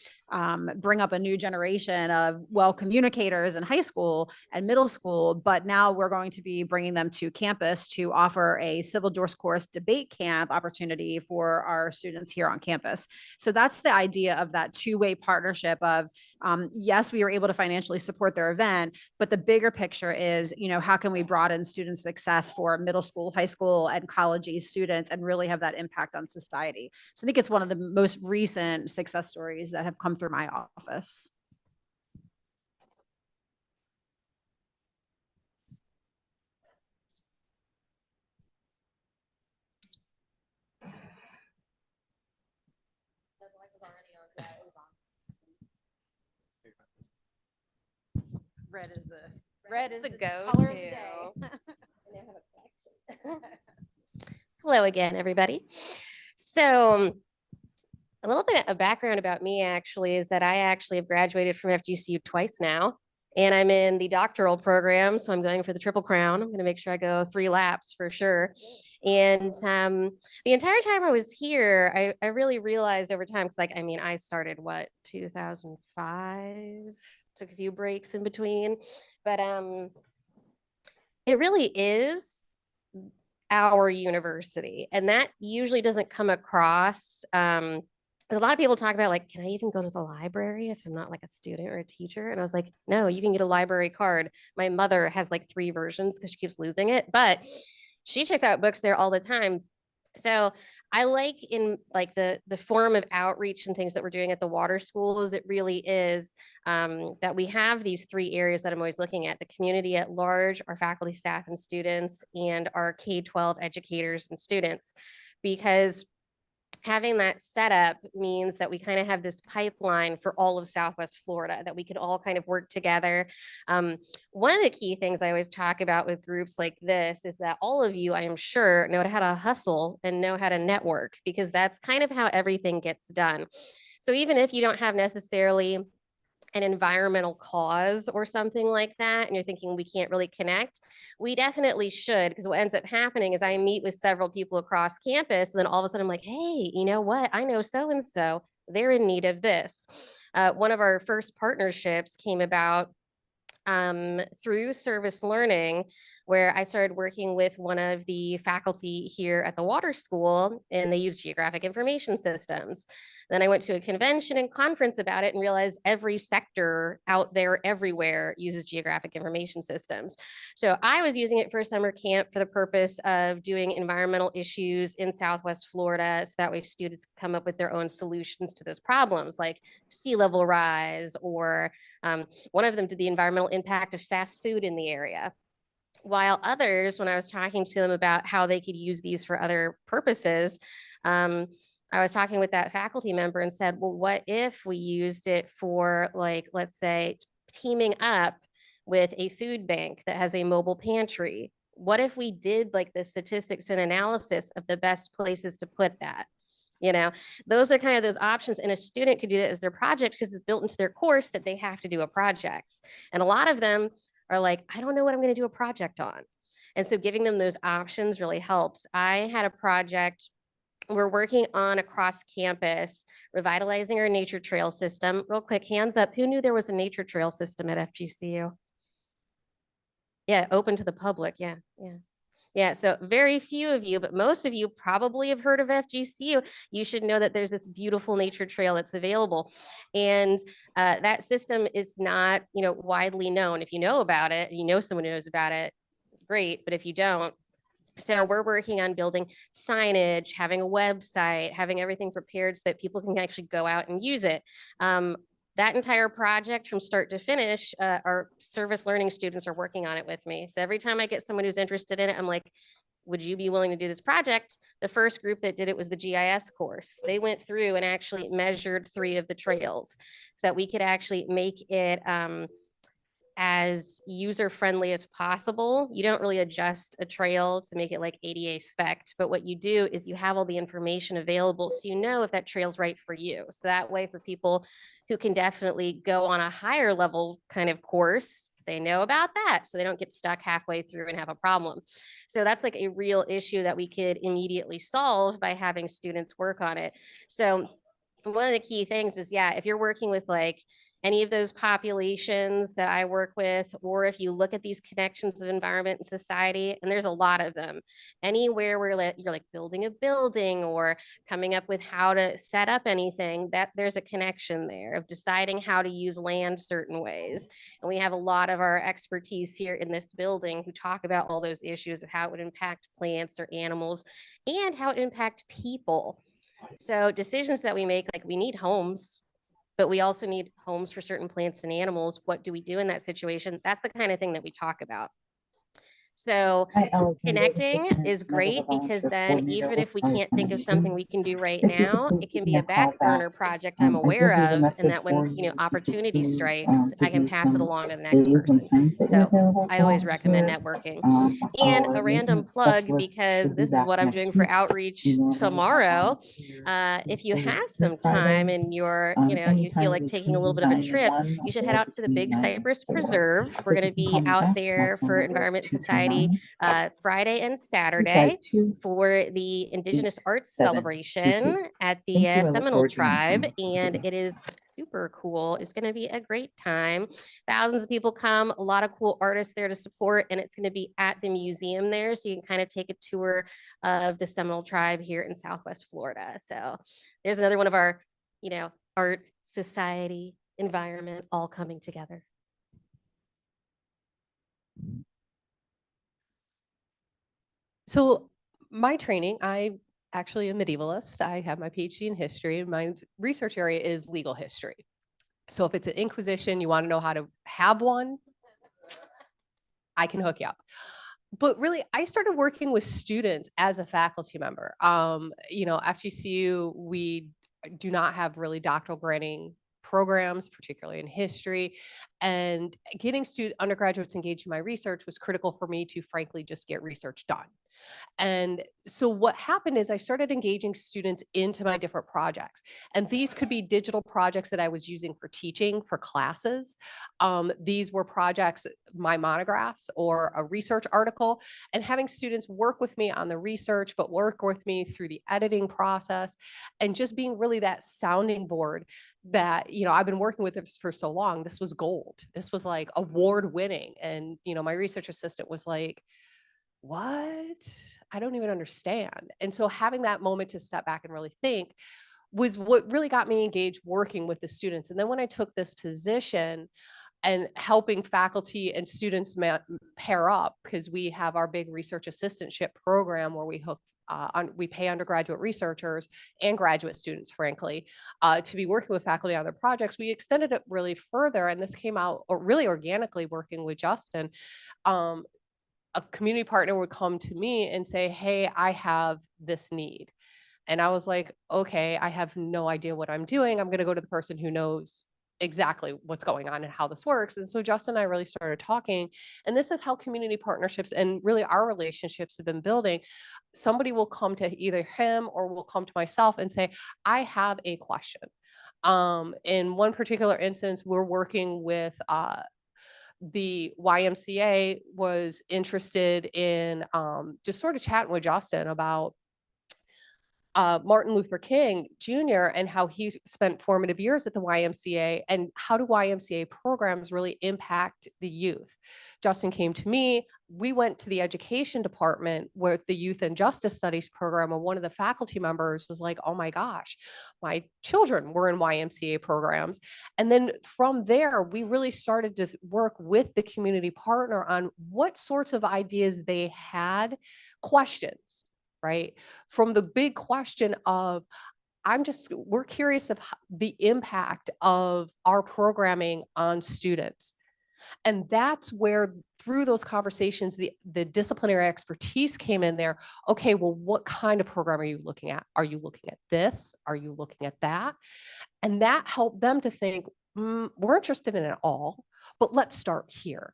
bring up a new generation of well communicators in high school and middle school, but now we're going to be bringing them to campus to offer a civil discourse debate camp opportunity for our students here on campus. So that's the idea of that two-way partnership of, yes, we were able to financially support their event, but the bigger picture is, how can we broaden student success for middle school, high school, and college age students and really have that impact on society? So I think it's one of the most recent success stories that have come through my office. Red is the color of the day. Hello again, everybody. So a little bit of background about me actually is that I actually have graduated from FGCU twice now, and I'm in the doctoral program. So I'm going for the Triple Crown. I'm going to make sure I go 3 laps for sure. And the entire time I was here, I really realized over time, because I started 2005, took a few breaks in between, but it really is our university. And that usually doesn't come across. A lot of people talk about can I even go to the library if I'm not a student or a teacher? And I was like, no, you can get a library card. My mother has 3 versions because she keeps losing it, but she checks out books there all the time. So I in the form of outreach and things that we're doing at the water schools, it really is that we have these 3 areas that I'm always looking at: the community at large, our faculty, staff, and students, and our K-12 educators and students. Because having that set up means that we kind of have this pipeline for all of Southwest Florida that we could all kind of work together. One of the key things I always talk about with groups like this is that all of you, I am sure, know how to hustle and know how to network, because that's kind of how everything gets done. So even if you don't have necessarily an environmental cause or something like that, and you're thinking we can't really connect, we definitely should, because what ends up happening is I meet with several people across campus, and then all of a sudden I'm like, hey, you know what? I know so-and-so, they're in need of this. One of our first partnerships came about through service learning, where I started working with one of the faculty here at the water school, and they use geographic information systems. Then I went to a convention and conference about it and realized every sector out there everywhere uses geographic information systems. So I was using it for a summer camp for the purpose of doing environmental issues in Southwest Florida. So that way students come up with their own solutions to those problems, like sea level rise, or one of them did the environmental impact of fast food in the area. While others, when I was talking to them about how they could use these for other purposes, I was talking with that faculty member and said, well, what if we used it for, like, let's say, teaming up with a food bank that has a mobile pantry? What if we did like the statistics and analysis of the best places to put that? You know, those are kind of those options, and a student could do it as their project because it's built into their course that they have to do a project. And a lot of them are like, I don't know what I'm going to do a project on. And so giving them those options really helps. I had a project we're working on across campus, revitalizing our nature trail system. Real quick, hands up. Who knew there was a nature trail system at FGCU? Yeah, open to the public. Yeah, yeah. Yeah, so very few of you, but most of you probably have heard of FGCU. You should know that there's this beautiful nature trail that's available. And that system is not, widely known. If you know about it, you know someone who knows about it, great. But if you don't, so we're working on building signage, having a website, having everything prepared so that people can actually go out and use it. That entire project from start to finish, our service learning students are working on it with me. So every time I get someone who's interested in it, I'm like, would you be willing to do this project? The first group that did it was the GIS course. They went through and actually measured 3 of the trails so that we could actually make it as user-friendly as possible. You don't really adjust a trail to make it like ADA spec, but what you do is you have all the information available so you know if that trail's right for you. So that way, for people who can definitely go on a higher level kind of course, they know about that, so they don't get stuck halfway through and have a problem. So that's like a real issue that we could immediately solve by having students work on it. So one of the key things is, yeah, if you're working with like any of those populations that I work with, or if you look at these connections of environment and society, and there's a lot of them, anywhere where you're like building a building or coming up with how to set up anything, that there's a connection there of deciding how to use land certain ways. And we have a lot of our expertise here in this building who talk about all those issues of how it would impact plants or animals and how it impact people. So decisions that we make, like we need homes, but we also need homes for certain plants and animals. What do we do in that situation? That's the kind of thing that we talk about. So connecting is great, because then even if we can't think of something we can do right now, it can be a back burner project I'm aware of, and that when opportunity strikes, I can pass it along to the next person. So I always recommend networking. And a random plug, because this is what I'm doing for outreach tomorrow. If you have some time and you're, you feel like taking a little bit of a trip, you should head out to the Big Cypress Preserve. We're going to be out there for Environment and Society Friday and Saturday for the Indigenous Arts Celebration at the Seminole Tribe, and it is super cool. It's going to be a great time. Thousands of people come, a lot of cool artists there to support, and it's going to be at the museum there, so you can kind of take a tour of the Seminole Tribe here in Southwest Florida. So there's another one of our, art, society, environment, all coming together. So my training, I actually a medievalist. I have my PhD in history, and my research area is legal history. So if it's an inquisition, you want to know how to have one, I can hook you up. But really, I started working with students as a faculty member. FGCU, we do not have really doctoral granting programs, particularly in history, and getting undergraduates engaged in my research was critical for me to frankly just get research done. And so what happened is I started engaging students into my different projects. And these could be digital projects that I was using for teaching for classes. These were projects, my monographs or a research article, and having students work with me on the research, but work with me through the editing process and just being really that sounding board that, I've been working with this for so long. This was gold. This was like award winning. And, my research assistant was like, what? I don't even understand. And so having that moment to step back and really think was what really got me engaged working with the students. And then when I took this position and helping faculty and students pair up, because we have our big research assistantship program where we hook we pay undergraduate researchers and graduate students, frankly, to be working with faculty on their projects. We extended it really further, and this came out really organically working with Justin. A community partner would come to me and say, hey, I have this need. And I was like, okay, I have no idea what I'm doing. I'm going to go to the person who knows exactly what's going on and how this works. And so Justin and I really started talking. And this is how community partnerships and really our relationships have been building. Somebody will come to either him or will come to myself and say, I have a question. In one particular instance, we're working with the YMCA was interested in just sort of chatting with Justin about Martin Luther King Jr. and how he spent formative years at the YMCA and how do YMCA programs really impact the youth. Justin came to me. We went to the education department with the Youth and Justice Studies program, and one of the faculty members was like, oh my gosh, my children were in YMCA programs. And then from there, we really started to work with the community partner on what sorts of ideas they had, questions, right? From the big question of, we're curious of the impact of our programming on students. And that's where through those conversations, the disciplinary expertise came in there. Okay, well, what kind of program are you looking at? Are you looking at this? Are you looking at that? And that helped them to think, we're interested in it all, but let's start here.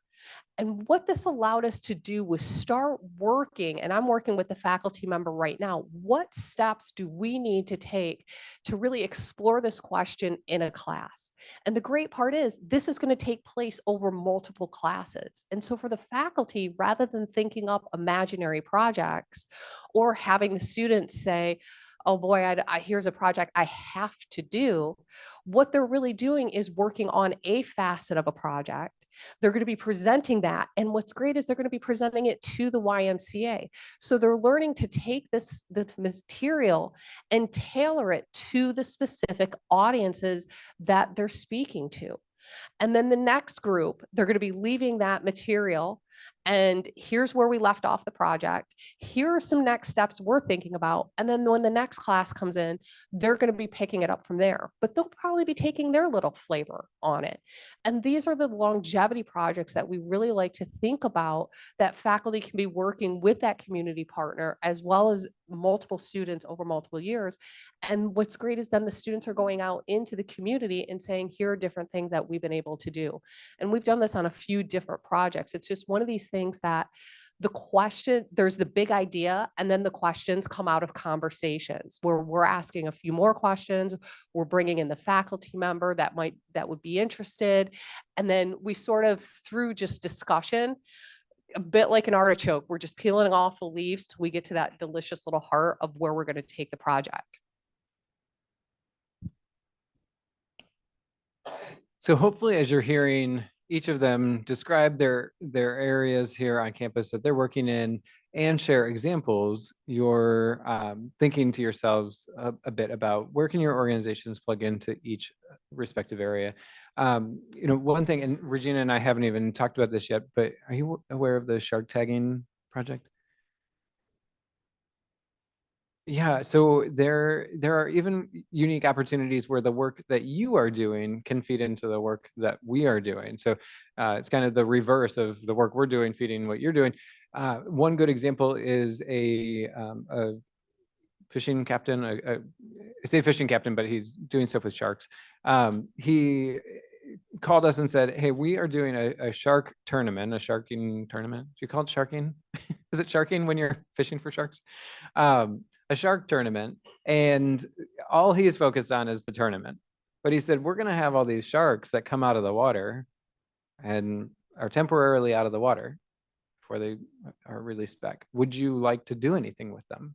And what this allowed us to do was start working, and I'm working with the faculty member right now. What steps do we need to take to really explore this question in a class? And the great part is this is going to take place over multiple classes. And so for the faculty, rather than thinking up imaginary projects or having the students say, oh boy, here's a project I have to do, what they're really doing is working on a facet of a project. They're going to be presenting that. And what's great is they're going to be presenting it to the YMCA. So they're learning to take this material and tailor it to the specific audiences that they're speaking to. And then the next group, they're going to be leaving that material. And here's where we left off the project. Here are some next steps we're thinking about. And then when the next class comes in, they're going to be picking it up from there, but they'll probably be taking their little flavor on it. And these are the longevity projects that we really like to think about, that faculty can be working with that community partner as well as multiple students over multiple years. And what's great is then the students are going out into the community and saying, here are different things that we've been able to do. And we've done this on a few different projects. It's just one of these things that there's the big idea, and then the questions come out of conversations where we're asking a few more questions. We're bringing in the faculty member that would be interested. And then we sort of, through just discussion, a bit like an artichoke, we're just peeling off the leaves till we get to that delicious little heart of where we're going to take the project. So hopefully, as you're hearing each of them describe their areas here on campus that they're working in and share examples, you're thinking to yourselves a bit about where can your organizations plug into each respective area. One thing, and Regina and I haven't even talked about this yet, but are you aware of the shark tagging project? Yeah, so there are even unique opportunities where the work that you are doing can feed into the work that we are doing. So it's kind of the reverse of the work we're doing feeding what you're doing. One good example is a fishing captain. I say fishing captain, but he's doing stuff with sharks. He called us and said, hey, we are doing a shark tournament, a sharking tournament. Do you call it sharking? Is it sharking when you're fishing for sharks? A shark tournament. And all he's focused on is the tournament. But he said, we're going to have all these sharks that come out of the water and are temporarily out of the water before they are released back. Would you like to do anything with them?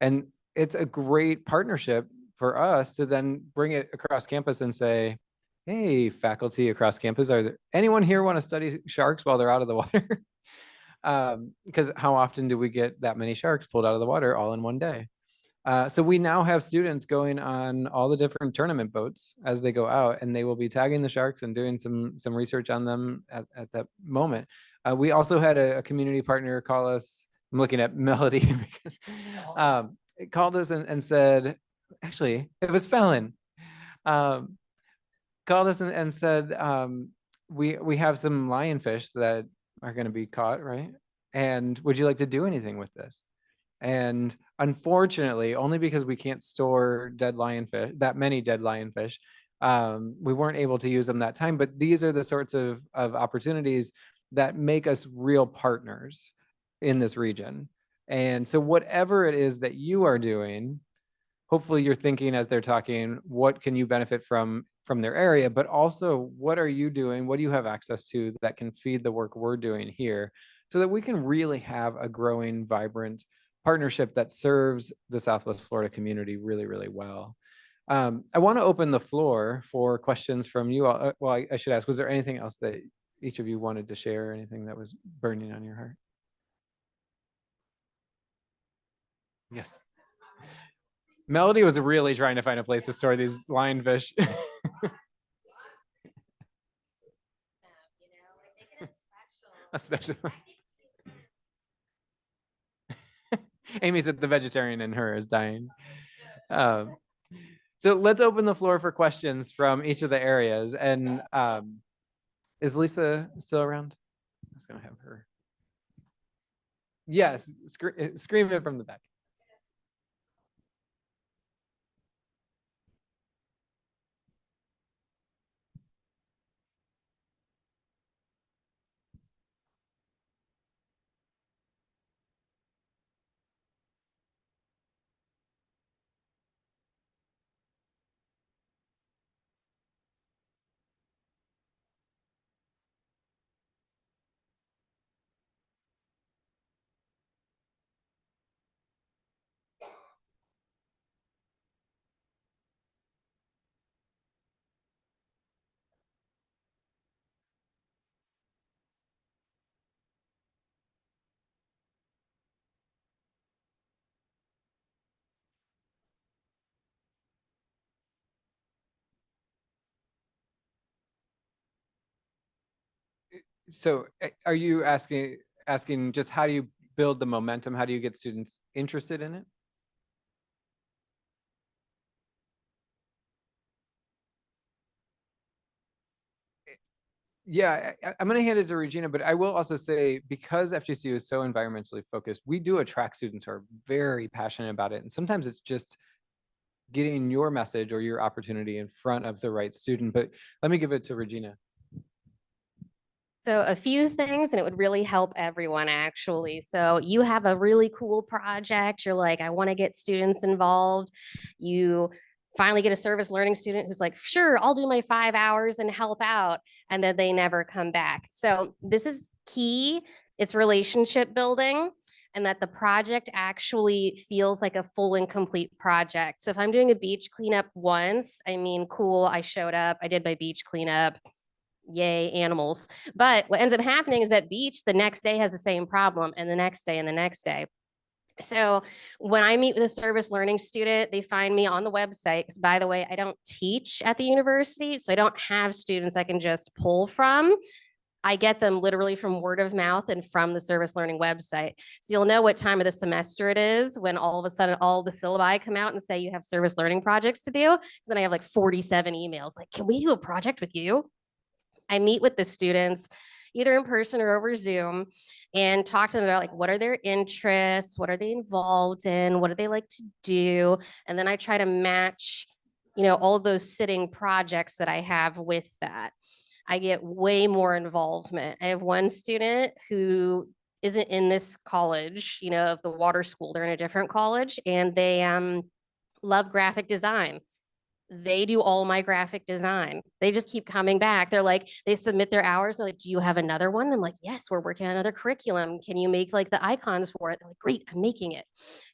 And it's a great partnership for us to then bring it across campus and say, hey, faculty across campus, are there anyone here want to study sharks while they're out of the water? Because how often do we get that many sharks pulled out of the water all in one day? So we now have students going on all the different tournament boats as they go out, and they will be tagging the sharks and doing some research on them at that moment. We also had a community partner call us. I'm looking at Melody because it called us and said, actually, it was Fallon. Called us and said, we have some lionfish that are going to be caught, right? And would you like to do anything with this? And unfortunately, only because we can't store dead lionfish, that many dead lionfish, we weren't able to use them that time. But these are the sorts of opportunities that make us real partners in this region. And so whatever it is that you are doing, hopefully you're thinking as they're talking, what can you benefit from their area, but also what are you doing? What do you have access to that can feed the work we're doing here so that we can really have a growing, vibrant partnership that serves the Southwest Florida community really, really well. I want to open the floor for questions from you all. Well, I should ask, was there anything else that each of you wanted to share, anything that was burning on your heart? Yes. Melody was really trying to find a place to store these lionfish. A special. Amy said the vegetarian in her is dying. So let's open the floor for questions from each of the areas. And is Lisa still around? I was going to have her. Yes, scream it from the back. So are you asking just how do you build the momentum? How do you get students interested in it? Yeah, I'm going to hand it to Regina, but I will also say, because FGCU is so environmentally focused, we do attract students who are very passionate about it. And sometimes it's just getting your message or your opportunity in front of the right student. But let me give it to Regina. So a few things, and it would really help everyone actually. So you have a really cool project. You're like, I want to get students involved. You finally get a service learning student who's like, sure, I'll do my 5 hours and help out. And then they never come back. So this is key. It's relationship building, and that the project actually feels like a full and complete project. So if I'm doing a beach cleanup once, I mean, cool, I showed up, I did my beach cleanup. Yay, animals. But what ends up happening is that beach the next day has the same problem, and the next day and the next day. So when I meet with a service learning student, they find me on the website. Because by the way, I don't teach at the university, so I don't have students I can just pull from. I get them literally from word of mouth and from the service learning website. So you'll know what time of the semester it is when all of a sudden all the syllabi come out and say you have service learning projects to do. So then I have like 47 emails like, can we do a project with you? I meet with the students either in person or over Zoom and talk to them about like, what are their interests? What are they involved in? What do they like to do? And then I try to match you know, all those sitting projects that I have with that. I get way more involvement. I have one student who isn't in this college, you know, of the water school. They're in a different college, and they love graphic design. They do all my graphic design. They just keep coming back. They're like, they submit their hours. They're like, do you have another one? I'm like, yes, we're working on another curriculum. Can you make like the icons for it? They're like, great, I'm making it,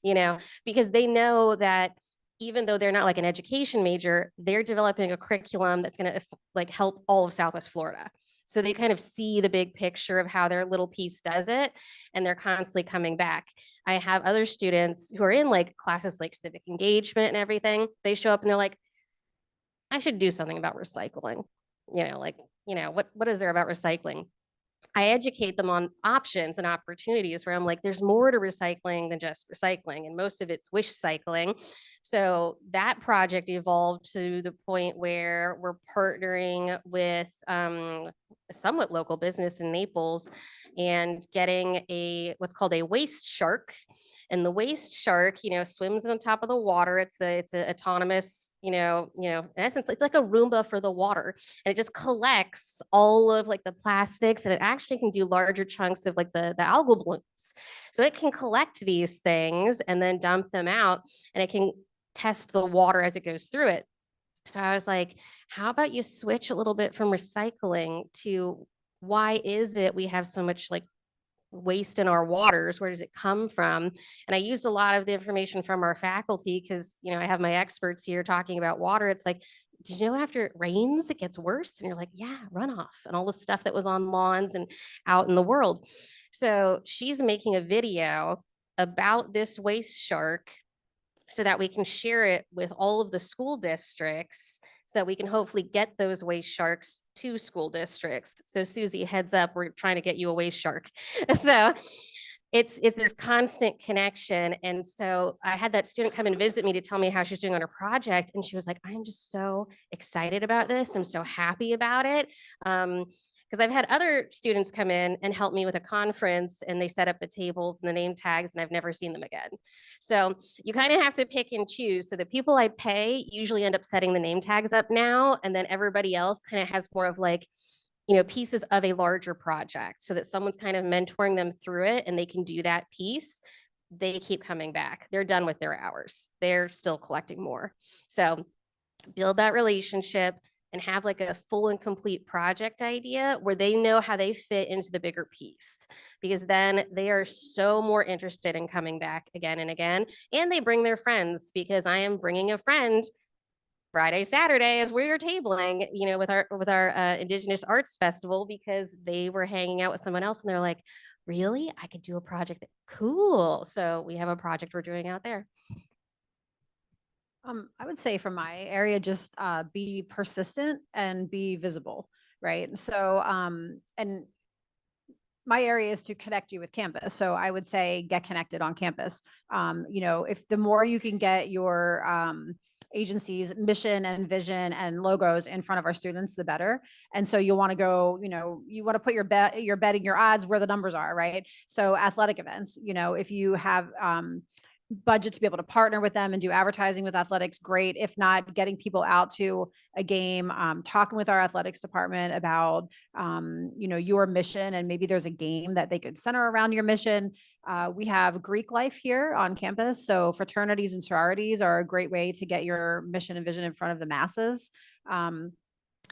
you know, because they know that even though they're not like an education major, they're developing a curriculum that's going to like help all of Southwest Florida. So they kind of see the big picture of how their little piece does it, and they're constantly coming back. I have other students who are in like classes like civic engagement and everything. They show up and they're like, I should do something about recycling. You know, like, you know, what is there about recycling? I educate them on options and opportunities where I'm like, there's more to recycling than just recycling, and most of it's wish cycling. So that project evolved to the point where we're partnering with a somewhat local business in Naples and getting what's called a waste shark. And the waste shark, you know, swims on top of the water. It's a autonomous, you know, in essence, it's like a Roomba for the water, and it just collects all of like the plastics, and it actually can do larger chunks of like the algal blooms. So it can collect these things and then dump them out, and it can test the water as it goes through it. So I was like, how about you switch a little bit from recycling to why is it we have so much like waste in our waters? Where does it come from? And I used a lot of the information from our faculty because, you know, I have my experts here talking about water. It's like, did you know after it rains, it gets worse? And you're like, yeah, runoff and all the stuff that was on lawns and out in the world. So she's making a video about this waste shark so that we can share it with all of the school districts, so that we can hopefully get those waste sharks to school districts. So Susie, heads up, we're trying to get you a waste shark. So it's this constant connection. And so I had that student come and visit me to tell me how she's doing on her project. And she was like, I'm just so excited about this. I'm so happy about it. Because I've had other students come in and help me with a conference, and they set up the tables and the name tags, and I've never seen them again. So you kind of have to pick and choose. So the people I pay usually end up setting the name tags up now, and then everybody else kind of has more of like, you know, pieces of a larger project, so that someone's kind of mentoring them through it and they can do that piece. They keep coming back. They're done with their hours. They're still collecting more. So build that relationship and have like a full and complete project idea where they know how they fit into the bigger piece, because then they are so more interested in coming back again and again. And they bring their friends, because I am bringing a friend Friday, Saturday as we're tabling, you know, with our Indigenous Arts Festival, because they were hanging out with someone else and they're like, really, I could do a project. Cool. So we have a project we're doing out there. I would say from my area, just be persistent and be visible, right? So, and my area is to connect you with campus. So I would say get connected on campus. You know, if the more you can get your agency's mission and vision and logos in front of our students, the better. And so you'll want to go, you know, you want to put your betting your odds where the numbers are, right? So athletic events, you know, if you have budget to be able to partner with them and do advertising with athletics, great. If not, getting people out to a game, talking with our athletics department about, you know, your mission, and maybe there's a game that they could center around your mission. We have Greek life here on campus. So fraternities and sororities are a great way to get your mission and vision in front of the masses.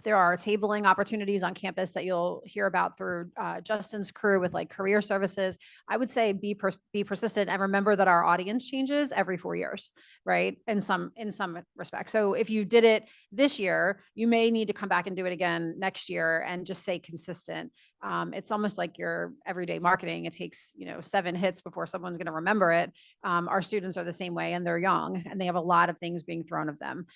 There are tabling opportunities on campus that you'll hear about through Justin's crew with like career services. I would say be persistent, and remember that our audience changes every 4 years, right? In some respects. So if you did it this year, you may need to come back and do it again next year, and just stay consistent. It's almost like your everyday marketing. It takes, you know, 7 hits before someone's going to remember it. Our students are the same way, and they're young, and they have a lot of things being thrown at them.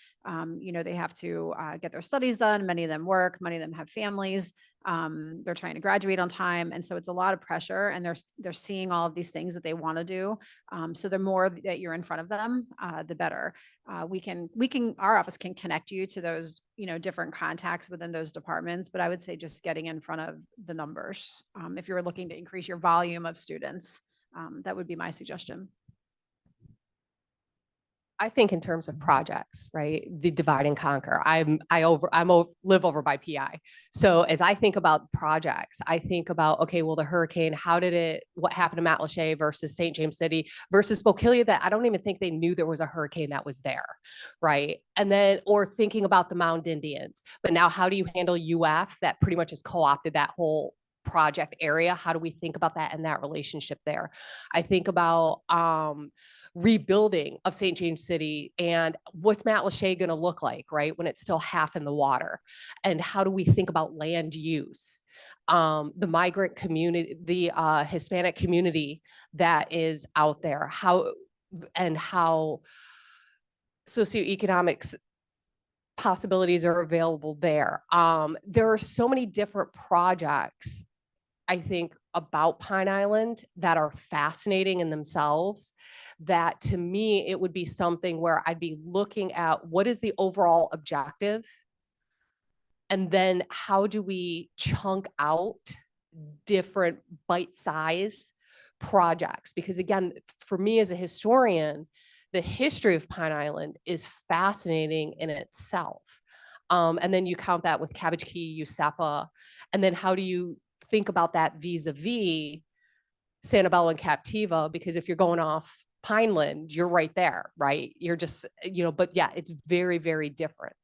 You know, they have to get their studies done. Many of them work, many of them have families. They're trying to graduate on time. And so it's a lot of pressure, and they're seeing all of these things that they want to do. So the more that you're in front of them, the better. Our office can connect you to those, you know, different contacts within those departments. But I would say just getting in front of the numbers. If you're looking to increase your volume of students, that would be my suggestion. I think in terms of projects, right? The divide and conquer. Live over by PI. So as I think about projects, I think about, okay, well, the hurricane, what happened to Matlacha versus St. James City versus Spokilia, that I don't even think they knew there was a hurricane that was there, right? And then, or thinking about the Mound Indians, but now how do you handle UF that pretty much has co-opted that whole project area? How do we think about that and that relationship there? I think about rebuilding of St. James City and what's Matlacha going to look like, right, when it's still half in the water? And how do we think about land use? The migrant community, the Hispanic community that is out there, how socioeconomics possibilities are available there. There are so many different projects, I think, about Pine Island that are fascinating in themselves, that to me, it would be something where I'd be looking at what is the overall objective, and then how do we chunk out different bite-size projects? Because again, for me as a historian, the history of Pine Island is fascinating in itself. And then you count that with Cabbage Key, USEPA, and then how do you think about that vis-a-vis Sanibel and Captiva? Because if you're going off Pineland, you're right there, right? You're just, but yeah, it's very, very different.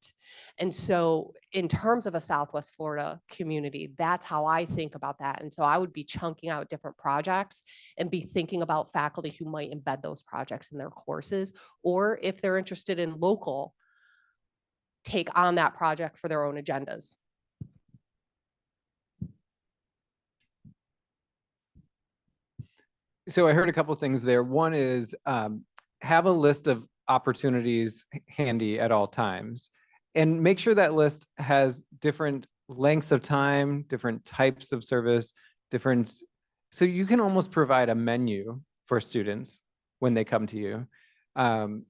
And so in terms of a Southwest Florida community, that's how I think about that. And so I would be chunking out different projects and be thinking about faculty who might embed those projects in their courses, or if they're interested in local, take on that project for their own agendas. So I heard a couple of things there. One is have a list of opportunities handy at all times, and make sure that list has different lengths of time, different types of service, so you can almost provide a menu for students when they come to you. And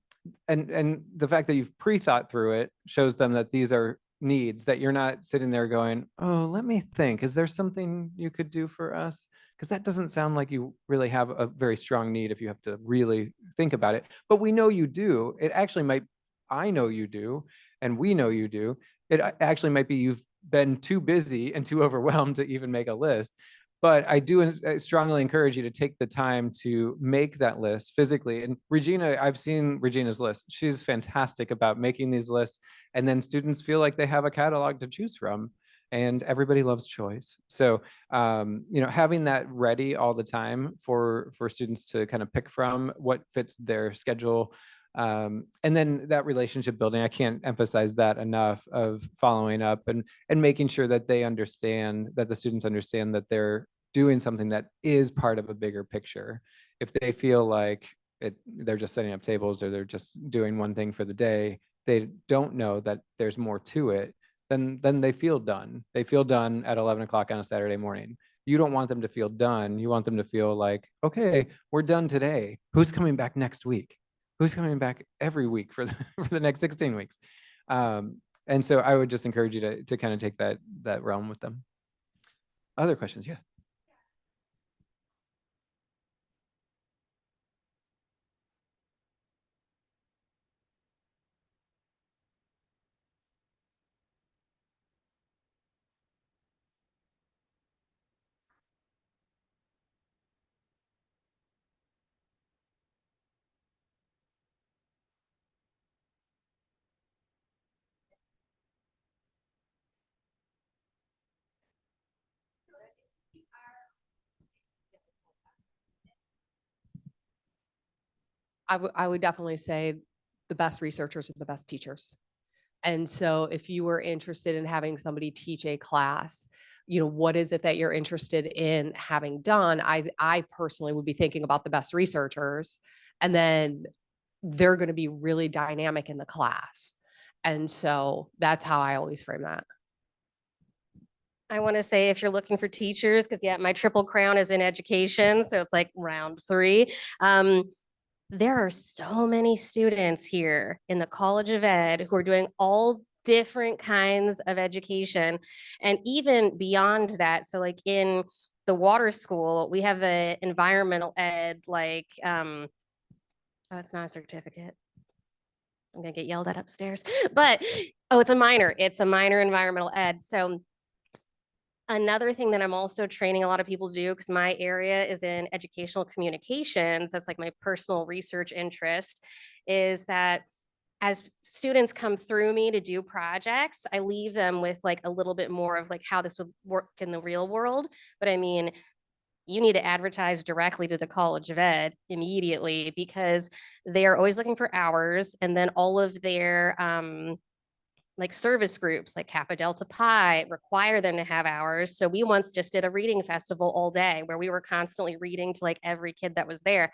the fact that you've pre-thought through it shows them that these are needs, that you're not sitting there going, oh, let me think, is there something you could do for us? Because that doesn't sound like you really have a very strong need if you have to really think about it. But we know you do. It actually might, I know you do, and we know you do. It actually might be you've been too busy and too overwhelmed to even make a list. But I do strongly encourage you to take the time to make that list physically. And Regina, I've seen Regina's list. She's fantastic about making these lists. And then students feel like they have a catalog to choose from. And everybody loves choice. So, having that ready all the time for students to kind of pick from what fits their schedule. And then that relationship building, I can't emphasize that enough, of following up and making sure that they understand, that the students understand that they're doing something that is part of a bigger picture. If they feel like they're just setting up tables, or they're just doing one thing for the day, they don't know that there's more to it, then they feel done. They feel done at 11 o'clock on a Saturday morning. You don't want them to feel done. You want them to feel like, okay, we're done today. Who's coming back next week? Who's coming back every week for the next 16 weeks? And so I would just encourage you to kind of take that realm with them. Other questions? Yeah. I would definitely say the best researchers are the best teachers. And so if you were interested in having somebody teach a class, what is it that you're interested in having done? I personally would be thinking about the best researchers, and then they're going to be really dynamic in the class. And so that's how I always frame that. I want to say, if you're looking for teachers, because yeah, my triple crown is in education, so it's like round 3. There are so many students here in the College of Ed who are doing all different kinds of education, and even beyond that. So like in the water school, we have an environmental ed, like, oh, it's not a certificate. I'm gonna get yelled at upstairs, but, oh, it's a minor. It's a minor environmental ed. So another thing that I'm also training a lot of people to do, because my area is in educational communications, that's like my personal research interest, is that as students come through me to do projects, I leave them with like a little bit more of like how this would work in the real world. But I mean, you need to advertise directly to the College of Ed immediately, because they are always looking for hours, and then all of their like service groups like Kappa Delta Pi require them to have hours. So we once just did a reading festival all day where we were constantly reading to like every kid that was there.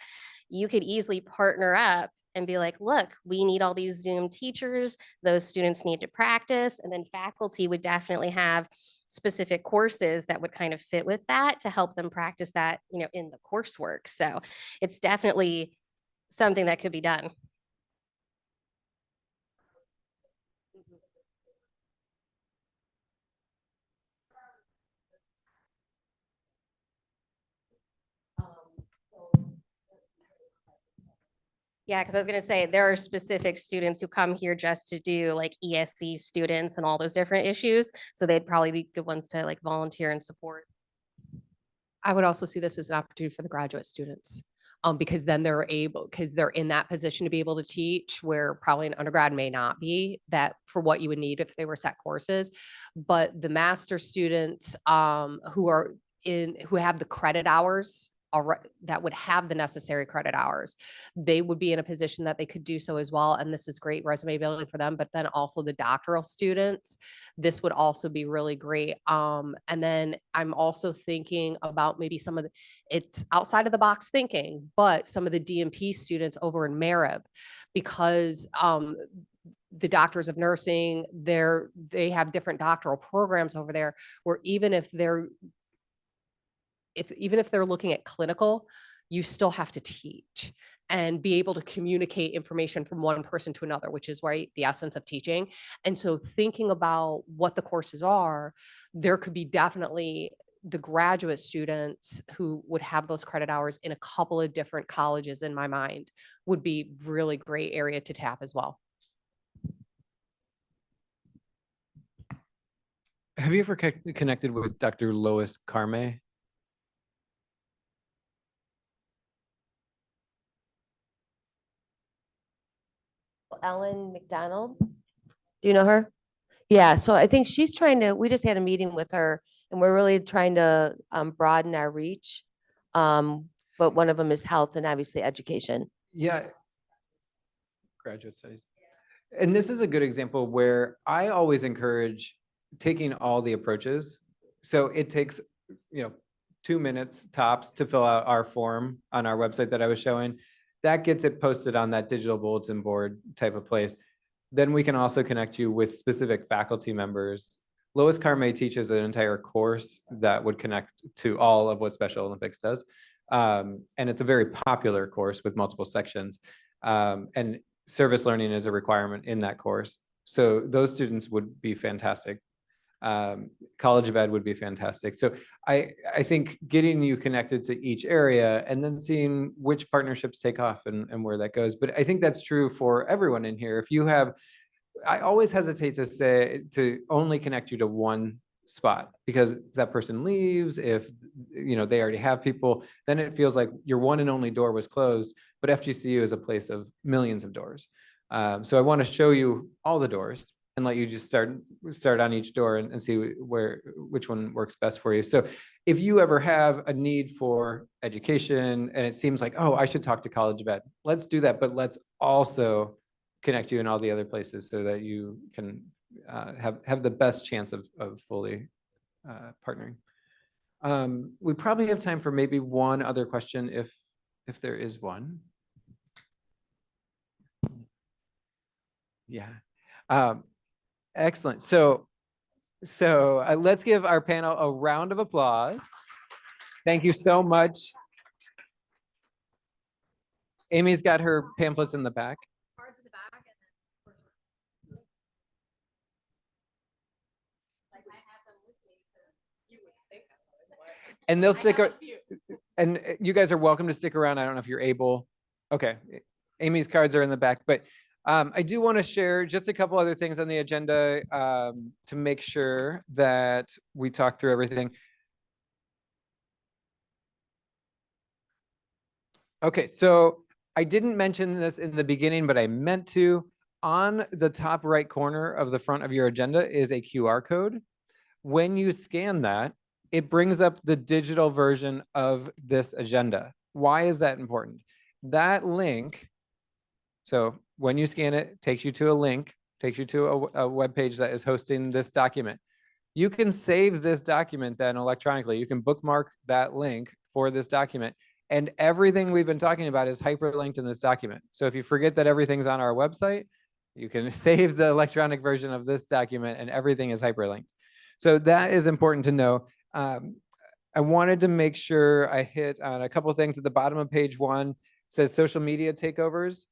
You could easily partner up and be like, look, we need all these Zoom teachers. Those students need to practice. And then faculty would definitely have specific courses that would kind of fit with that to help them practice that, you know, in the coursework. So it's definitely something that could be done. Yeah, because I was going to say there are specific students who come here just to do like ESC students and all those different issues. So they'd probably be good ones to like volunteer and support. I would also see this as an opportunity for the graduate students. Because then they're able, because they're in that position to be able to teach, where probably an undergrad may not be that for what you would need if they were set courses. But the master students who have the credit hours that would have the necessary credit hours, they would be in a position that they could do so as well. And this is great resume building for them. But then also the doctoral students, this would also be really great. And then I'm also thinking about maybe some of the, it's outside of the box thinking, but some of the DMP students over in Marib, because the doctors of nursing, they have different doctoral programs over there, where even if they're looking at clinical, you still have to teach and be able to communicate information from one person to another, which is right the essence of teaching. And so thinking about what the courses are, there could be definitely the graduate students who would have those credit hours in a couple of different colleges, in my mind, would be really great area to tap as well. Have you ever connected with Dr. Lois Carme? Ellen McDonald. Do you know her? Yeah, so I think she's trying to, we just had a meeting with her and we're really trying to broaden our reach. But one of them is health and obviously education. Yeah. Graduate studies. And this is a good example where I always encourage taking all the approaches. So it takes, 2 minutes tops to fill out our form on our website that I was showing. That gets it posted on that digital bulletin board type of place. Then we can also connect you with specific faculty members. Lois Carme teaches an entire course that would connect to all of what Special Olympics does. And it's a very popular course with multiple sections. And service learning is a requirement in that course. So those students would be fantastic. College of Ed would be fantastic. So I think getting you connected to each area and then seeing which partnerships take off and where that goes. But I think that's true for everyone in here. If you have, I always hesitate to say to only connect you to one spot, because if that person leaves, if they already have people, then it feels like your one and only door was closed. But FGCU is a place of millions of doors. So I want to show you all the doors and let you just start on each door and see which one works best for you. So if you ever have a need for education and it seems like, oh, I should talk to College of Ed, let's do that. But let's also connect you in all the other places so that you can have the best chance of fully partnering. We probably have time for maybe one other question if there is one. Yeah. Excellent. So let's give our panel a round of applause. Thank you so much. Amy's got her pamphlets in the back. And they'll stick, and you guys are welcome to stick around. I don't know if you're able. Okay. Amy's cards are in the back, but I do want to share just a couple other things on the agenda to make sure that we talk through everything. Okay, so I didn't mention this in the beginning, but I meant to. On the top right corner of the front of your agenda is a QR code. When you scan that, it brings up the digital version of this agenda. Why is that important? That link, so when you scan it, takes you to a link, takes you to a web page that is hosting this document. You can save this document then electronically. You can bookmark that link for this document. And everything we've been talking about is hyperlinked in this document. So if you forget that everything's on our website, you can save the electronic version of this document and everything is hyperlinked. So that is important to know. I wanted to make sure I hit on a couple of things at the bottom of page 1. It says social media takeovers.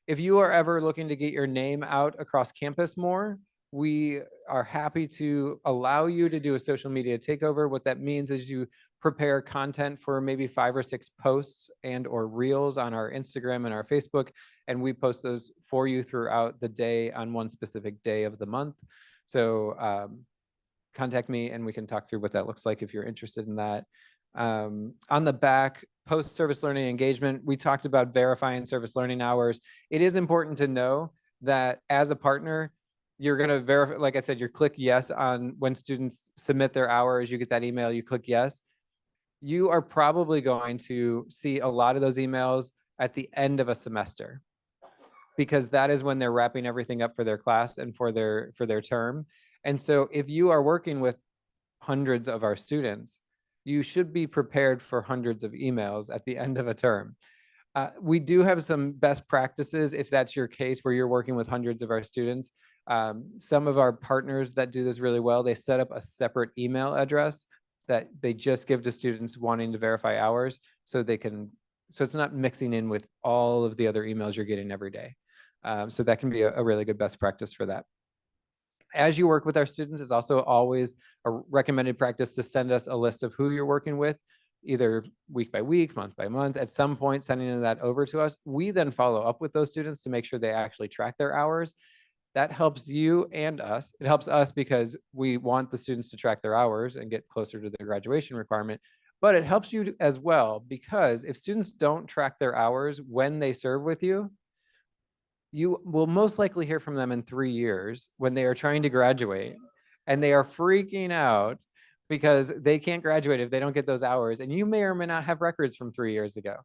If you are ever looking to get your name out across campus more, we are happy to allow you to do a social media takeover. What that means is you prepare content for maybe 5 or 6 posts and or reels on our Instagram and our Facebook, and we post those for you throughout the day on one specific day of the month. So contact me and we can talk through what that looks like if you're interested in that. On the back, post-service learning engagement, we talked about verifying service learning hours. It is important to know that as a partner, you're going to verify, like I said, you click yes on when students submit their hours, you get that email, you click yes. You are probably going to see a lot of those emails at the end of a semester, because that is when they're wrapping everything up for their class and for their term. And so if you are working with hundreds of our students, you should be prepared for hundreds of emails at the end of a term. We do have some best practices if that's your case where you're working with hundreds of our students. Some of our partners that do this really well, they set up a separate email address that they just give to students wanting to verify hours so they can, so it's not mixing in with all of the other emails you're getting every day. So that can be a really good best practice for that. As you work with our students, it's also always a recommended practice to send us a list of who you're working with, either week by week, month by month, at some point sending that over to us. We then follow up with those students to make sure they actually track their hours. That helps you and us. It helps us because we want the students to track their hours and get closer to the graduation requirement, but it helps you as well because if students don't track their hours when they serve with you, you will most likely hear from them in 3 years when they are trying to graduate and they are freaking out because they can't graduate if they don't get those hours. And you may or may not have records from 3 years ago.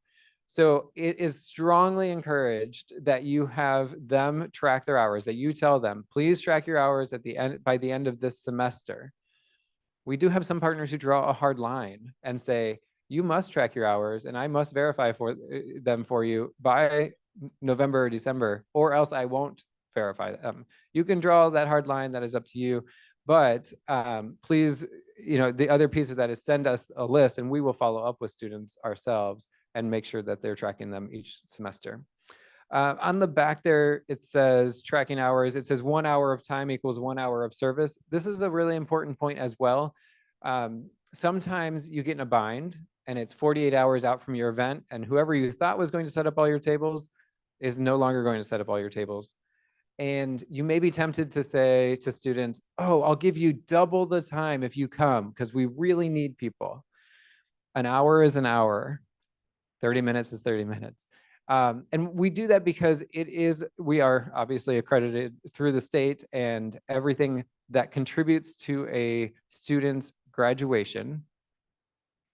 So it is strongly encouraged that you have them track their hours, that you tell them, please track your hours at the end, by the end of this semester. We do have some partners who draw a hard line and say, you must track your hours and I must verify for them for you by November or December, or else I won't verify them. You can draw that hard line, that is up to you. But please, the other piece of that is send us a list and we will follow up with students ourselves and make sure that they're tracking them each semester. On the back there, it says tracking hours. It says 1 hour of time equals 1 hour of service. This is a really important point as well. Sometimes you get in a bind and it's 48 hours out from your event and whoever you thought was going to set up all your tables is no longer going to set up all your tables. And you may be tempted to say to students, oh, I'll give you double the time if you come because we really need people. An hour is an hour. 30 minutes is 30 minutes. And we do that because we are obviously accredited through the state and everything that contributes to a student's graduation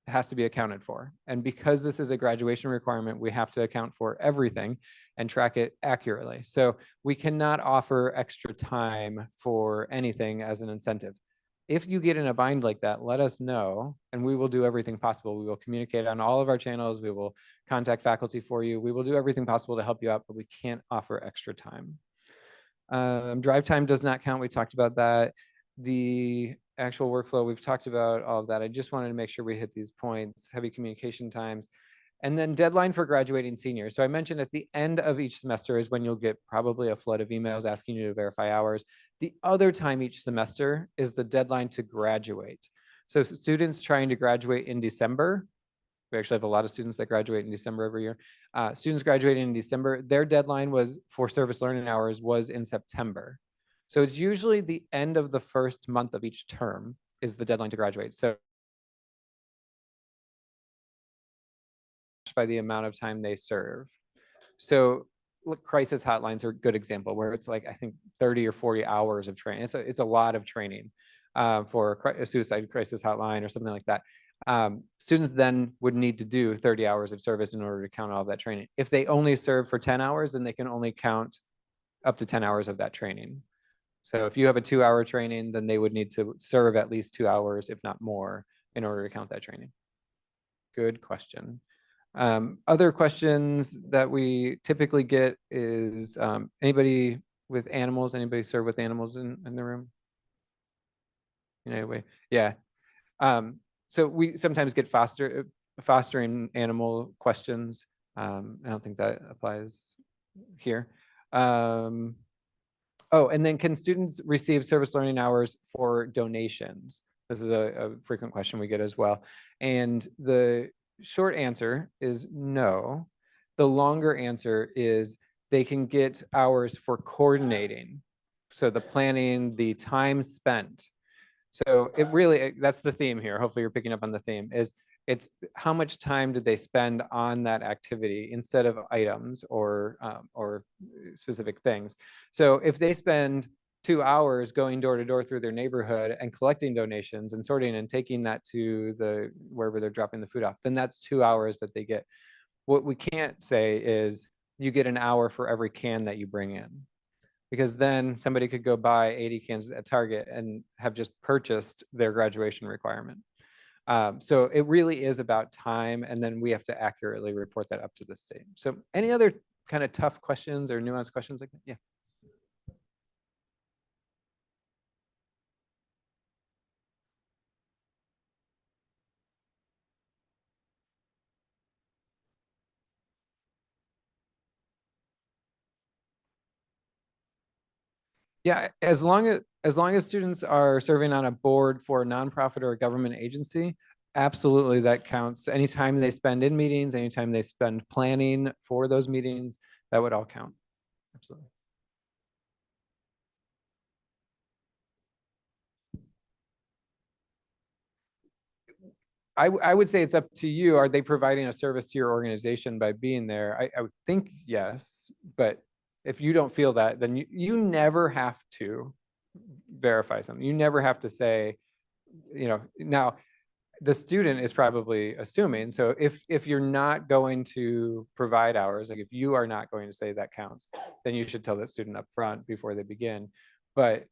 has to be accounted for. And because this is a graduation requirement, we have to account for everything and track it accurately. So we cannot offer extra time for anything as an incentive. If you get in a bind like that, let us know and we will do everything possible. We will communicate on all of our channels. We will contact faculty for you. We will do everything possible to help you out, but we can't offer extra time. Drive time does not count. We talked about that. The actual workflow, we've talked about all of that. I just wanted to make sure we hit these points, heavy communication times, and then deadline for graduating seniors. So I mentioned at the end of each semester is when you'll get probably a flood of emails asking you to verify hours. The other time each semester is the deadline to graduate. So students trying to graduate in December, We actually have a lot of students that graduate in December every year. Students graduating in December, their deadline was for service learning hours was in September. So it's usually the end of the first month of each term is the deadline to graduate. So by the amount of time they serve. So look, crisis hotlines are a good example where it's like, I think 30 or 40 hours of training. It's a lot of training for a suicide crisis hotline or something like that. Students then would need to do 30 hours of service in order to count all of that training. If they only serve for 10 hours, then they can only count up to 10 hours of that training. So if you have a 2-hour training, then they would need to serve at least 2 hours, if not more, in order to count that training. Good question. Other questions that we typically get is anybody with animals, anybody serve with animals in the room? Anyway, yeah. So we sometimes get fostering animal questions. I don't think that applies here. Oh, and then can students receive service learning hours for donations? This is a frequent question we get as well. And the short answer is no. The longer answer is they can get hours for coordinating. So the planning, the time spent. So it really, that's the theme here. Hopefully you're picking up on the theme is it's how much time did they spend on that activity instead of items or specific things. So if they spend 2 hours going door to door through their neighborhood and collecting donations and sorting and taking that to wherever they're dropping the food off, then that's 2 hours that they get. What we can't say is you get an hour for every can that you bring in, because then somebody could go buy 80 cans at Target and have just purchased their graduation requirement. So it really is about time, and then we have to accurately report that up to the state. So any other kind of tough questions or nuanced questions like that? Yeah. Yeah, as long as students are serving on a board for a nonprofit or a government agency, absolutely that counts. Anytime they spend in meetings, anytime they spend planning for those meetings, that would all count. Absolutely. I would say it's up to you. Are they providing a service to your organization by being there? I would think yes, but if you don't feel that, then you never have to verify something. You never have to say, now the student is probably assuming. So if you're not going to provide hours, like if you are not going to say that counts, then you should tell the student up front before they begin. But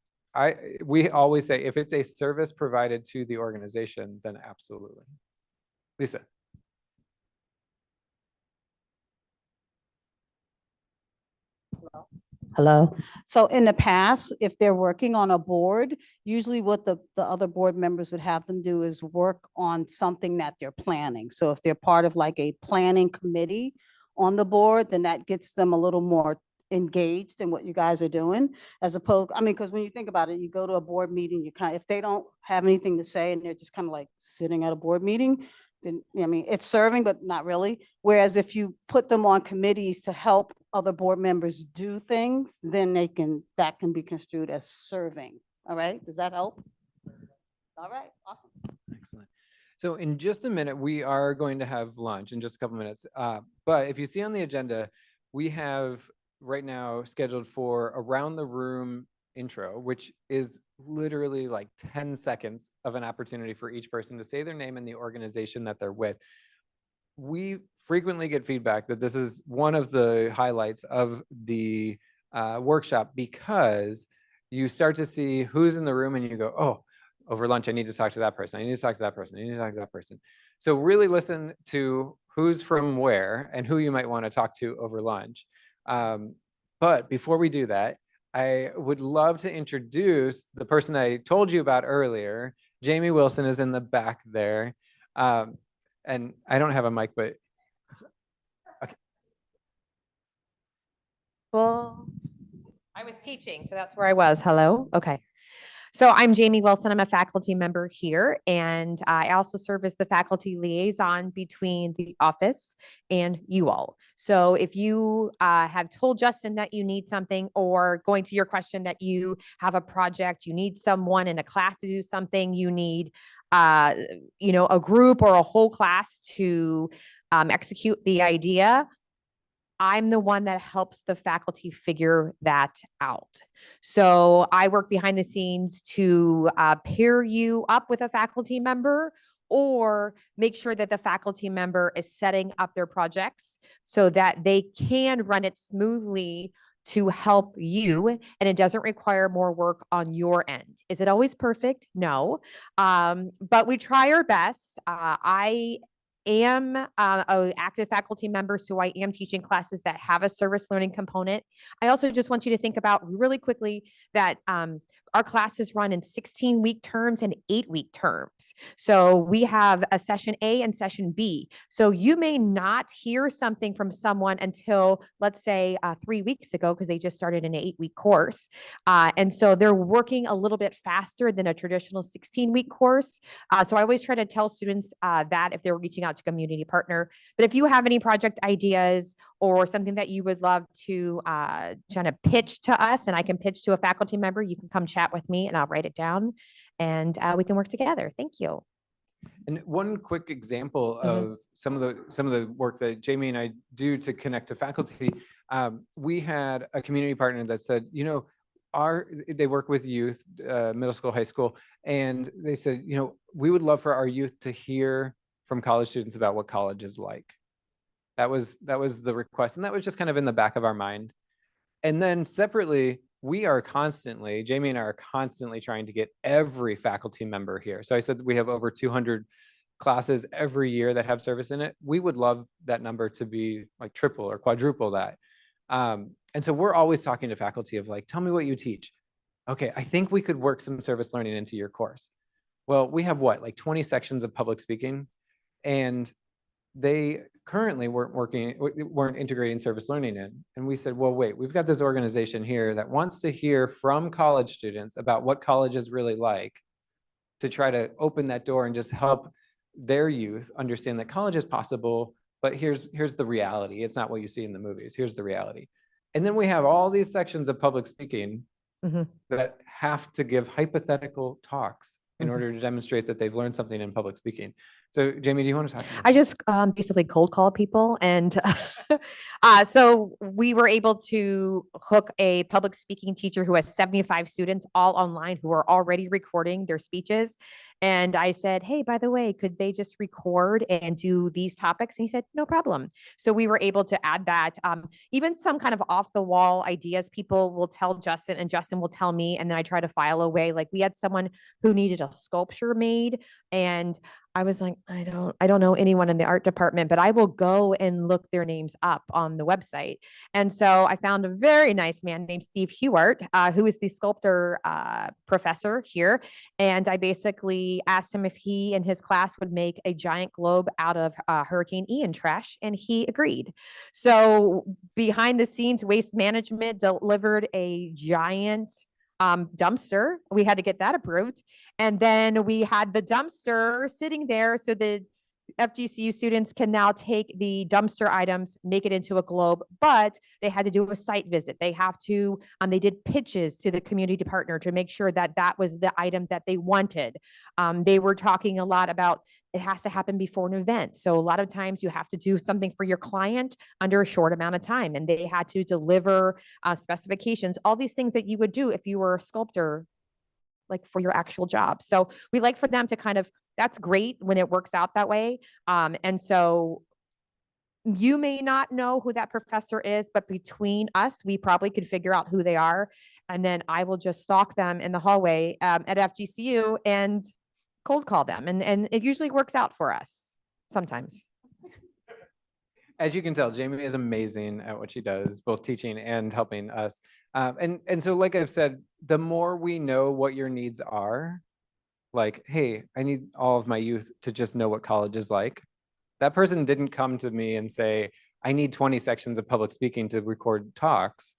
we always say if it's a service provided to the organization, then absolutely. Lisa. Hello. So in the past, if they're working on a board, usually what the other board members would have them do is work on something that they're planning. So if they're part of like a planning committee on the board, then that gets them a little more engaged in what you guys are doing, as opposed, I mean, because when you think about it, you go to a board meeting, if they don't have anything to say and they're just kind of like sitting at a board meeting, then, I mean, it's serving, but not really. Whereas if you put them on committees to help other board members do things, then that can be construed as serving. All right, does that help? All right, awesome. Excellent. So in just a minute, we are going to have lunch in just a couple minutes. But if you see on the agenda, we have right now scheduled for around the room intro, which is literally like 10 seconds of an opportunity for each person to say their name and the organization that they're with. We frequently get feedback that this is one of the highlights of the workshop, because you start to see who's in the room and you go, oh, over lunch, I need to talk to that person. I need to talk to that person. I need to talk to that person. So really listen to who's from where and who you might want to talk to over lunch. But before we do that, I would love to introduce the person I told you about earlier. Jamie Wilson is in the back there. And I don't have a mic, but okay. Well, I was teaching, so that's where I was. Hello. Okay. So I'm Jamie Wilson. I'm a faculty member here, and I also serve as the faculty liaison between the office and you all. So if you have told Justin that you need something, or going to your question that you have a project, you need someone in a class to do something, you need a group or a whole class to execute the idea, I'm the one that helps the faculty figure that out. So I work behind the scenes to pair you up with a faculty member, or make sure that the faculty member is setting up their projects so that they can run it smoothly to help you, and it doesn't require more work on your end. Is it always perfect? No. But we try our best. I am a active faculty member, so I am teaching classes that have a service learning component. I also just want you to think about really quickly that our classes run in 16-week terms and 8-week terms. So we have a session A and session B. So you may not hear something from someone until, let's say, 3 weeks ago, because they just started an 8-week course. And so they're working a little bit faster than a traditional 16-week course. So I always try to tell students that if they're reaching out to community partner. But if you have any project ideas or something that you would love to kind of pitch to us, and I can pitch to a faculty member, you can come chat with me and I'll write it down, and we can work together. Thank you. And one quick example of some of the work that Jamie and I do to connect to faculty, we had a community partner that said, they work with youth, middle school, high school, and they said, we would love for our youth to hear from college students about what college is like. That was the request, and that was just kind of in the back of our mind. And then separately, Jamie and I are constantly trying to get every faculty member here. So I said we have over 200 classes every year that have service in it. We would love that number to be like triple or quadruple that. And so we're always talking to faculty of like, tell me what you teach. Okay, I think we could work some service learning into your course. Well, we have like 20 sections of public speaking, and they currently weren't integrating service learning in. And we said, well, wait, we've got this organization here that wants to hear from college students about what college is really like, to try to open that door and just help their youth understand that college is possible, but here's the reality. It's not what you see in the movies. Here's the reality. And then we have all these sections of public speaking that have to give hypothetical talks in order to demonstrate that they've learned something in public speaking. So Jamie, do you want to talk about I just basically cold call people. And so we were able to hook a public speaking teacher who has 75 students all online who are already recording their speeches. And I said, hey, by the way, could they just record and do these topics? And he said, no problem. So we were able to add that. Even some kind of off the wall ideas, people will tell Justin and Justin will tell me, and then I try to file away. Like we had someone who needed a sculpture made, and I was like, I don't know anyone in the art department, but I will go and look their names up on the website. And so I found a very nice man named Steve Hewart, who is the sculptor professor here. And I basically asked him if he and his class would make a giant globe out of Hurricane Ian trash, and he agreed. So behind the scenes, Waste Management delivered a giant dumpster. We had to get that approved. And then we had the dumpster sitting there so the FGCU students can now take the dumpster items, make it into a globe, but they had to do a site visit. They have to, they did pitches to the community partner to make sure that that was the item that they wanted. They were talking a lot about it has to happen before an event. So a lot of times you have to do something for your client under a short amount of time, and they had to deliver specifications, all these things that you would do if you were a sculptor, like for your actual job. So we like for them to kind of, that's great when it works out that way. And so you may not know who that professor is, but between us, we probably could figure out who they are. And then I will just stalk them in the hallway at FGCU and cold call them. And it usually works out for us sometimes. As you can tell, Jamie is amazing at what she does, both teaching and helping us. And so, like I've said, the more we know what your needs are, like, hey, I need all of my youth to just know what college is like. That person didn't come to me and say, I need 20 sections of public speaking to record talks.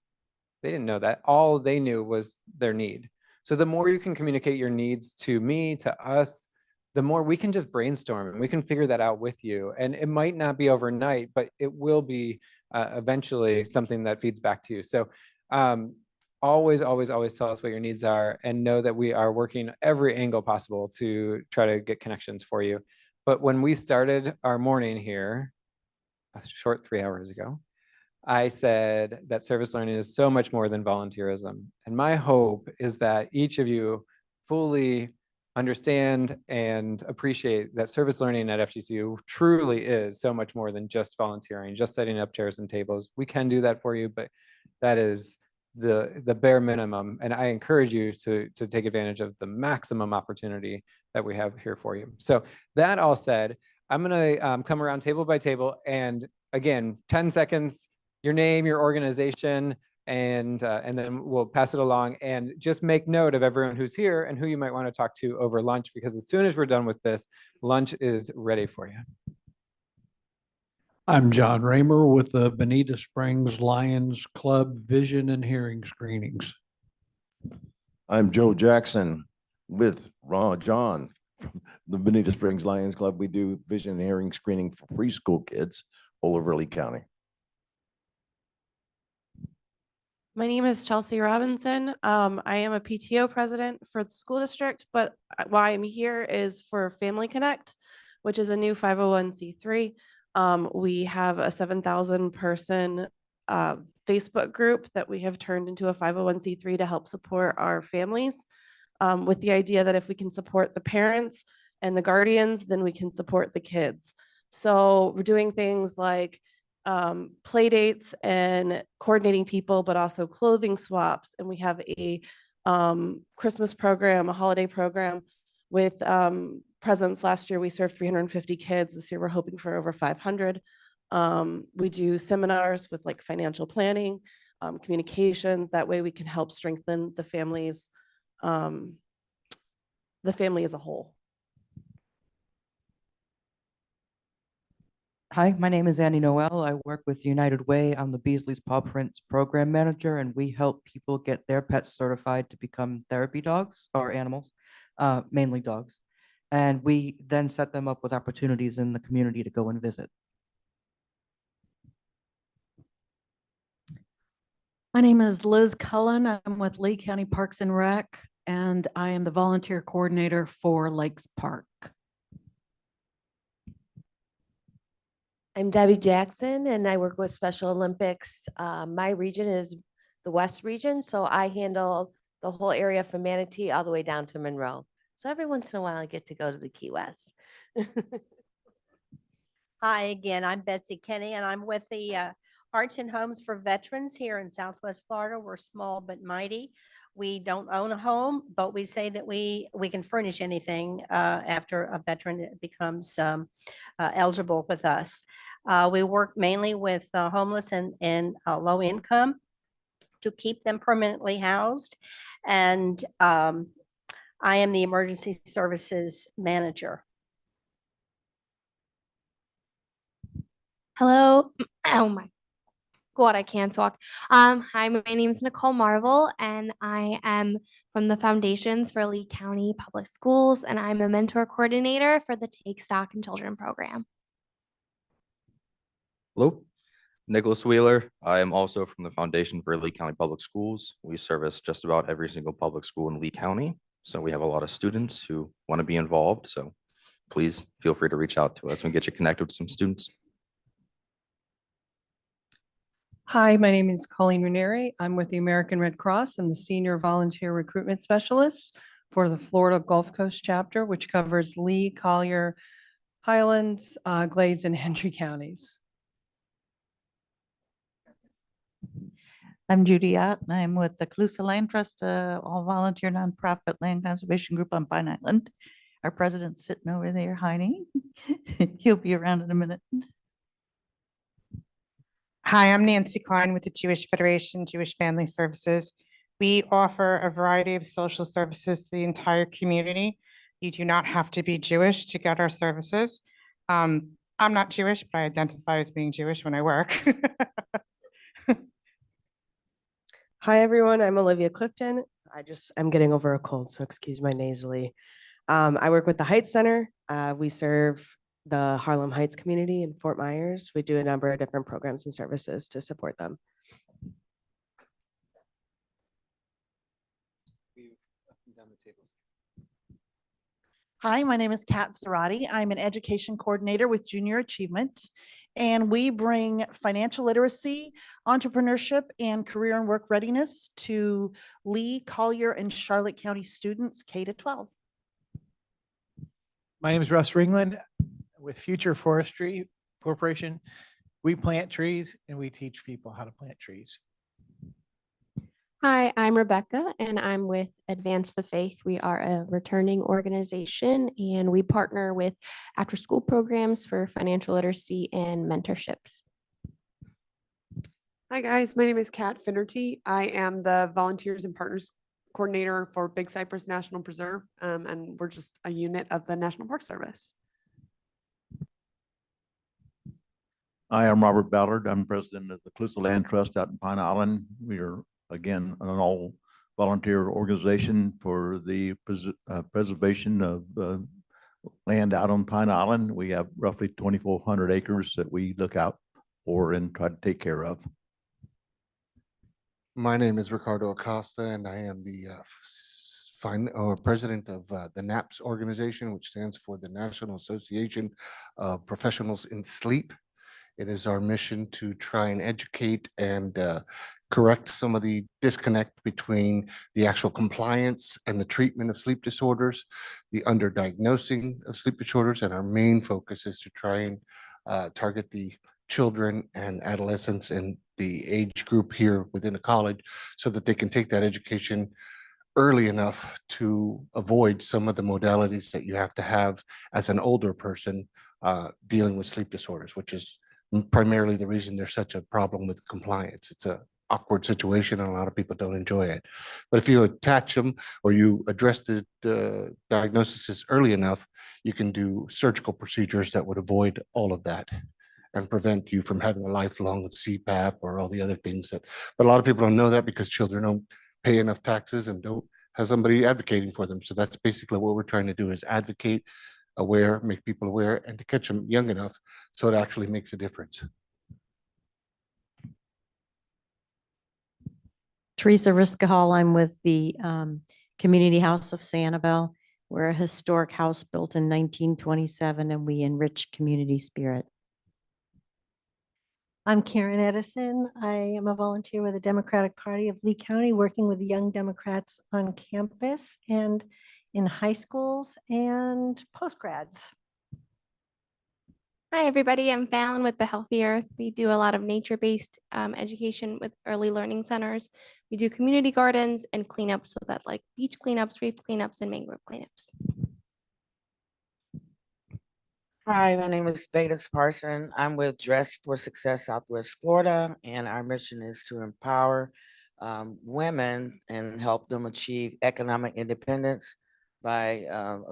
They didn't know that. All they knew was their need. So the more you can communicate your needs to me, to us, the more we can just brainstorm and we can figure that out with you. And it might not be overnight, but it will be eventually something that feeds back to you. So always, always, always tell us what your needs are and know that we are working every angle possible to try to get connections for you. But when we started our morning here, a short 3 hours ago, I said that service learning is so much more than volunteerism. And my hope is that each of you fully understand and appreciate that service learning at FGCU truly is so much more than just volunteering, just setting up chairs and tables. We can do that for you, but that is the bare minimum. And I encourage you to take advantage of the maximum opportunity that we have here for you. So that all said, I'm gonna come around table by table, and again, 10 seconds, your name, your organization, and then we'll pass it along, and just make note of everyone who's here and who you might want to talk to over lunch, because as soon as we're done with this, lunch is ready for you. I'm John Raymer with the Bonita Springs Lions Club Vision and Hearing Screenings. I'm Joe Jackson with John from the Bonita Springs Lions Club. We do vision and hearing screening for preschool kids all over Lee County. My name is Chelsea Robinson. I am a PTO president for the school district, but why I'm here is for Family Connect, which is a new 501c3. We have a 7,000 person Facebook group that we have turned into a 501c3 to help support our families, with the idea that if we can support the parents and the guardians, then we can support the kids. So we're doing things like play dates and coordinating people, but also clothing swaps. And we have a Christmas program, a holiday program with presents. Last year we served 350 kids. This year we're hoping for over 500. We do seminars with like financial planning, communications. That way we can help strengthen the families, the family as a whole. Hi, my name is Annie Noel. I work with United Way. I'm the Beasley's Paw Prints program manager, and we help people get their pets certified to become therapy dogs or animals, mainly dogs. And we then set them up with opportunities in the community to go and visit. My name is Liz Cullen. I'm with Lee County Parks and Rec, and I am the volunteer coordinator for Lakes Park. I'm Debbie Jackson, and I work with Special Olympics. My region is the West region, so I handle the whole area from Manatee all the way down to Monroe. So every once in a while, I get to go to the Key West. Hi again, I'm Betsy Kenny, and I'm with the Arts and Homes for Veterans here in Southwest Florida. We're small but mighty. We don't own a home, but we say that we can furnish anything after a veteran becomes eligible with us. We work mainly with homeless and low income to keep them permanently housed. And I am the emergency services manager. Hello. Oh my God, I can't talk. Hi, my name is Nicole Marvel, and I am from the Foundations for Lee County Public Schools, and I'm a mentor coordinator for the Take Stock in Children program. Hello, Nicholas Wheeler. I am also from the Foundation for Lee County Public Schools. We service just about every single public school in Lee County. So we have a lot of students who want to be involved. So please feel free to reach out to us and get you connected with some students. Hi, my name is Colleen Ranieri. I'm with the American Red Cross. I'm the Senior Volunteer Recruitment Specialist for the Florida Gulf Coast chapter, which covers Lee, Collier, Highlands, Glades, and Hendry counties. I'm Judy Ott, and I'm with the Calusa Land Trust, all volunteer nonprofit land conservation group on Pine Island. Our president's sitting over there, Heine. He'll be around in a minute. Hi, I'm Nancy Klein with the Jewish Federation, Jewish Family Services. We offer a variety of social services to the entire community. You do not have to be Jewish to get our services. I'm not Jewish, but I identify as being Jewish when I work. Hi, everyone. I'm Olivia Clifton. I'm getting over a cold, so excuse my nasally. I work with the Heights Center. We serve the Harlem Heights community in Fort Myers. We do a number of different programs and services to support them. Hi, my name is Kat Zarati. I'm an education coordinator with Junior Achievement, and we bring financial literacy, entrepreneurship, and career and work readiness to Lee, Collier, and Charlotte County students K to 12. My name is Russ Ringland with Future Forestry Corporation. We plant trees and we teach people how to plant trees. Hi, I'm Rebecca and I'm with Advance the Faith. We are a returning organization and we partner with after school programs for financial literacy and mentorships. Hi guys, my name is Kat Finnerty. I am the Volunteers and Partners Coordinator for Big Cypress National Preserve, and we're just a unit of the National Park Service. I am Robert Ballard. I'm president of the Calusa Land Trust out in Pine Island. We are, again, an all volunteer organization for the preservation of land out on Pine Island. We have roughly 2,400 acres that we look out for and try to take care of. My name is Ricardo Acosta, and I am the president of the NAPS organization, which stands for the National Association of Professionals in Sleep. It is our mission to try and educate and correct some of the disconnect between the actual compliance and the treatment of sleep disorders, the underdiagnosing of sleep disorders, and our main focus is to try and target the children and adolescents and the age group here within a college so that they can take that education early enough to avoid some of the modalities that you have to have as an older person dealing with sleep disorders, which is primarily the reason there's such a problem with compliance. It's a awkward situation and a lot of people don't enjoy it. But if you attach them or you address the diagnosis early enough, you can do surgical procedures that would avoid all of that and prevent you from having a lifelong of CPAP or all the other things that, but a lot of people don't know that because children don't pay enough taxes and don't have somebody advocating for them. So that's basically what we're trying to do is advocate, aware, make people aware, and to catch them young enough so it actually makes a difference. Teresa Riskahall, I'm with the Community House of Sanibel. We're a historic house built in 1927 and we enrich community spirit. I'm Karen Edison. I am a volunteer with the Democratic Party of Lee County, working with young Democrats on campus and in high schools and postgrads. Hi, everybody. I'm Fallon with the Healthy Earth. We do a lot of nature-based education with early learning centers. We do community gardens and cleanups, so that like beach cleanups, reef cleanups, and mangrove cleanups. Hi, my name is Davis Parson. I'm with Dress for Success Southwest Florida, and our mission is to empower women and help them achieve economic independence by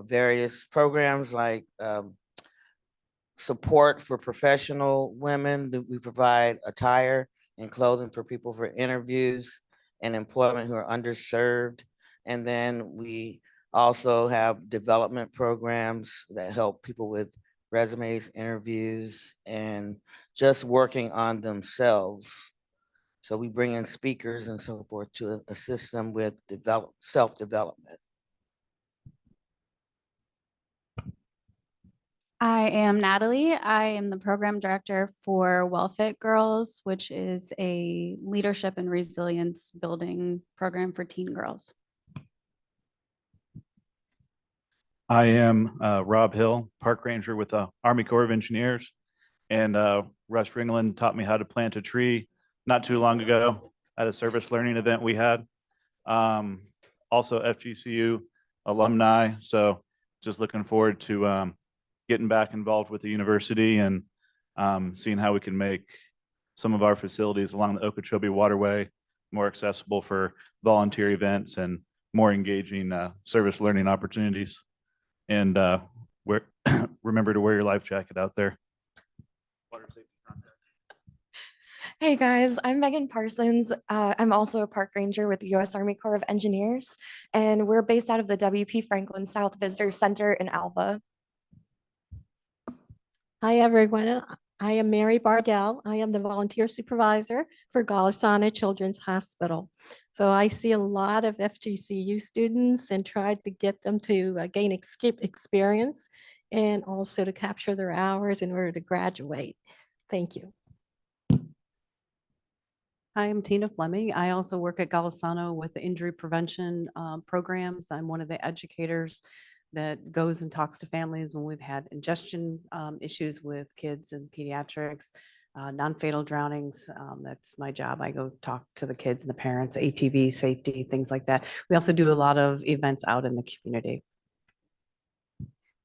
various programs like support for professional women. We provide attire and clothing for people for interviews and employment who are underserved. And then we also have development programs that help people with resumes, interviews, and just working on themselves. So we bring in speakers and so forth to assist them with self-development. I am Natalie. I am the program director for WellFit Girls, which is a leadership and resilience building program for teen girls. I am Rob Hill, park ranger with the Army Corps of Engineers, and Russ Ringland taught me how to plant a tree not too long ago at a service learning event we had. Also FGCU alumni, so just looking forward to getting back involved with the university and seeing how we can make some of our facilities along the Okeechobee Waterway more accessible for volunteer events and more engaging service learning opportunities. And remember to wear your life jacket out there. Hey guys, I'm Megan Parsons. I'm also a park ranger with the U.S. Army Corps of Engineers, and we're based out of the W.P. Franklin South Visitor Center in Alva. Hi, everyone. I am Mary Bardell. I am the volunteer supervisor for Golisano Children's Hospital. So I see a lot of FGCU students and tried to get them to gain experience and also to capture their hours in order to graduate. Thank you. Hi, I'm Tina Fleming. I also work at Golisano with the injury prevention programs. I'm one of the educators that goes and talks to families when we've had ingestion issues with kids and pediatrics, non-fatal drownings. That's my job. I go talk to the kids and the parents, ATV safety, things like that. We also do a lot of events out in the community.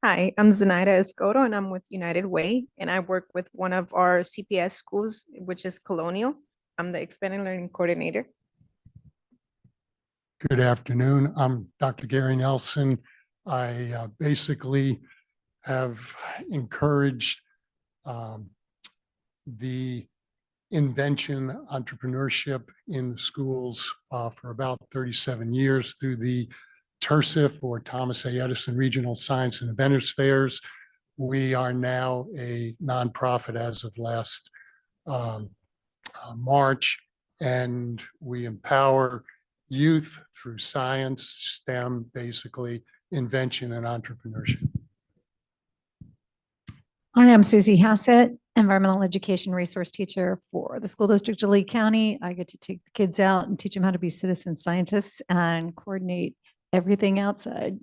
Hi, I'm Zenaida Escoto and I'm with United Way and I work with one of our CPS schools, which is Colonial. I'm the Expanded Learning Coordinator. Good afternoon. I'm Dr. Gary Nelson. I basically have encouraged the invention entrepreneurship in the schools for about 37 years through the TERSIF, or Thomas A. Edison Regional Science and Inventors Fairs. We are now a nonprofit as of last March, and we empower youth through science, STEM, basically invention and entrepreneurship. I am Susie Hassett, environmental education resource teacher for the school district of Lee County. I get to take the kids out and teach them how to be citizen scientists and coordinate everything outside.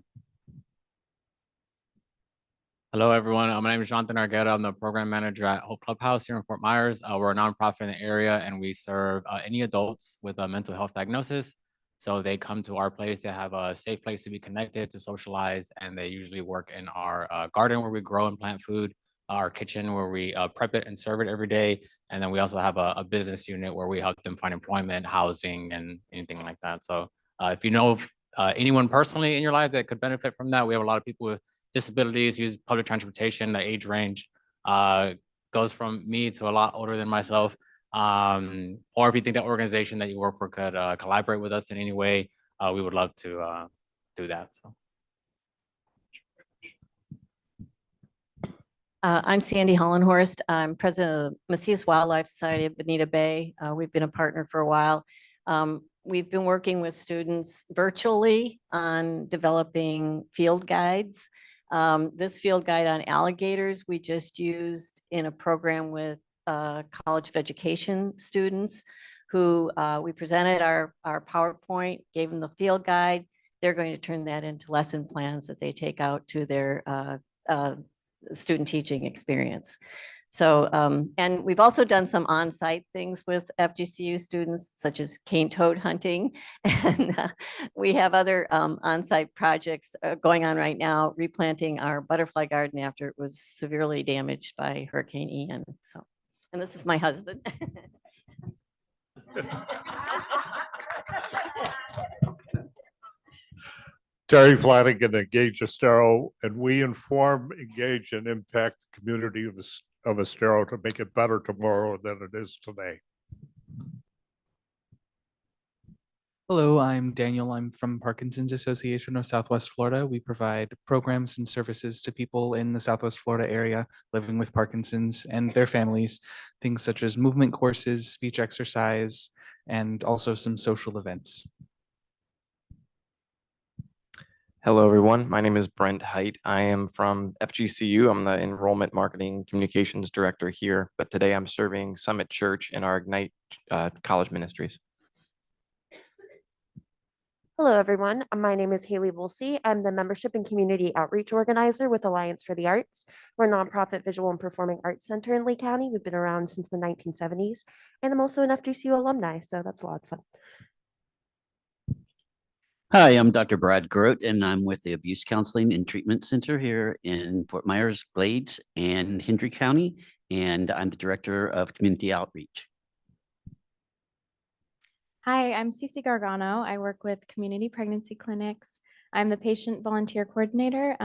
Hello, everyone. My name is Jonathan Argueta. I'm the program manager at Hope Clubhouse here in Fort Myers. We're a nonprofit in the area, and we serve any adults with a mental health diagnosis. So they come to our place. They have a safe place to be connected, to socialize, and they usually work in our garden where we grow and plant food, our kitchen where we prep it and serve it every day. And then we also have a business unit where we help them find employment, housing, and anything like that. So if you know anyone personally in your life that could benefit from that, we have a lot of people with disabilities, use public transportation. The age range goes from me to a lot older than myself. Or if you think that organization that you work for could collaborate with us in any way, we would love to do that. So. I'm Sandy Hollenhorst. I'm president of the Macias Wildlife Society of Bonita Bay. We've been a partner for a while. We've been working with students virtually on developing field guides. This field guide on alligators, we just used in a program with College of Education students who we presented our PowerPoint, gave them the field guide. They're going to turn that into lesson plans that they take out to their student teaching experience. So, and we've also done some on-site things with FGCU students, such as cane toad hunting. And we have other on-site projects going on right now, replanting our butterfly garden after it was severely damaged by Hurricane Ian. So, and this is my husband. Terry Flanagan, Engage Estero, and we inform, engage, and impact the community of Estero to make it better tomorrow than it is today. Hello, I'm Daniel. I'm from Parkinson's Association of Southwest Florida. We provide programs and services to people in the Southwest Florida area living with Parkinson's and their families, things such as movement courses, speech exercise, and also some social events. Hello, everyone. My name is Brent Height. I am from FGCU. I'm the Enrollment Marketing Communications Director here, but today I'm serving Summit Church in our Ignite College Ministries. Hello, everyone. My name is Haley Volsey. I'm the Membership and Community Outreach Organizer with Alliance for the Arts. We're a nonprofit visual and performing arts center in Lee County. We've been around since the 1970s, and I'm also an FGCU alumni, so that's a lot of fun. Hi, I'm Dr. Brad Grote, and I'm with the Abuse Counseling and Treatment Center here in Fort Myers, Glades, and Hendry County, and I'm the Director of Community Outreach. Hi, I'm Cece Gargano. I work with Community Pregnancy Clinics. I'm the Patient Volunteer Coordinator.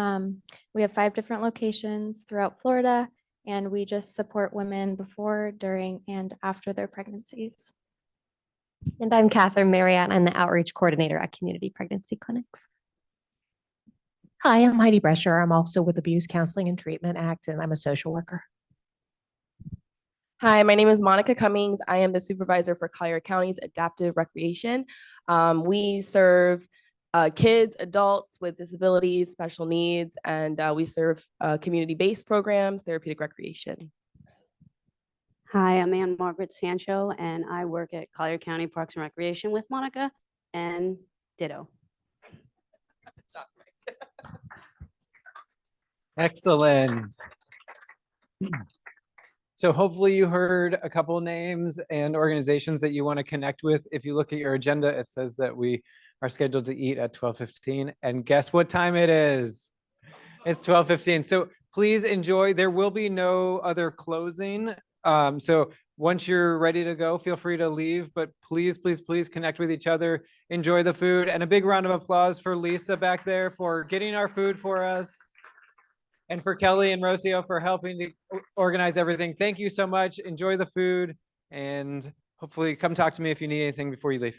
We have 5 different locations throughout Florida, and we just support women before, during, and after their pregnancies. And I'm Catherine Marriott. I'm the outreach coordinator at Community Pregnancy Clinics. Hi, I'm Heidi Brescher. I'm also with Abuse Counseling and Treatment Act, and I'm a social worker. Hi, my name is Monica Cummings. I am the supervisor for Collier County's Adaptive Recreation. We serve kids, adults with disabilities, special needs, and we serve community-based programs, therapeutic recreation. Hi, I'm Ann Margaret Sancho, and I work at Collier County Parks and Recreation with Monica, and ditto. Excellent. So hopefully you heard a couple names and organizations that you want to connect with. If you look at your agenda, it says that we are scheduled to eat at 12:15. And guess what time it is? It's 12:15. So please enjoy. There will be no other closing. So once you're ready to go, feel free to leave, but please, please, please connect with each other. Enjoy the food, and a big round of applause for Lisa back there for getting our food for us. And for Kelly and Rocio for helping to organize everything. Thank you so much. Enjoy the food, and hopefully come talk to me if you need anything before you leave.